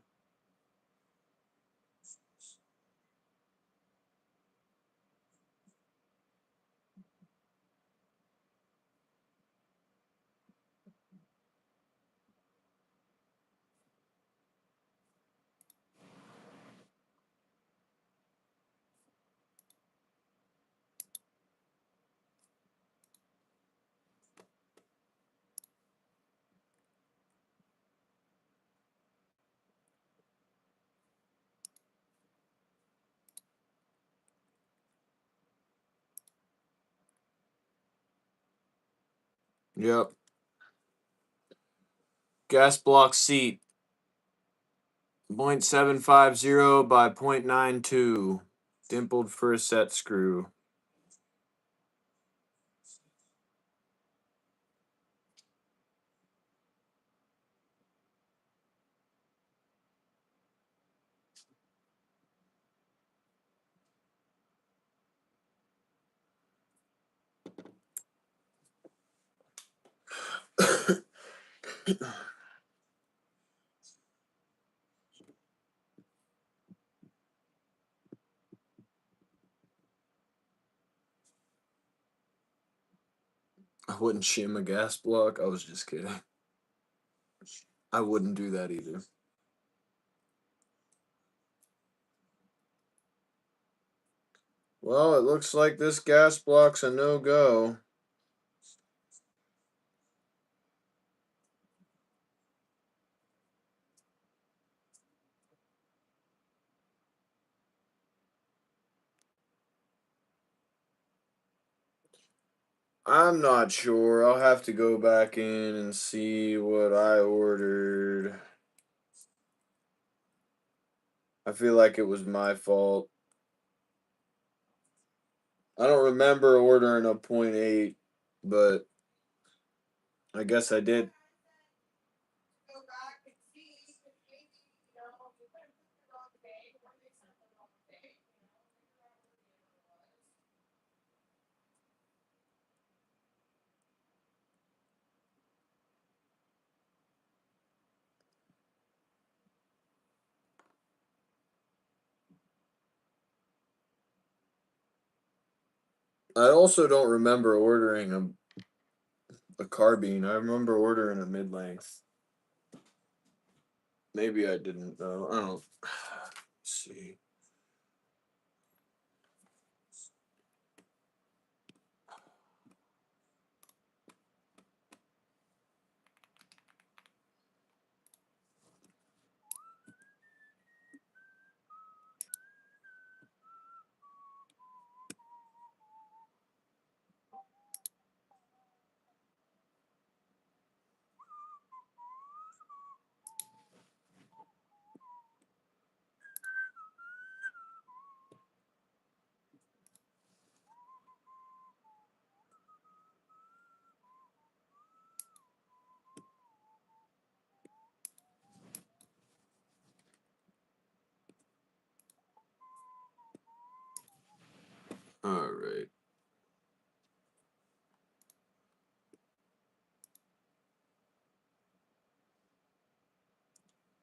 Yep. Gas block seat. 0.750 by 0.92. Dimpled for a set screw. I wouldn't shim a gas block. I was just kidding. I wouldn't do that either. Well, it looks like this gas block's a no-go. I'm not sure. I'll have to go back in and see what I ordered. I feel like it was my fault. I don't remember ordering a 0.8, but I guess I did. I also don't remember ordering a carbine. I remember ordering a mid-length. Maybe I didn't, though. I don't. Let's see.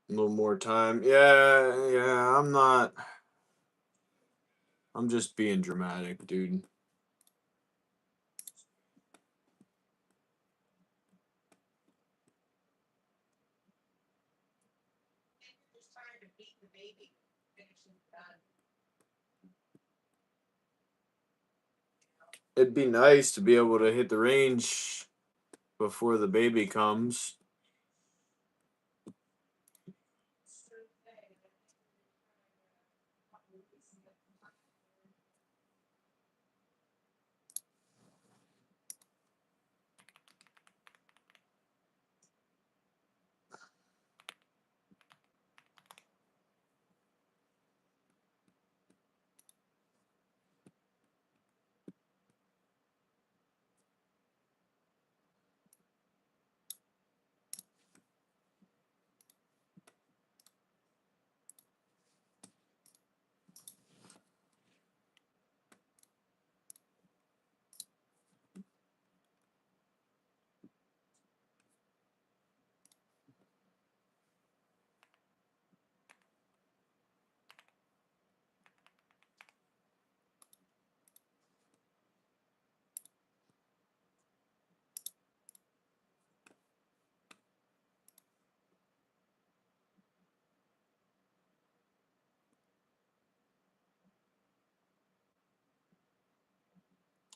A little more time. Yeah, I'm not. I'm just being dramatic, dude. It'd be nice to be able to hit the range before the baby comes.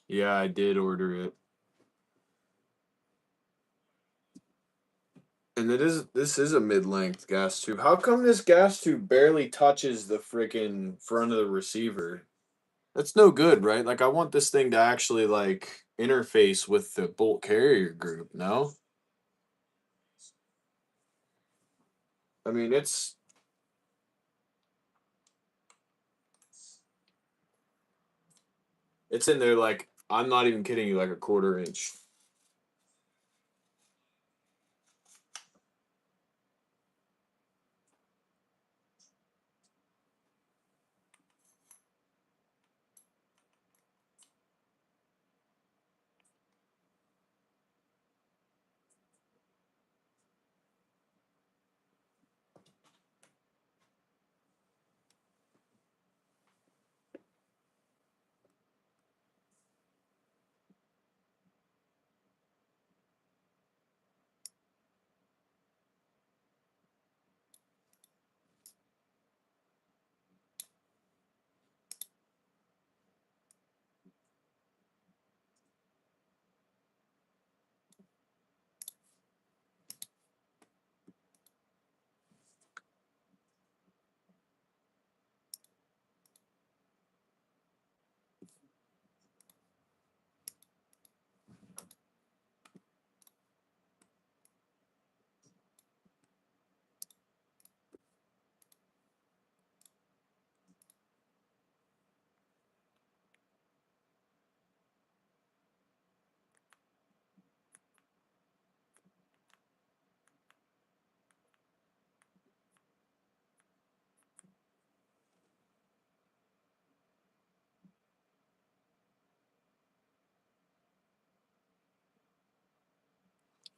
Yeah, I did order it. And this is a mid-length gas tube. How come this gas tube barely touches the freaking front of the receiver? That's no good, right? Like I want this thing to actually like interface with the bolt carrier group, no? I mean, it's in there like I'm not even kidding you like a quarter inch.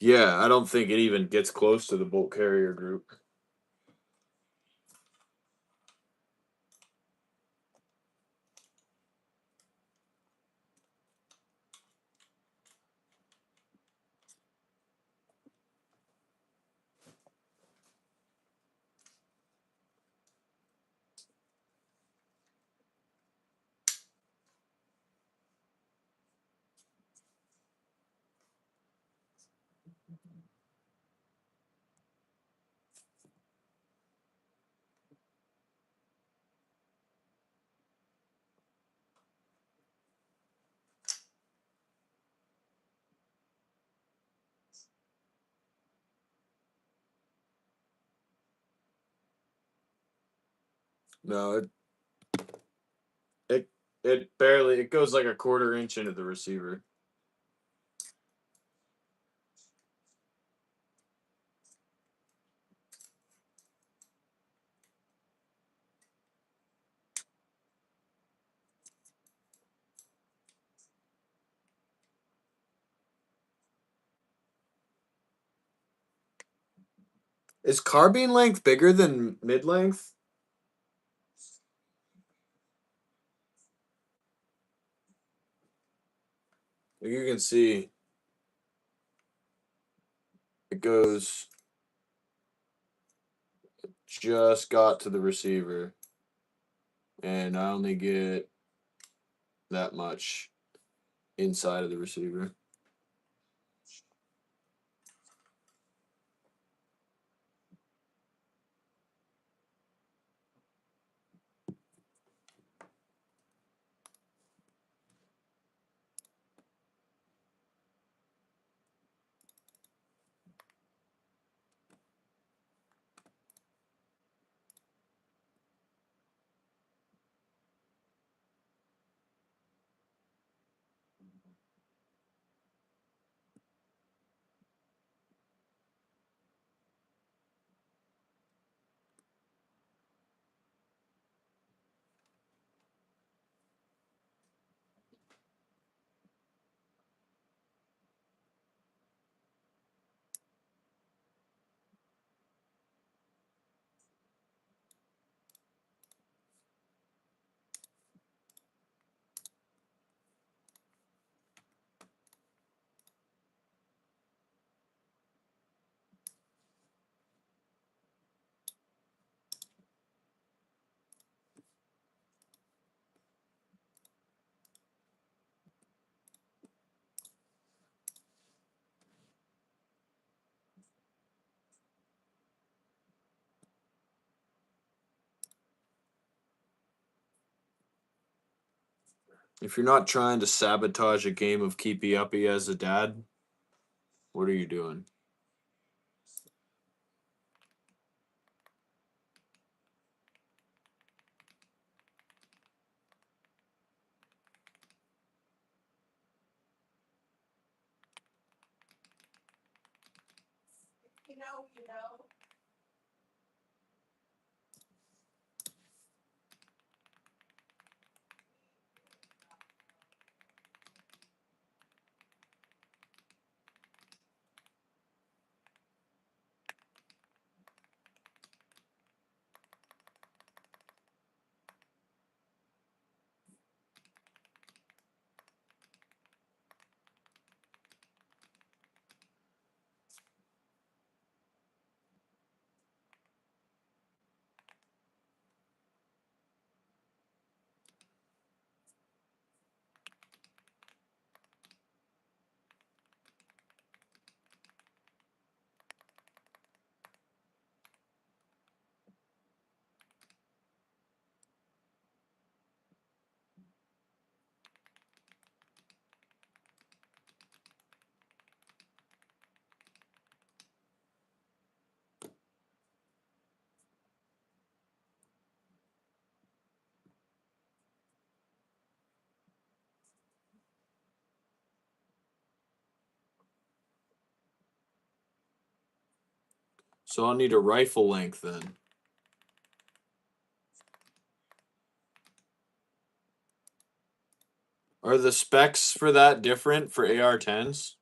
Yeah, I don't think it even gets close to the bolt carrier group. No, it it barely it goes like a quarter inch into the receiver. Is carbine length bigger than mid length? You can see it goes, just got to the receiver, and I only get that much inside of the receiver. If you're not trying to sabotage a game of keepy uppy as a dad, what are you doing? You know. So I'll need a rifle length then. Are the specs for that different for AR-10s?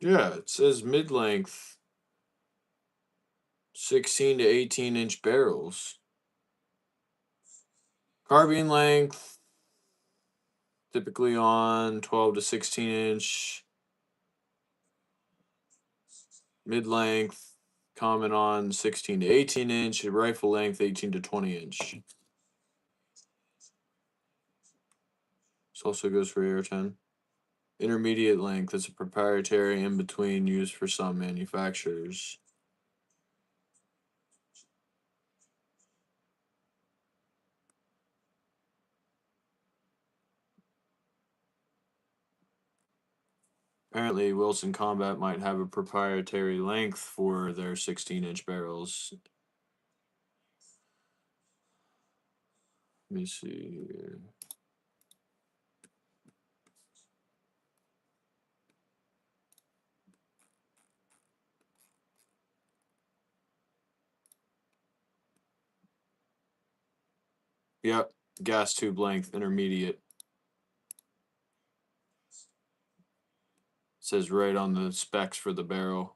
Yeah, it says mid length 16 to 18 inch barrels. Carbine length, typically on 12 to 16 inch. Mid length, common on 16 to 18 inch. Rifle length, 18 to 20 inch. This also goes for AR-10. Intermediate length is a proprietary in between used for some manufacturers. Apparently, Wilson Combat might have a proprietary length for their 16-inch barrels. Let me see here. Yep, gas tube length, intermediate. Says right on the specs for the barrel.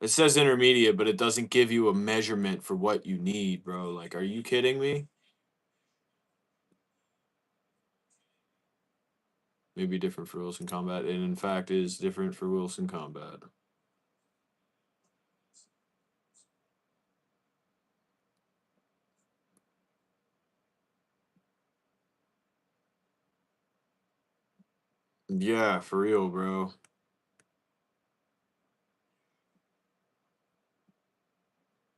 It says intermediate, but it doesn't give you a measurement for what you need, bro. Like, are you kidding me? Maybe different for Wilson Combat, and in fact is different for Wilson Combat. Yeah, for real, bro.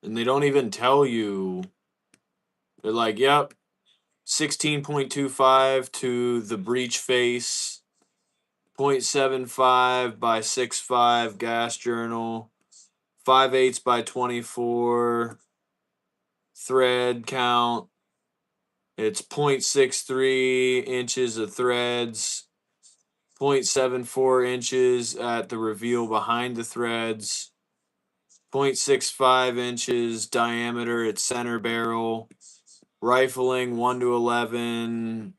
And they don't even tell you. They're like, yep, 16.25 to the breech face, 0.75 by 6.5 gas journal, 5/8 by 24 thread count. It's 0.63 inches of threads, 0.74 inches at the reveal behind the threads, 0.65 inches diameter at center barrel, rifling 1 to 11,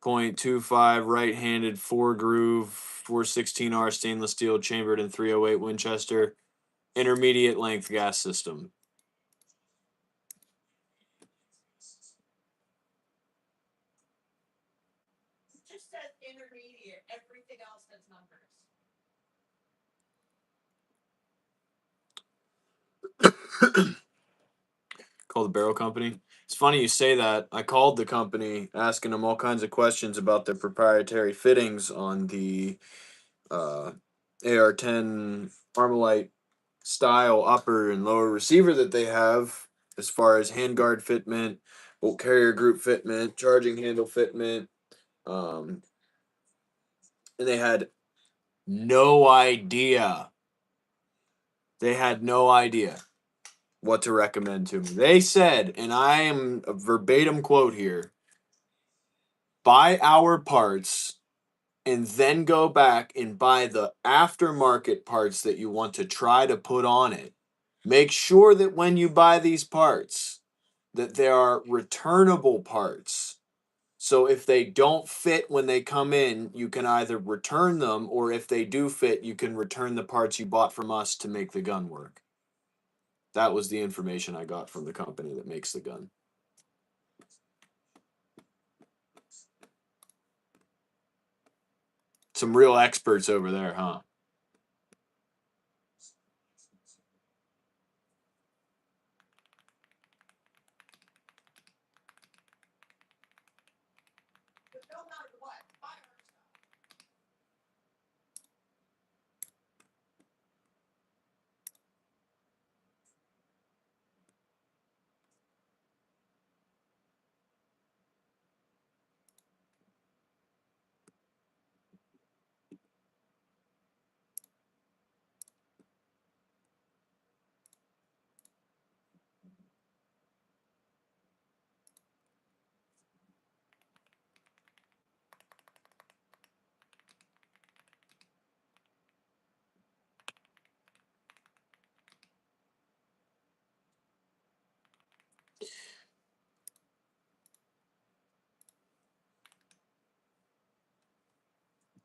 0.25 right-handed 4-groove 416R stainless steel chambered in 308 Winchester, intermediate length gas system. It just says intermediate. Everything else has numbers. Call the barrel company. It's funny you say that. I called the company asking them all kinds of questions about their proprietary fittings on the AR-10 Armalite style upper and lower receiver that they have, as far as handguard fitment, bolt carrier group fitment, charging handle fitment, and they had no idea. They had no idea what to recommend to me. They said, and I am a verbatim quote here, buy our parts and then go back and buy the aftermarket parts that you want to try to put on it. Make sure that when you buy these parts that there are returnable parts. So if they don't fit when they come in, you can either return them, or if they do fit, you can return the parts you bought from us to make the gun work. That was the information I got from the company that makes the gun. Some real experts over there, huh? But no matter what, buy our stuff.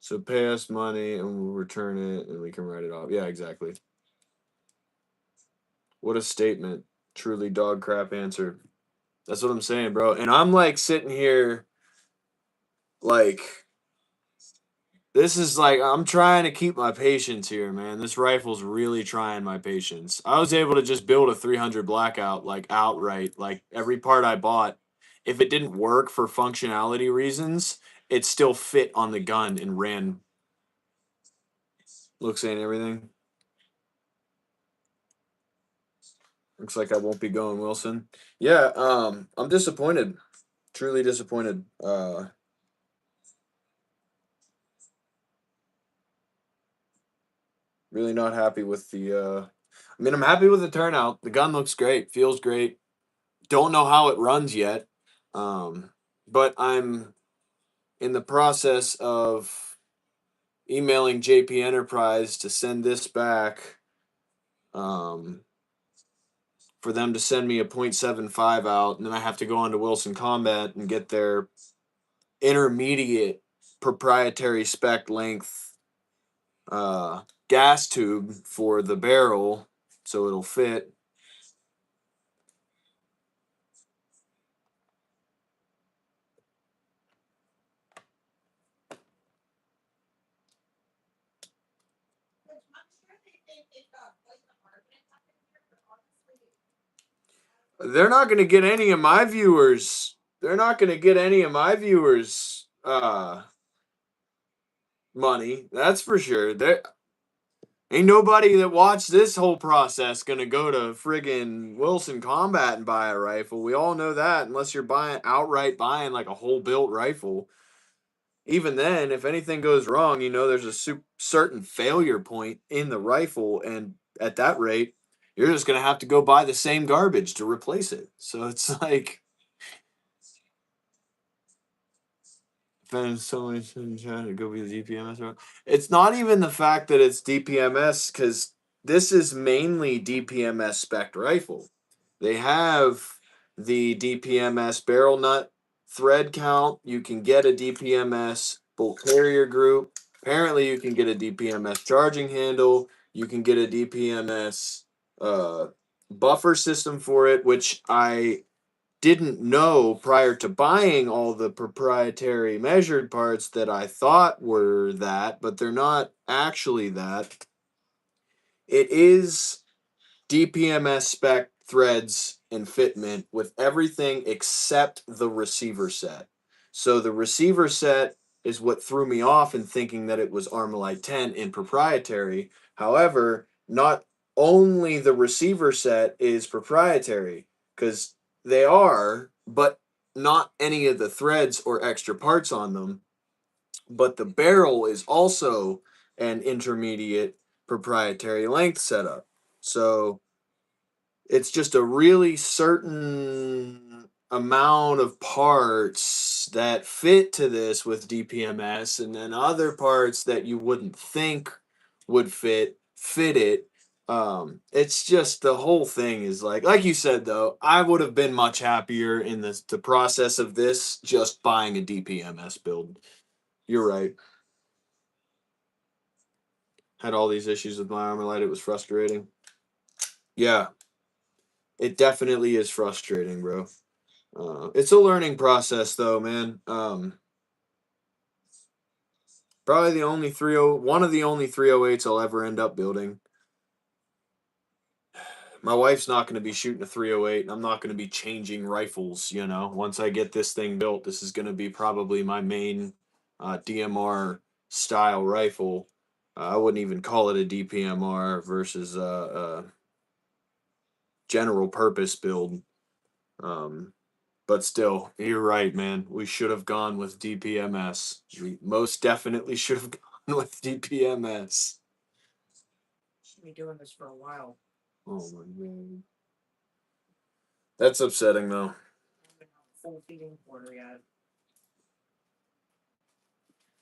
So pay us money and we'll return it and we can write it off. Yeah, exactly. What a statement. Truly dog crap answer. That's what I'm saying, bro. And I'm like sitting here like this is like I'm trying to keep my patience here, man. This rifle's really trying my patience. I was able to just build a 300 blackout like outright, like every part I bought. If it didn't work for functionality reasons, it still fit on the gun and ran. Looks and everything. Looks like I won't be going Wilson. Yeah, I'm disappointed. Truly disappointed. Really not happy with the I mean, I'm happy with the turnout. The gun looks great, feels great. Don't know how it runs yet. Um, but I'm in the process of emailing JP Enterprise to send this back um, for them to send me a .75 out, and then I have to go on to Wilson Combat and get their intermediate proprietary spec length gas tube for the barrel so it'll fit. They're not going to get any of my viewers. They're not going to get any of my viewers money. That's for sure. There ain't nobody that watched this whole process going to go to friggin' Wilson Combat and buy a rifle. We all know that unless you're buying like a whole built rifle. Even then, if anything goes wrong, there's a certain failure point in the rifle, and at that rate, you're just going to have to go buy the same garbage to replace it. So it's like someone trying to go with the DPMS route. It's not even the fact that it's DPMS because this is mainly DPMS spec rifle. They have the DPMS barrel nut thread count. You can get a DPMS bolt carrier group. Apparently, you can get a DPMS charging handle. You can get a DPMS buffer system for it, which I didn't know prior to buying all the proprietary measured parts that I thought were that, but they're not actually that. It is DPMS spec threads and fitment with everything except the receiver set. So the receiver set is what threw me off in thinking that it was Armalite 10 in proprietary. However, not only the receiver set is proprietary, because they are, but not any of the threads or extra parts on them. But the barrel is also an intermediate proprietary length setup. So it's just a really certain amount of parts that fit to this with DPMS, and then other parts that you wouldn't think would fit it. It's just the whole thing is like you said though, I would have been much happier in the process of this just buying a DPMS build. You're right. Had all these issues with my Armorlight. It was frustrating. Yeah, it definitely is frustrating, bro. It's a learning process, though, man. Probably one of the only 308s I'll ever end up building. My wife's not going to be shooting a 308, and I'm not going to be changing rifles. Once I get this thing built, this is going to be probably my main DMR style rifle. I wouldn't even call it a DPMR versus a general purpose build. But still, you're right, man. We should have gone with DPMS. We most definitely should have gone with DPMS. Should be doing this for a while. Oh my god. That's upsetting though. Full feeding quarter yet.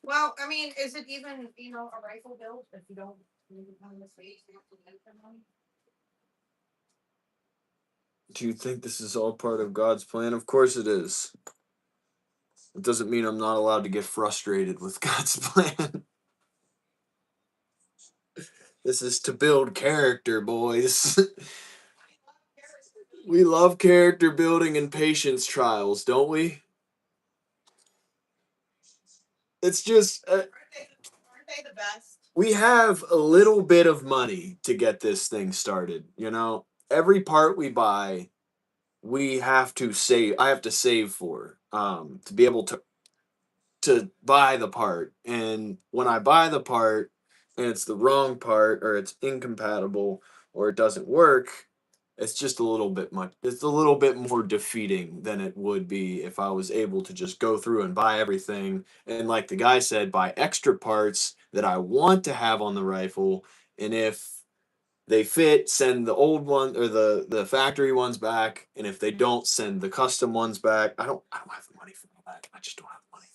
Well, I mean, is it even, a rifle build if you don't leave it on the space? You have to get them on? Do you think this is all part of God's plan? Of course it is. It doesn't mean I'm not allowed to get frustrated with God's plan. This is to build character, boys. We love character building and patience trials, don't we? It's just Aren't they the best? we have a little bit of money to get this thing started. You know, every part we buy, we have to save. I have to save for to be able to buy the part. And when I buy the part and it's the wrong part or it's incompatible or it doesn't work, it's just a little bit much. It's a little bit more defeating than it would be if I was able to just go through and buy everything and, like the guy said, buy extra parts that I want to have on the rifle. And if they fit, send the old one or the factory ones back. And if they don't, send the custom ones back. I don't have the money for all that. I just don't have the money.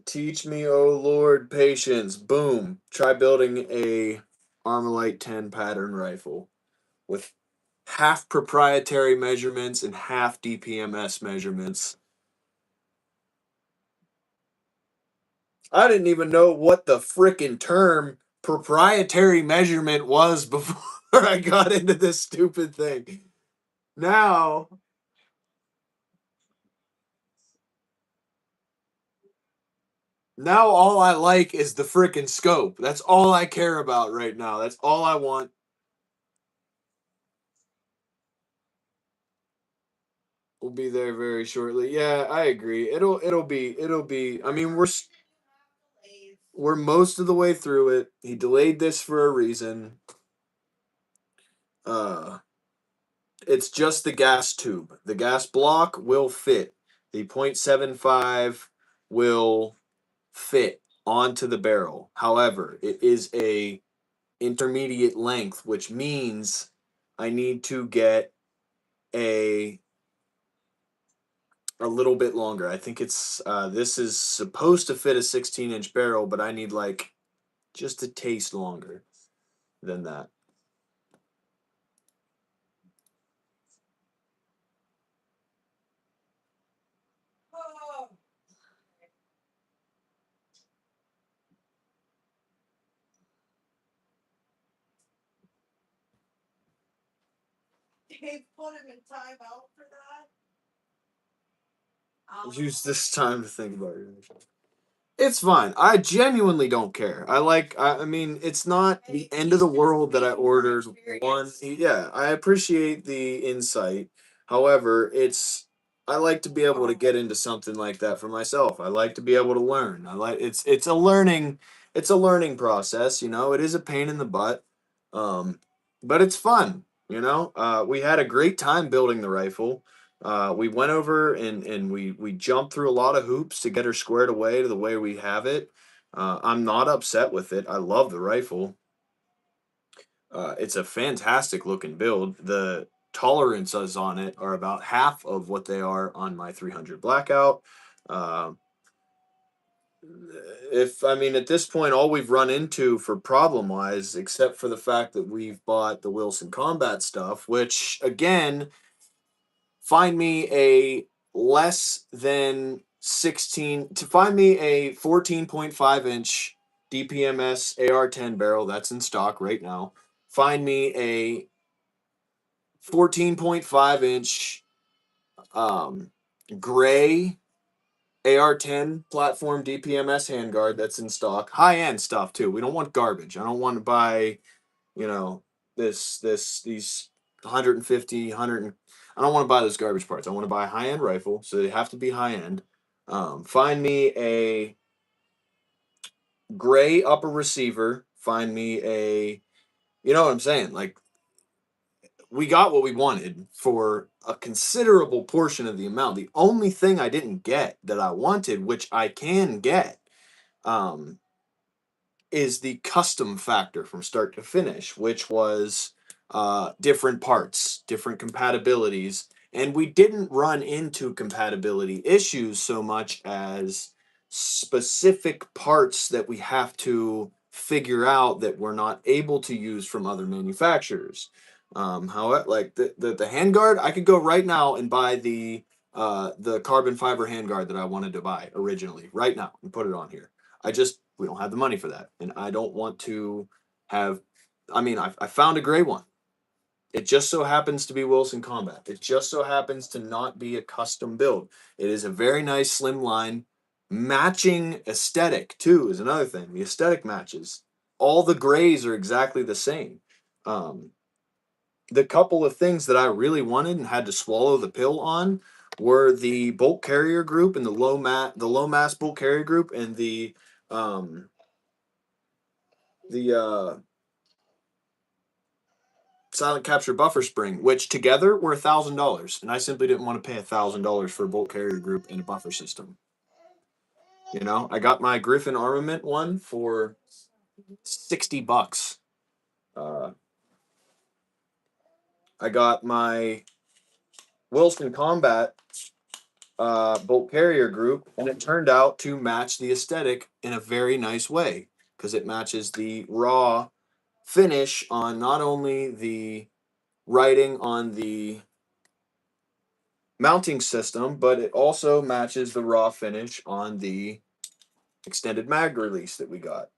Teach me, oh Lord, patience. Boom. Try building a Armalite 10 pattern rifle with half proprietary measurements and half DPMS measurements. I didn't even know what the frickin' term proprietary measurement was before I got into this stupid thing. Now, now all I like is the frickin' scope. That's all I care about right now. That's all I want. We'll be there very shortly. Yeah, I agree. It'll be. I mean, we're most of the way through it. He delayed this for a reason. Uh, it's just the gas tube. The gas block will fit. The .75 will fit onto the barrel. However, it is a intermediate length, which means I need to get a a little bit longer. I think it's this is supposed to fit a 16-inch barrel, but I need like just a taste longer than that. Oh. They put him in timeout for that. Use this time to think about it. It's fine. I genuinely don't care. I mean, it's not the end of the world that I ordered one. Yeah, I appreciate the insight. However, I like to be able to get into something like that for myself. I like to be able to learn. It's a learning process, you know. It is a pain in the butt. But it's fun, you know. We had a great time building the rifle. We went over and we jumped through a lot of hoops to get her squared away to the way we have it. I'm not upset with it. I love the rifle. It's a fantastic looking build. The tolerances on it are about half of what they are on my 300 Blackout. Uh, if I mean at this point, all we've run into for problem wise, except for the fact that we've bought the Wilson Combat stuff, which again find me a less than 16 to find me a 14.5-inch DPMS AR-10 barrel that's in stock right now. Find me a 14.5-inch gray AR-10 platform DPMS handguard that's in stock. High-end stuff too. We don't want garbage. I don't want to buy, you know, these 150 100 I don't want to buy those garbage parts. I want to buy a high-end rifle, so they have to be high-end. Find me a gray upper receiver. Find me a, you know what I'm saying? Like, we got what we wanted for a considerable portion of the amount. The only thing I didn't get that I wanted, which I can get, um, is the custom factor from start to finish, which was different parts, different compatibilities. And we didn't run into compatibility issues so much as specific parts that we have to figure out that we're not able to use from other manufacturers. However, like the handguard, I could go right now and buy the the carbon fiber handguard that I wanted to buy originally right now and put it on here. We don't have the money for that, and I don't want to have. I mean, I found a gray one. It just so happens to be Wilson Combat. It just so happens to not be a custom build. It is a very nice slim line, matching aesthetic too is another thing. The aesthetic matches. All the grays are exactly the same. Um, the couple of things that I really wanted and had to swallow the pill on were the bolt carrier group and the low mass bolt carrier group and um the silent capture buffer spring, which together were $1,000, and I simply didn't want to pay $1,000 for a bolt carrier group and a buffer system. You know, I got my Griffin Armament one for $60. Uh, I got my Wilson Combat bolt carrier group, and it turned out to match the aesthetic in a very nice way because it matches the raw finish on not only the writing on the mounting system, but it also matches the raw finish on the extended mag release that we got.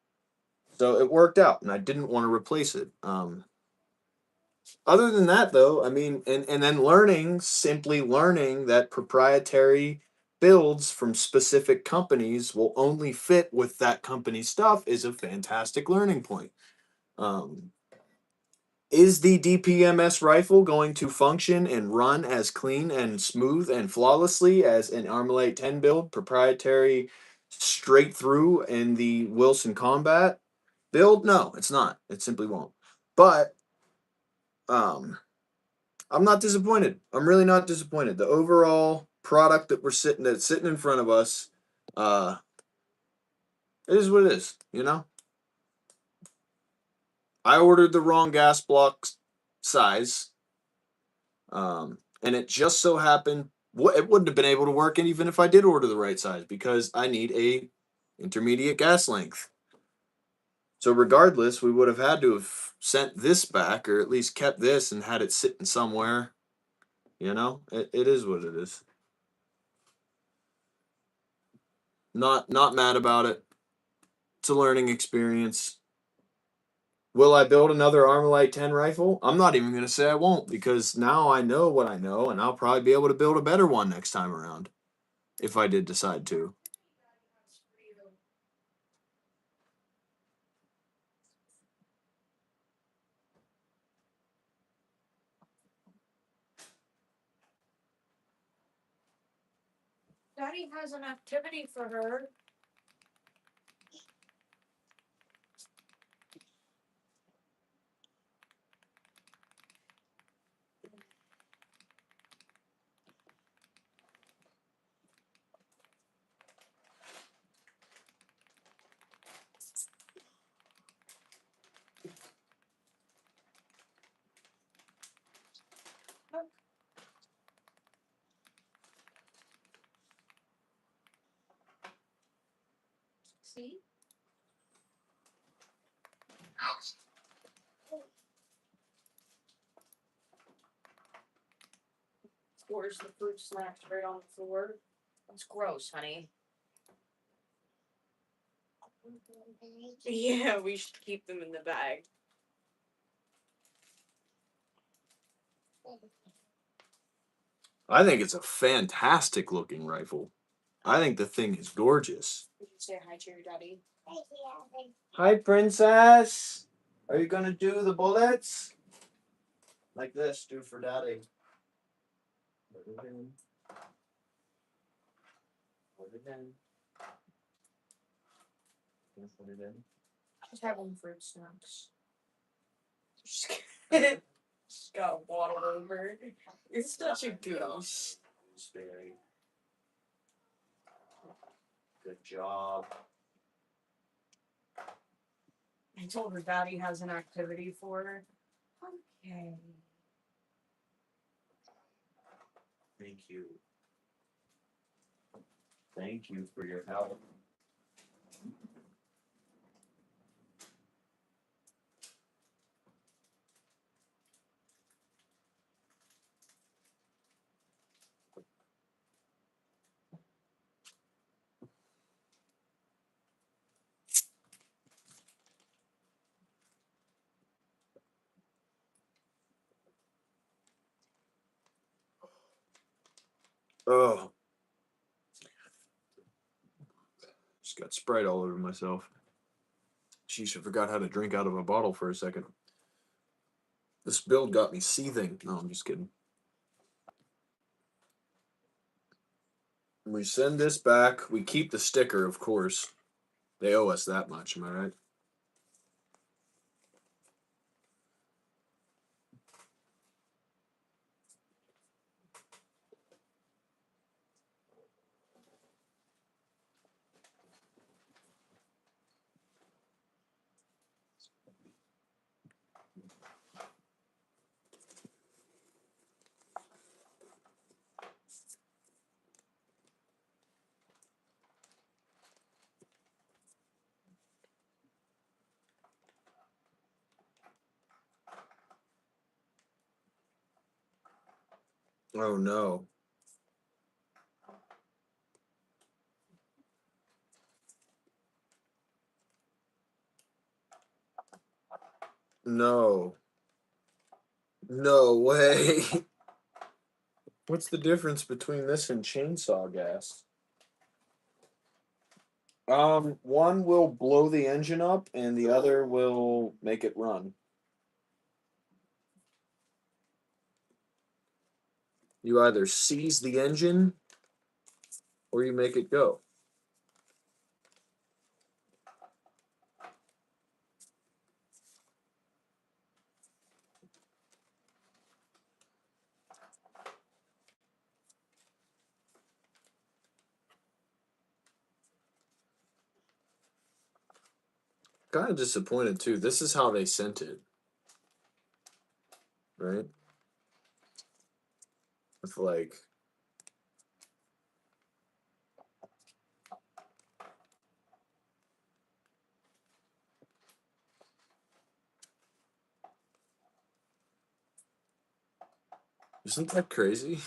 So it worked out, and I didn't want to replace it. Other than that, though, I mean, and then simply learning that proprietary builds from specific companies will only fit with that company's stuff is a fantastic learning point. Um, is the DPMS rifle going to function and run as clean and smooth and flawlessly as an Armalite 10 build, proprietary straight through in the Wilson Combat build? No, it's not. It simply won't. But um, I'm not disappointed. I'm really not disappointed. The overall product that's sitting in front of us, uh, it is what it is. You know, I ordered the wrong gas block size. And it just so happened it wouldn't have been able to work even if I did order the right size because I need a intermediate gas length. So regardless, we would have had to have sent this back or at least kept this and had it sitting somewhere. You know, it is what it is. Not mad about it. It's a learning experience. Will I build another Armalite 10 rifle? I'm not even going to say I won't because now I know what I know and I'll probably be able to build a better one next time around if I did decide to. Daddy has an activity for her. See? Pours the fruit snacks right on the floor. That's gross, honey. Yeah, we should keep them in the bag. I think it's a fantastic looking rifle. I think the thing is gorgeous. Did you say hi to your daddy? Hi, princess. Are you gonna do the bullets? Like this, do for daddy. Put it in. Put it in. Put it in. Just having fruit snacks. Just got waddled over. It's such a goose. Gooseberry. Good job. I told her daddy has an activity for her. Okay. Thank you. Thank you for your help. Oh, just got Sprite all over myself. Sheesh, I forgot how to drink out of a bottle for a second. This build got me seething. No, I'm just kidding. We send this back. We keep the sticker, of course. They owe us that much, am I right? Oh no. No. No way. What's the difference between this and chainsaw gas? One will blow the engine up and the other will make it run. You either seize the engine or you make it go. Kind of disappointed too. This is how they sent it, right? With like, isn't that crazy?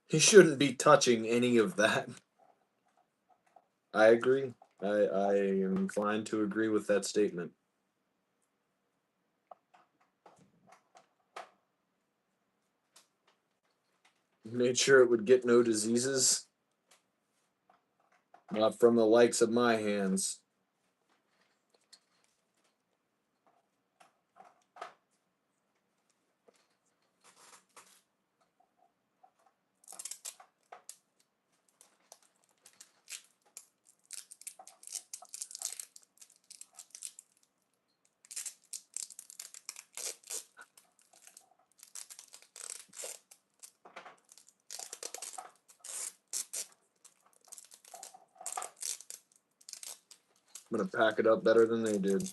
He shouldn't be touching any of that. I agree. I am inclined to agree with that statement. Made sure it would get no diseases. Not from the likes of my hands. I'm gonna pack it up better than they did.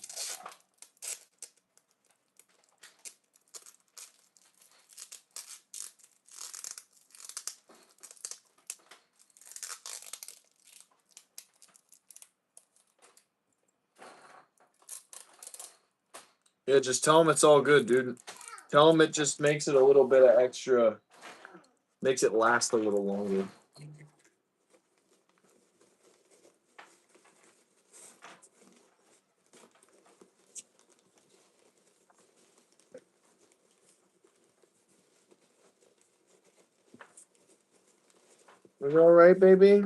Yeah, just tell them it's all good, dude. Tell them it just makes it a little bit of extra, makes it last a little longer. Is it all right, baby?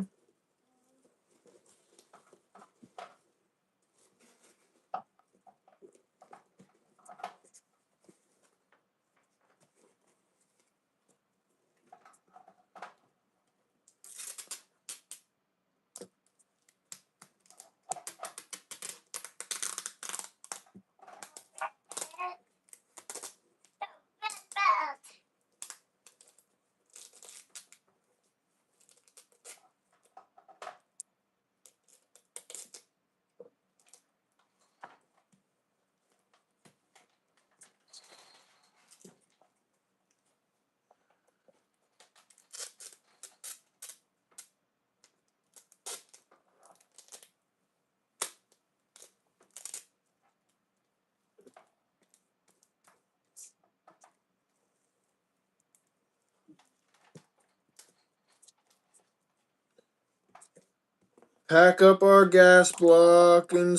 Pack up our gas block and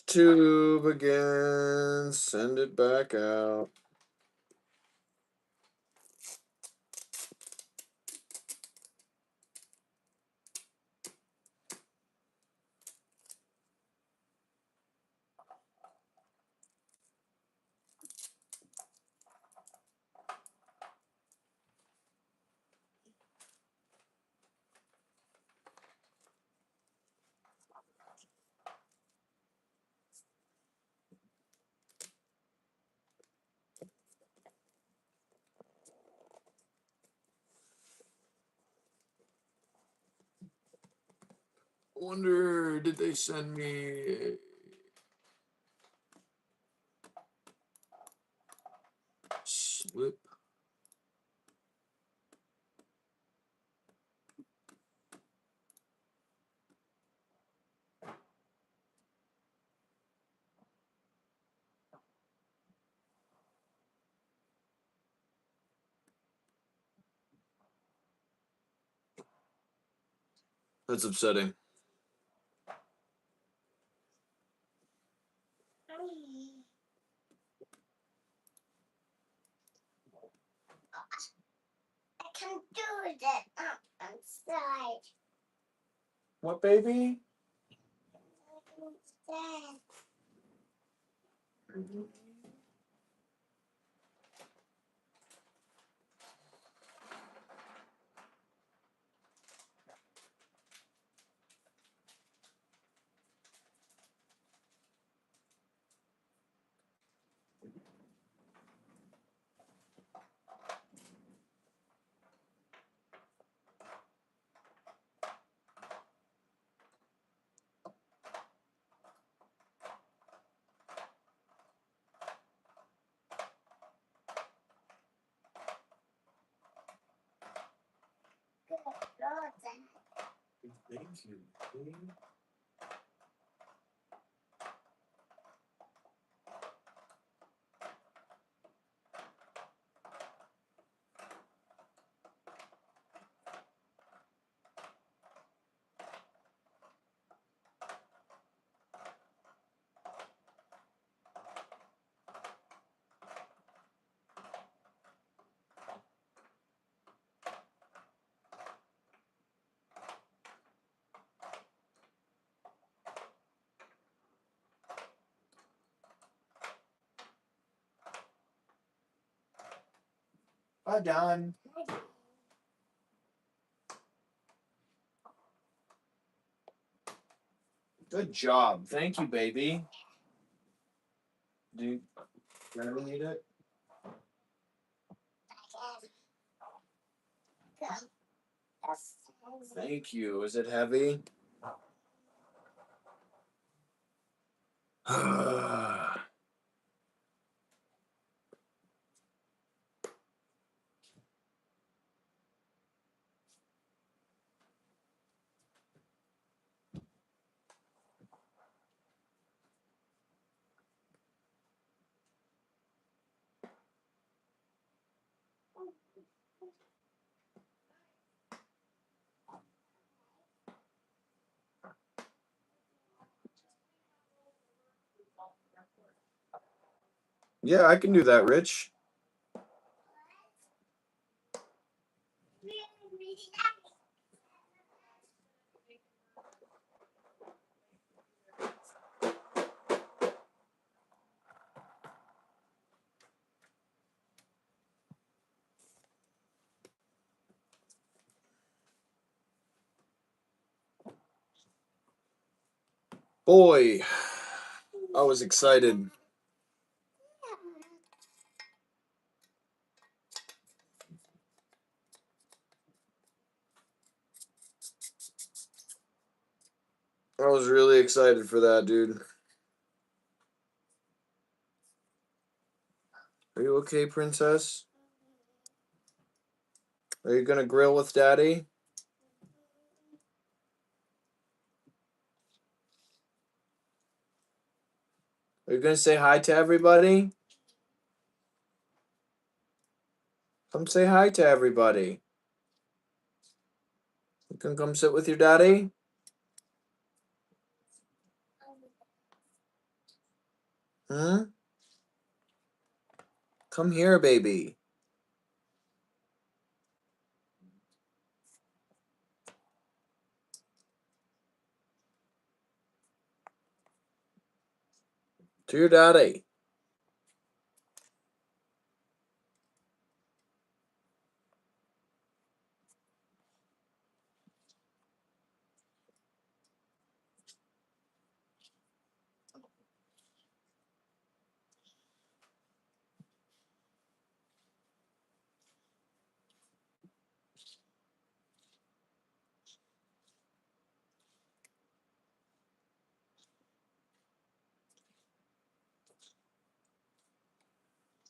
tube again. Send it back out. Wonder, did they send me a slip? That's upsetting. I can do that outside. What, baby? Outside. Good Lord, Thank you, baby. Bye, Don. Good job. Thank you, baby. Do you really need it? Thank you. Is it heavy? Yeah, I can do that, Rich. Boy, I was excited. I was really excited for that, dude. Are you okay, princess? Are you gonna grill with daddy? Are you gonna say hi to everybody? Come say hi to everybody. You can come sit with your daddy? Huh? Come here, baby. To your daddy.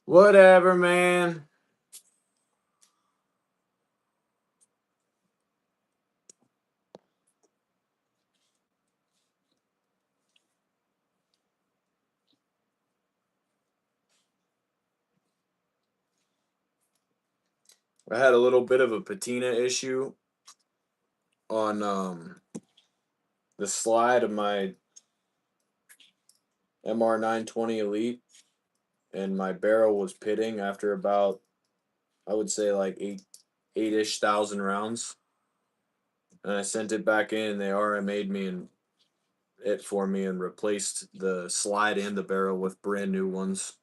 Whatever, man. I had a little bit of a patina issue on the slide of my MR920 Elite, and my barrel was pitting after about, I would say, like eight-ish thousand rounds. And I sent it back in, and they RMA'd me and it for me and replaced the slide and the barrel with brand new ones.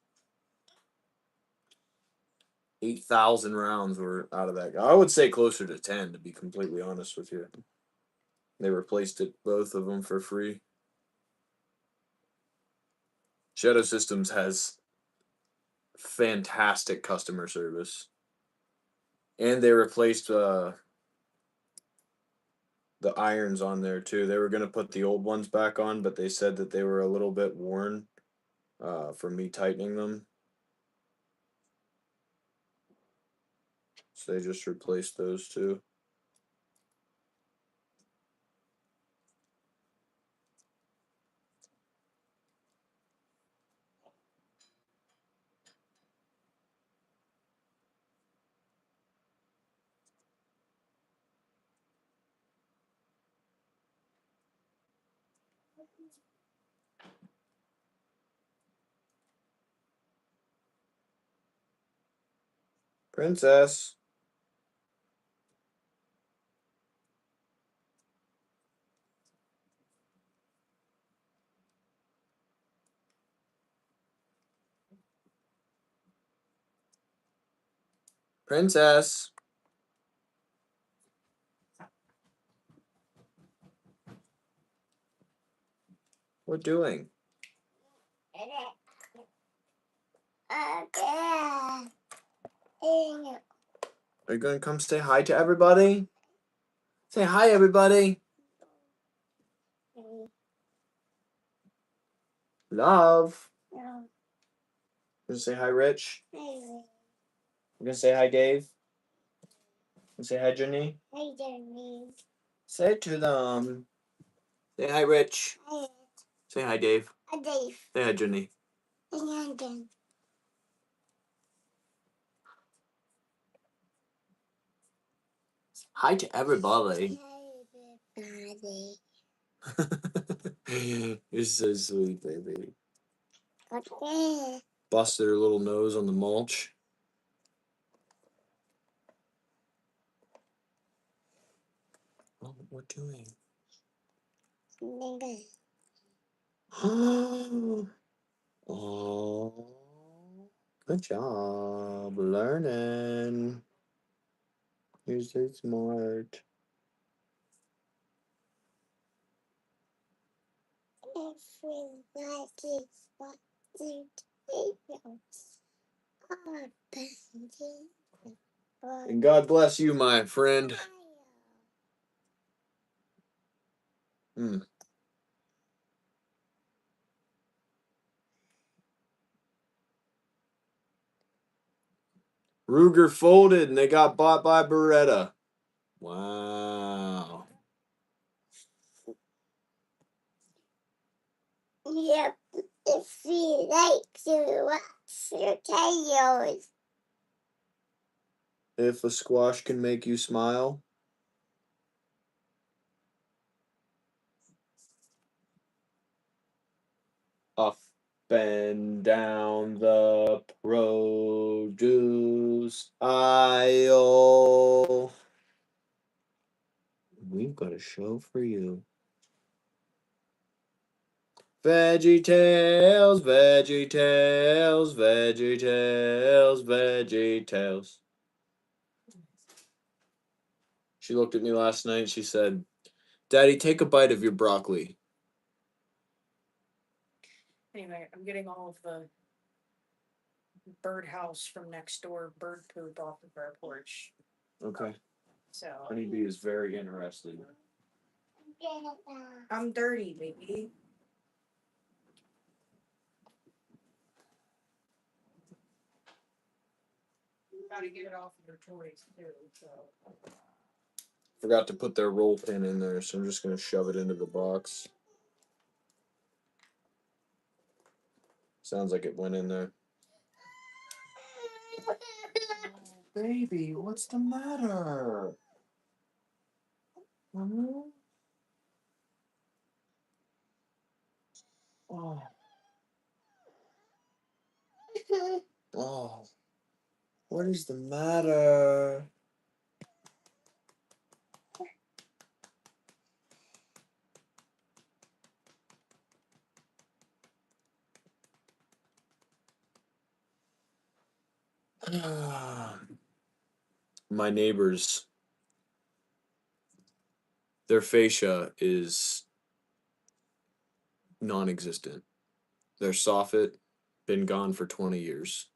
8,000 rounds were out of that. I would say closer to 10, to be completely honest with you. They replaced it, both of them, for free. Shadow Systems has fantastic customer service. And they replaced the irons on there too. They were going to put the old ones back on, but they said that they were a little bit worn from me tightening them. So they just replaced those too. Princess. Princess. What doing? Okay. Are you going to come say hi to everybody? Say hi, everybody. Love. No. You going to say hi, Rich? Hey, You going to say hi, Dave? You say hi, Jenny? hey, Jenny. Say it to them. Say hi, Rich. Hey, Say hi, Dave. Dave. Say hi, Jenny. Hey, London. Hi to everybody. Hey, everybody. You're so sweet, baby. Okay. Busted her little nose on the mulch. Oh, what doing? Oh, good job learning. You're so smart. If we like it, what do you And God bless you, my friend. Hmm. Ruger folded and they got bought by Beretta. Wow. Yep, if we like to watch your videos. If a squash can make you smile. Off. Bend down the produce aisle. We've got a show for you. Veggie Tales, Veggie Tales, Veggie Tales, Veggie Tales. She looked at me last night. She said, "Daddy, take a bite of your broccoli." Anyway, I'm getting all of the birdhouse from next door bird poop off of our porch. Okay. So Honeybee is very interested. I'm dirty, baby. Gotta get it off of your toys too. So Forgot to put their roll pin in there, so I'm just gonna shove it into the box. Sounds like it went in there. Baby, what's the matter? Oh. Oh. What is the matter? My neighbors, their fascia is non-existent. Their soffit been gone for 20 years.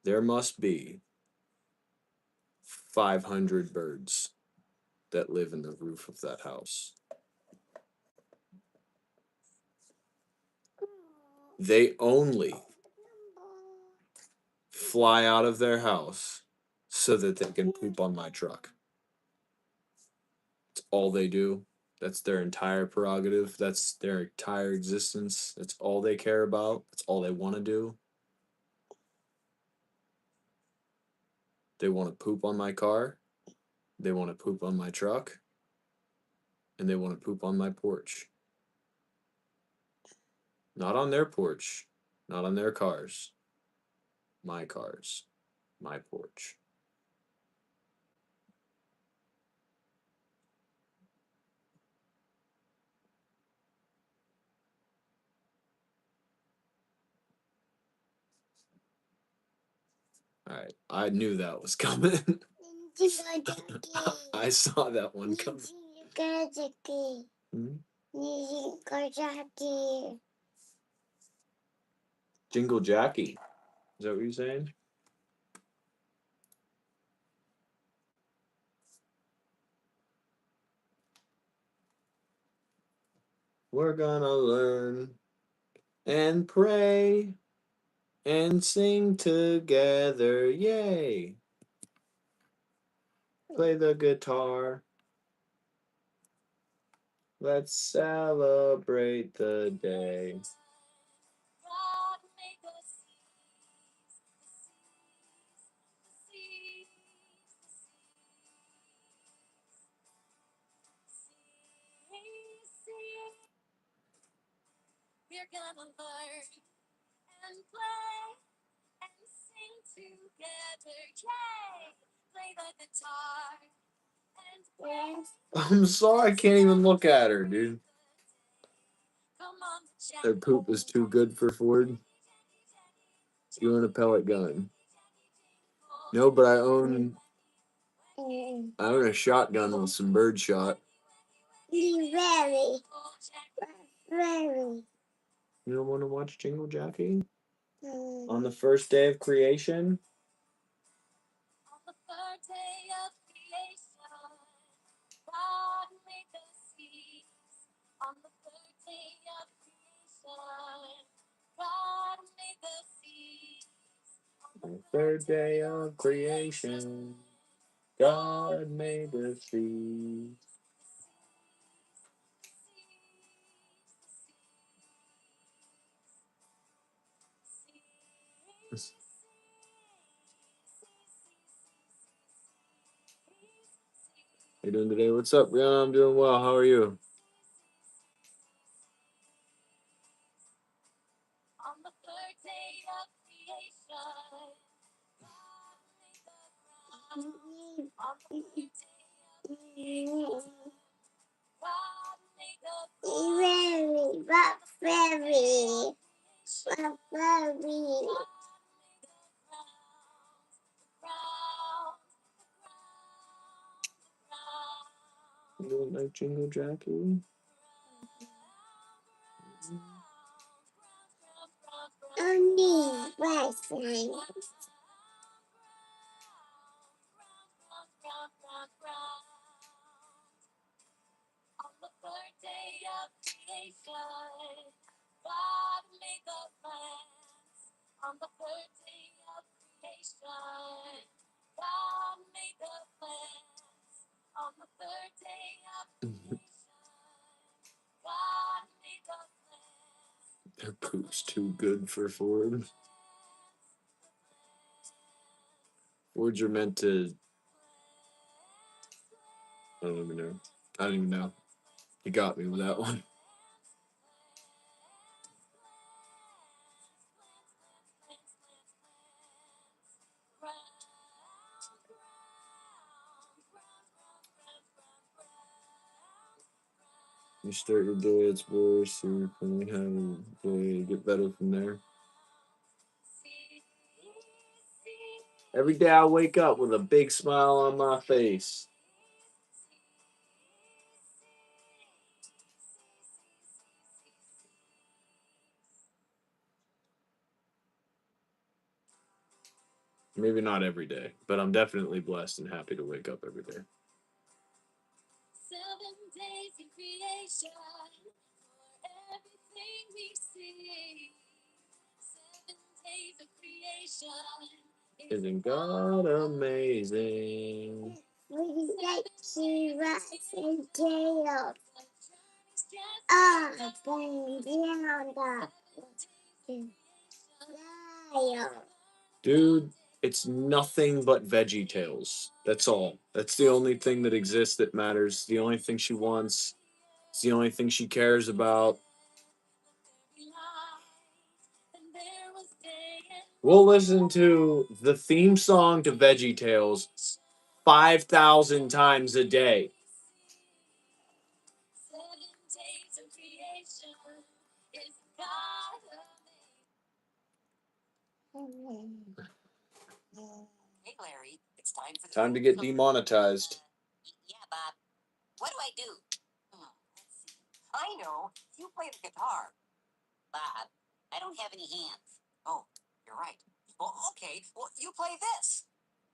There must be 500 birds that live in the roof of that house. They only fly out of their house so that they can poop on my truck. That's all they do. That's their entire prerogative. That's their entire existence. That's all they care about. That's all they want to do. They want to poop on my car. They want to poop on my truck. And they want to poop on my porch. Not on their porch. Not on their cars. My cars. My porch. All right. I knew that was coming. I saw that one coming. Hmm? Jingle Jackie. Is that what you're saying? We're gonna learn and pray and sing together. Yay! Play the guitar. Let's celebrate the day. We're gonna learn and play and sing together. Yay! Play the guitar and dance. I'm sorry, I can't even look at her, dude. Their poop is too good for Ford. You own a pellet gun. No, but I own a shotgun with some bird shot. Very. You don't want to watch Jingle Jackie? On the first day of creation? On the third day of creation, God made the seas. On the third day of creation, God made the seas. On the third day of creation, God made the seas. How you doing today? What's up, Rihanna? I'm doing well. How are you? third day of creation, on the third day of creation, God made the Very, but very, but very. You don't like Jingle Jackie? Only wrestling. On the third day of creation, God made the plants. On the third day of creation, God made the plants. On the third day of creation, God made the plants. Their poop's too good for Ford. Fords are meant to. I don't even know. I don't even know. You got me with that one. You start your day, it's worse, so you're planning how to get better from there. Every day I wake up with a big smile on my face. Maybe not every day, but I'm definitely blessed and happy to wake up every day. 7 days in creation for everything we see. 7 days of creation. Isn't God amazing? We like to rest and tail. Up and down the dial. Dude, it's nothing but Veggie Tales. That's all. That's the only thing that exists that matters. The only thing she wants. It's the only thing she cares about. We'll listen to the theme song to Veggie Tales 5,000 times a day. 7 days of creation is God Hey, Larry, it's time for the Time to get demonetized. Yeah, Bob. What do I do? Let's see. I know. You play the guitar. Bob, I don't have any hands. Oh, you're right. Well, okay. Well, you play this.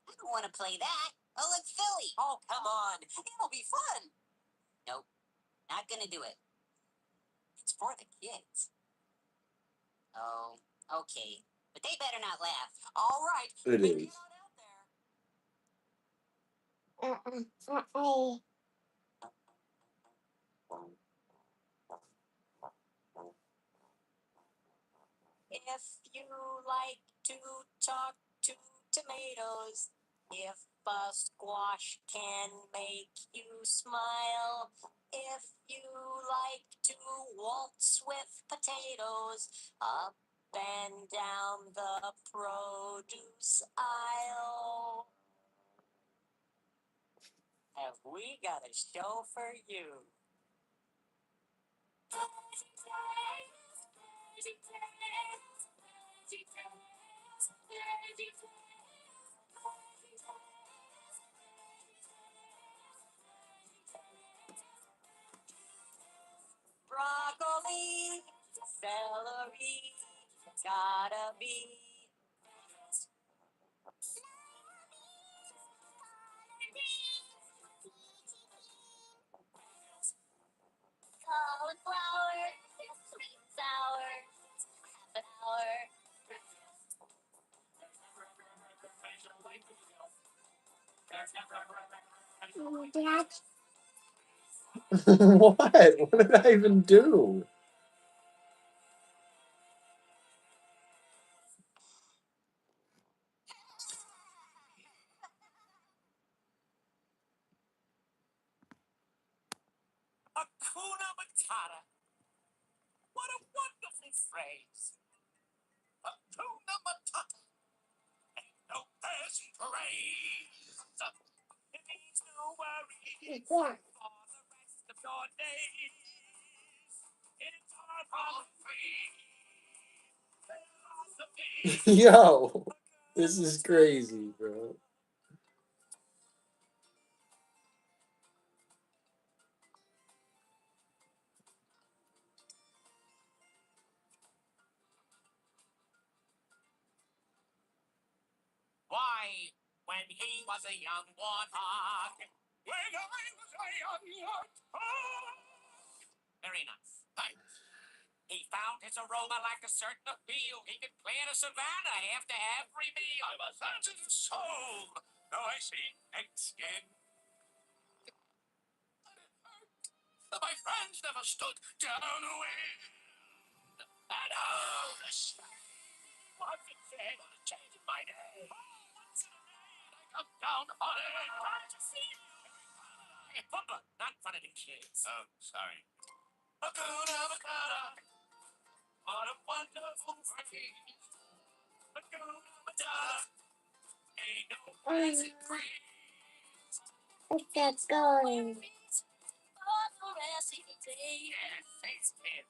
I don't want to play that. Oh, it's silly. Oh, come on. It'll be fun. Nope. Not gonna do it. It's for the kids. Oh, okay. But they better not laugh. All right. It Make is. it out there. If you like to talk to tomatoes, if a squash can make you smile, if you like to waltz with potatoes, up and down the produce aisle, have we got a show for you? Broccoli, celery, gotta be. Cauliflower, sweet and sour, half an hour. Dad, What? What did I even do? Hakuna Matata. What a wonderful phrase. Yeah. Yo, this is crazy, bro. Why, when he was a young warthog. When I was a young warthog. Very nice. Thanks. He found his aroma like a certain appeal. He could play in a savannah after every meal. I'm a thousand soul. Now I see pink skin. My friends never stood downwind. And oh, the shame was it said, changing my name. Once in a day, I come down on it. Glad to see you. Not in front of the kids. Oh, sorry. Hakuna Matata. What a wonderful phrase. Hakuna Matata. Ain't no fancy free. It's a going. Yes, thanks, kid.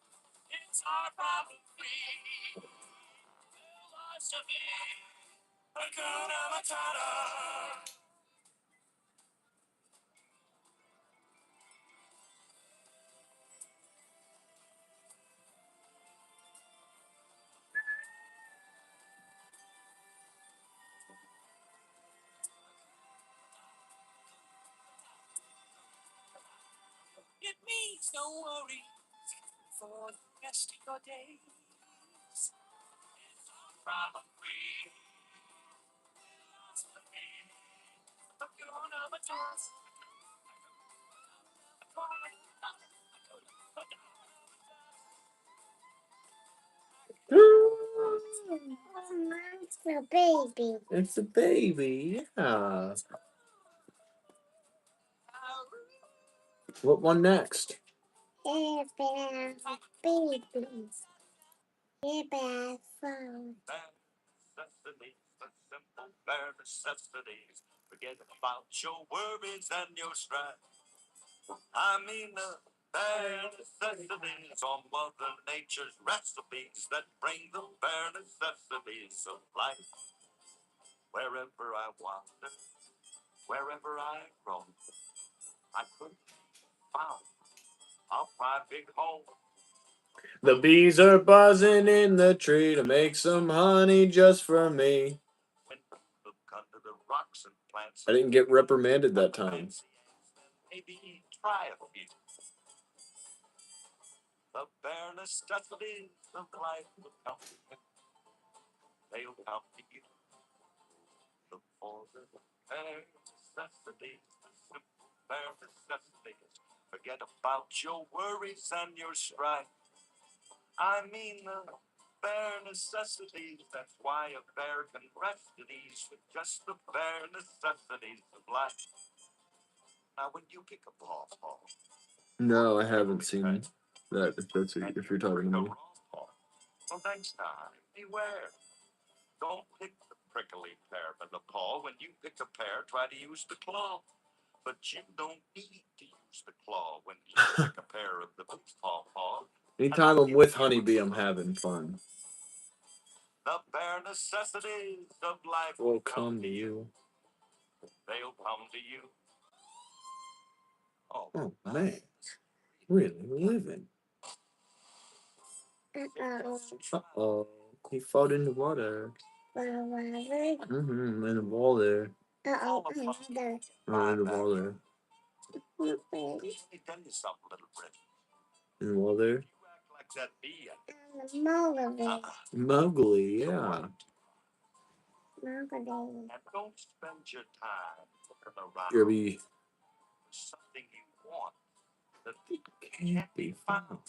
It's our problem free. Philosophy. Hakuna Matata. It means no worry for the rest of your days. It's our problem free. Philosophy. Hakuna Matata. It's a baby. It's a baby, yeah. What one next? It's a baby. It's a phone. Necessities, the simple bare necessities. Forget about your worries and your strife. I mean the bare necessities are Mother Nature's recipes that bring the bare necessities of life. Wherever I wander, wherever I roam, I could be found. I'll find big home. The bees are buzzing in the tree to make some honey just for me. Look under the rocks and plants. I didn't get reprimanded that time. Maybe try a few. The bare necessities of life will come to you. They'll come to you. Look for the bare necessities, the simple bare necessities. Forget about your worries and your strife. I mean the bare necessities. That's why a bear can rest at ease with just the bare necessities of life. Now, when you pick a paw, No, I haven't seen that. If you're talking to me. Well, next time, beware. Don't pick the prickly pear by the paw. When you pick a pear, try to use the claw. But you don't need to use the claw when you pick a pear of the paw. Anytime I'm with Honeybee, I'm having fun. The bare necessities of life Will come to you. They'll come to you. Oh man, really living. Uh-oh, he fell in the water. In the water. Uh-oh, Oh, in the water. Let me tell you something, little Brit. In the water. You act like that bee. Mowgli, yeah. And don't spend your time looking around You'll be for something you want that can't be found.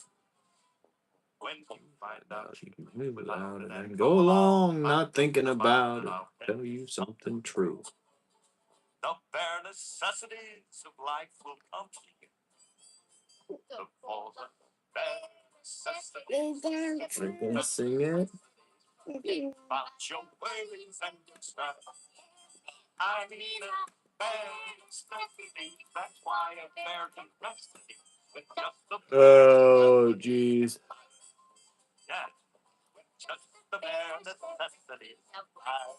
when you find out You can move without it and go along, not thinking about it. Tell you something true. The bare necessities of life will come to you. The falls of bare necessities. We're gonna sing it. About your worries and your strife. I mean Oh, jeez.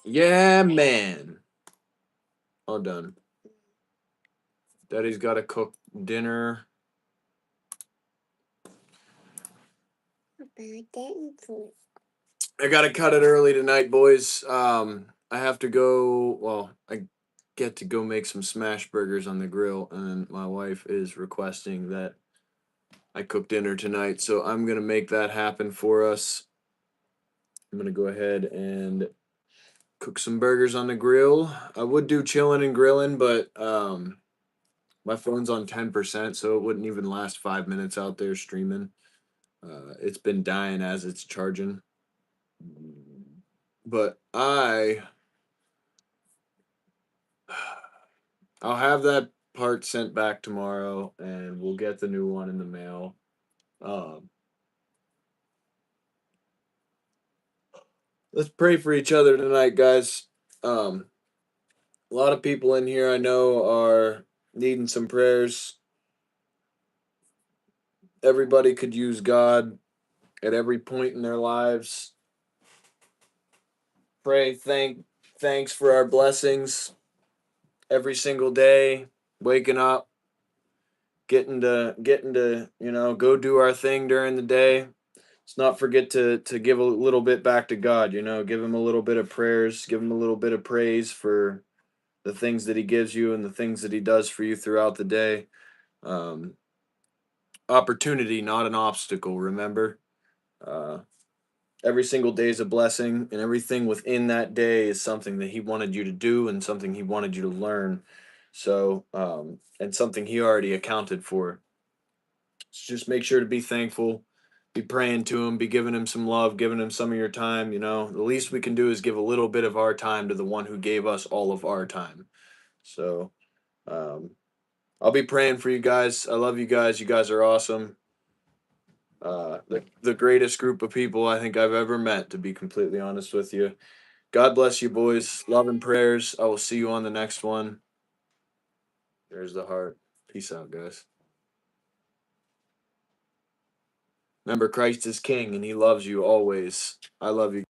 Yeah, man. All done. Daddy's got to cook dinner. I got to cut it early tonight, boys. I have to go. Well, I get to go make some smash burgers on the grill, and my wife is requesting that I cook dinner tonight, so I'm gonna make that happen for us. I'm gonna go ahead and cook some burgers on the grill. I would do chilling and grilling, but my phone's on 10%, so it wouldn't even last 5 minutes out there streaming. It's been dying as it's charging. But I'll have that part sent back tomorrow, and we'll get the new one in the mail. Let's pray for each other tonight, guys. A lot of people in here I know are needing some prayers. Everybody could use God at every point in their lives. Pray, thanks for our blessings every single day. Waking up, getting to go do our thing during the day. Let's not forget to give a little bit back to God. Give him a little bit of prayers, give him a little bit of praise for the things that he gives you and the things that he does for you throughout the day. Um, Opportunity, not an obstacle. Remember, uh, every single day is a blessing, and everything within that day is something that he wanted you to do and something he wanted you to learn. So, and something he already accounted for. So just make sure to be thankful, be praying to him, be giving him some love, giving him some of your time. The least we can do is give a little bit of our time to the one who gave us all of our time. So, I'll be praying for you guys. I love you guys. You guys are awesome. The greatest group of people I think I've ever met, to be completely honest with you. God bless you, boys. Love and prayers. I will see you on the next one. There's the heart. Peace out, guys. Remember, Christ is King and he loves you always. I love you.